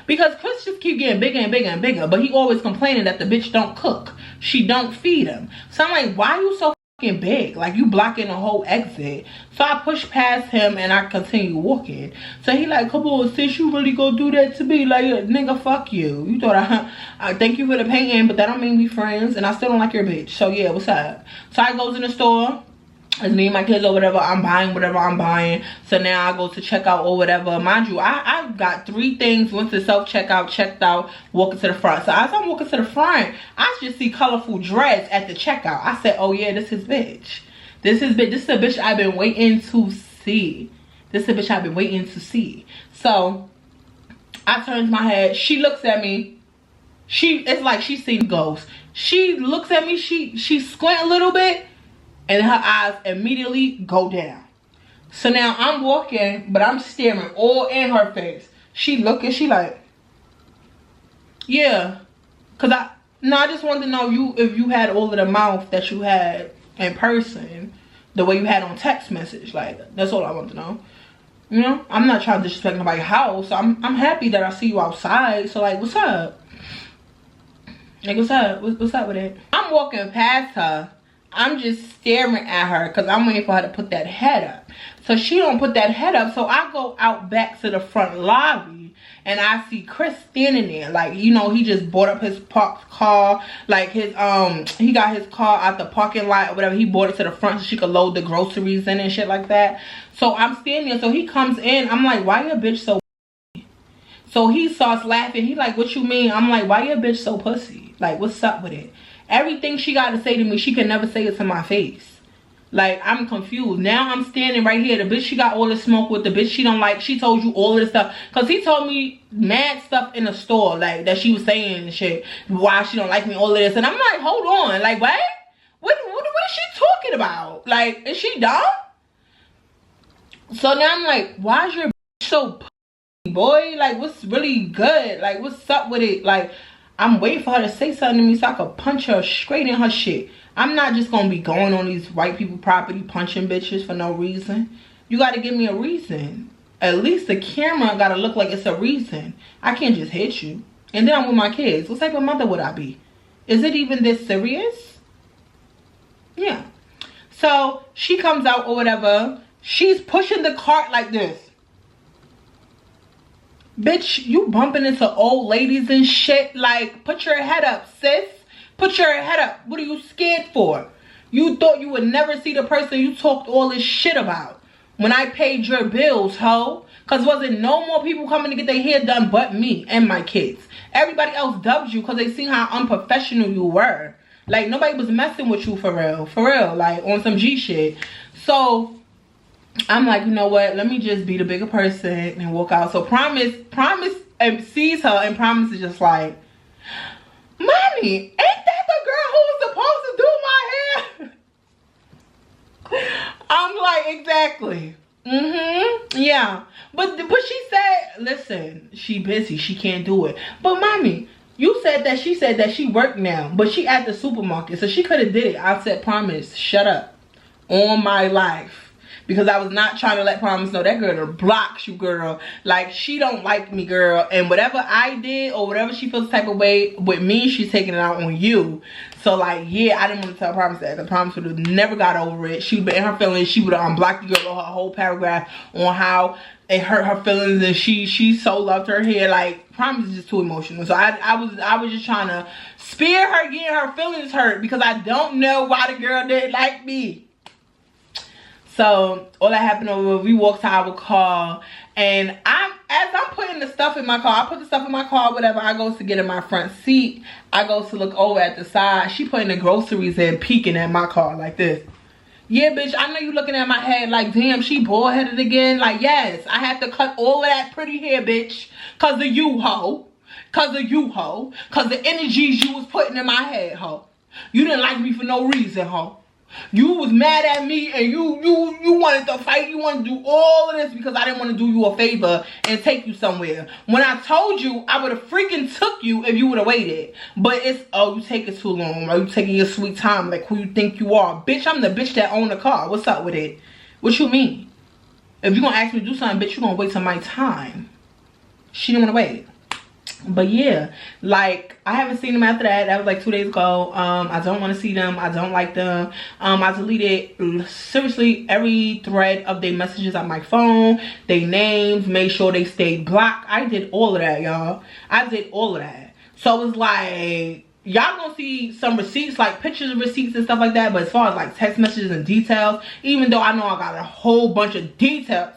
Because Chris just keep getting bigger and bigger and bigger, but he always complaining that the bitch don't cook. She don't feed him. So I'm like, why are you so f***ing big? Like, you blocking the whole exit. So I push past him and I continue walking. So he like, come on, sis, you really gonna do that to me? Like, nigga, fuck you. You thought I thank you for the painting, but that don't mean we friends, and I still don't like your bitch. So yeah, what's up? So I goes in the store. It's me and my kids or whatever. I'm buying whatever I'm buying. So now I go to checkout or whatever. Mind you, I got 3 things. Went to self-checkout, checked out, walking to the front. So as I'm walking to the front, I just see colorful dreads at the checkout. I said, oh yeah, this is bitch. This is bitch. This is a bitch I've been waiting to see. This is a bitch I've been waiting to see. So I turns my head. She looks at me. It's like she's seen ghosts. She looks at me. She squint a little bit. And her eyes immediately go down. So now I'm walking, but I'm staring all in her face. She looking, she like, yeah. Cause I just wanted to know if you had all of the mouth that you had in person, the way you had on text message. Like, that's all I want to know. You know, I'm not trying to disrespect nobody's house. I'm happy that I see you outside. So like, what's up? Like, what's up? What's up with it? I'm walking past her. I'm just staring at her because I'm waiting for her to put that head up. So she don't put that head up. So I go out back to the front lobby and I see Chris standing there. Like, you know, he just bought up his parked car. Like, his he got his car out the parking lot or whatever. He brought it to the front so she could load the groceries in and shit like that. So I'm standing there. So he comes in. I'm like, why your bitch so pussy? So he starts laughing. He like, what you mean? I'm like, why your bitch so pussy? Like, what's up with it? Everything she got to say to me, she can never say it to my face. Like, I'm confused. Now I'm standing right here. The bitch she got all the smoke with. The bitch she don't like. She told you all of this stuff. Because he told me mad stuff in the store. Like, that she was saying and shit. Why she don't like me, all of this. And I'm like, hold on. Like, what? What is she talking about? Like, is she dumb? So now I'm like, why is your bitch so pussy, boy? Like, what's really good? Like, what's up with it? Like, I'm waiting for her to say something to me so I could punch her straight in her shit. I'm not just gonna be going on these white people property punching bitches for no reason. You gotta give me a reason. At least the camera gotta look like it's a reason. I can't just hit you. And then I'm with my kids. What type of mother would I be? Is it even this serious? Yeah. So she comes out or whatever. She's pushing the cart like this. Bitch, you bumping into old ladies and shit. Like, put your head up, sis. Put your head up. What are you scared for? You thought you would never see the person you talked all this shit about when I paid your bills, ho. Because wasn't no more people coming to get their hair done but me and my kids. Everybody else dubbed you because they seen how unprofessional you were. Like, nobody was messing with you for real. For real. Like, on some G shit. So I'm like, you know what? Let me just be the bigger person and walk out. So Promise sees her, and Promise is just like, Mommy, ain't that the girl who was supposed to do my hair? I'm like, exactly. Yeah. But she said, listen, she busy. She can't do it. But Mommy, you said that she worked now, but she at the supermarket. So she could have did it. I said, Promise, shut up. On my life. Because I was not trying to let Promise know that girl blocks you, girl. Like, she don't like me, girl. And whatever I did or whatever she feels the type of way with me, she's taking it out on you. So, like, yeah, I didn't want to tell Promise that. Because Promise would have never got over it. She would be in her feelings. She would have unblocked the girl on her whole paragraph on how it hurt her feelings. And she so loved her hair. Like, Promise is just too emotional. So, I was just trying to spare her getting her feelings hurt. Because I don't know why the girl didn't like me. So all that happened over, we walked to our car, and as I'm putting the stuff in my car, I put the stuff in my car, whatever. I go to get in my front seat. I go to look over at the side. She putting the groceries in, peeking at my car like this. Yeah, bitch, I know you looking at my head like, damn, she bald-headed again. Like, yes, I had to cut all of that pretty hair, bitch, because of you, ho. Because of you, ho. Because the energies you was putting in my head, ho. You didn't like me for no reason, ho. You was mad at me, and you wanted to fight. You wanted to do all of this because I didn't want to do you a favor and take you somewhere. When I told you, I would have freaking took you if you would have waited. But it's, oh, you taking too long. Or you taking your sweet time like who you think you are. Bitch, I'm the bitch that own the car. What's up with it? What you mean? If you gonna ask me to do something, bitch, you gonna wait till my time. She didn't want to wait. But yeah, like, I haven't seen them after that. That was like 2 days ago. I don't want to see them. I don't like them. I deleted seriously every thread of their messages on my phone, their names, made sure they stayed blocked. I did all of that, y'all. I did all of that. So it's like, y'all gonna see some receipts, like pictures of receipts and stuff like that. But as far as like text messages and details, even though I know I got a whole bunch of details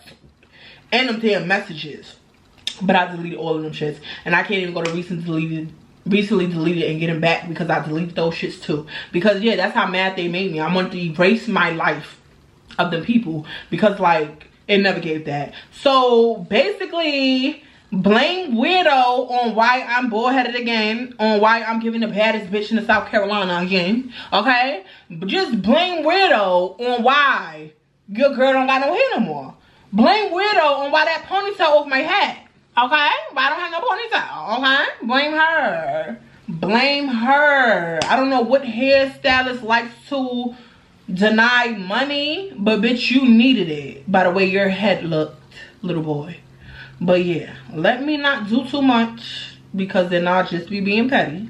in them damn messages, but I deleted all of them shits. And I can't even go to recently deleted and get them back because I deleted those shits too. Because yeah, that's how mad they made me. I wanted to erase my life of them people because like it never gave that. So basically, blame Weirdo on why I'm bald-headed again, on why I'm giving the baddest bitch in the South Carolina again. Okay? But just blame Weirdo on why your girl don't got no hair no more. Blame Weirdo on why that ponytail off my head. Okay? Why I don't have no ponytail? Okay? Blame her. Blame her. I don't know what hairstylist likes to deny money, but bitch, you needed it by the way your head looked, little boy. But yeah, let me not do too much because then I'll just be being petty.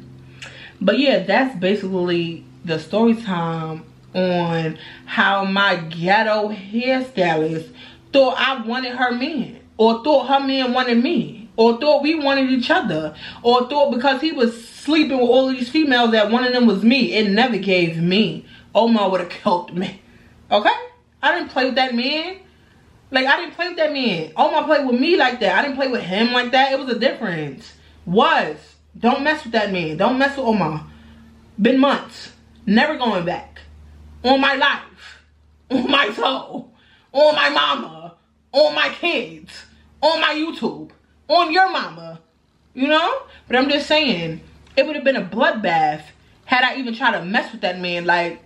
But yeah, that's basically the story time on how my ghetto hairstylist thought I wanted her man, or thought her man wanted me. or thought we wanted each other, or thought because he was sleeping with all of these females that one of them was me. It never gave me. Omar would have killed me. Okay? I didn't play with that man. Like, I didn't play with that man. Omar played with me like that. I didn't play with him like that. It was a difference. Don't mess with that man. Don't mess with Omar. Been months. Never going back. On my life. On my soul. On my mama. On my kids. On my YouTube. On your mama. You know? But I'm just saying, it would have been a bloodbath had I even tried to mess with that man. Like,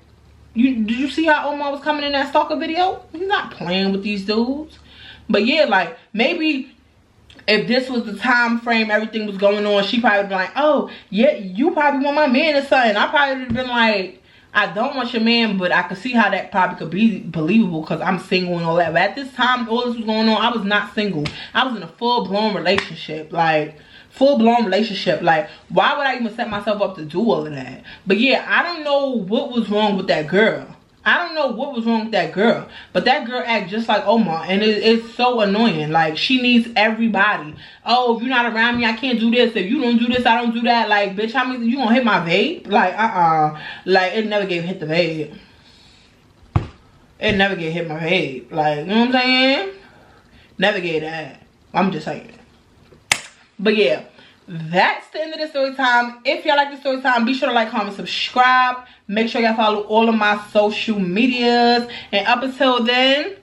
did you see how Omar was coming in that stalker video? He's not playing with these dudes. But yeah, like, maybe if this was the time frame everything was going on, she probably would be like, oh, yeah, you probably want my man or something. I probably would have been like, I don't want your man, but I could see how that probably could be believable because I'm single and all that. But at this time, all this was going on, I was not single. I was in a full-blown relationship. Like, full-blown relationship. Like, why would I even set myself up to do all of that? But yeah, I don't know what was wrong with that girl. I don't know what was wrong with that girl. But that girl act just like Omar. And it's so annoying. Like, she needs everybody. Oh, if you're not around me, I can't do this. If you don't do this, I don't do that. Like, bitch, how many you gonna hit my vape? Like, Like, it never gave hit the vape. It never gave hit my vape. Like, you know what I'm saying? Never gave that. I'm just saying. But yeah, that's the end of the story time. If y'all like the story time, be sure to like, comment, subscribe. Make sure y'all follow all of my social medias. And up until then,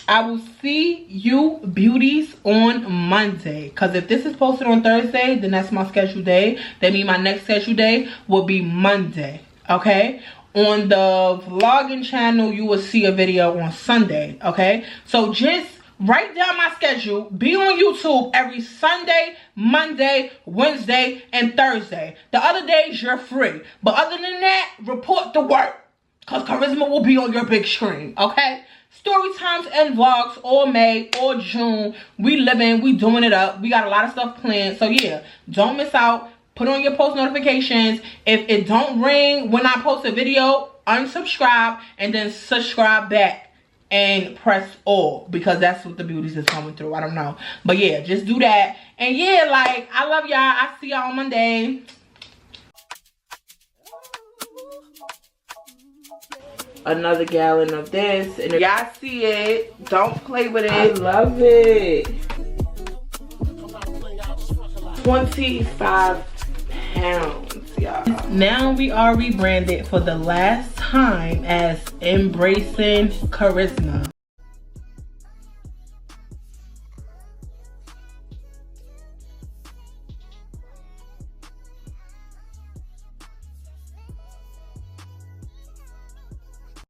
I will see you beauties on Monday. Because if this is posted on Thursday, then that's my scheduled day. That means my next scheduled day will be Monday. Okay? On the vlogging channel, you will see a video on Sunday. Okay? So just write down my schedule. Be on YouTube every Sunday, Monday, Wednesday, and Thursday. The other days, you're free. But other than that, report to work. Because Charisma will be on your big screen. Okay? Story times and vlogs all May, all June. We living. We doing it up. We got a lot of stuff planned. So, yeah. Don't miss out. Put on your post notifications. If it don't ring when I post a video, unsubscribe. And then subscribe back. And press all, because that's what the beauties is coming through. I don't know, but yeah, just do that. And yeah, like, I love y'all. I see y'all on Monday. Another gallon of this, and if y'all see it, don't play with it. I love it. 25 pounds, y'all. Now we are rebranded for the last time as Embracing Charisma.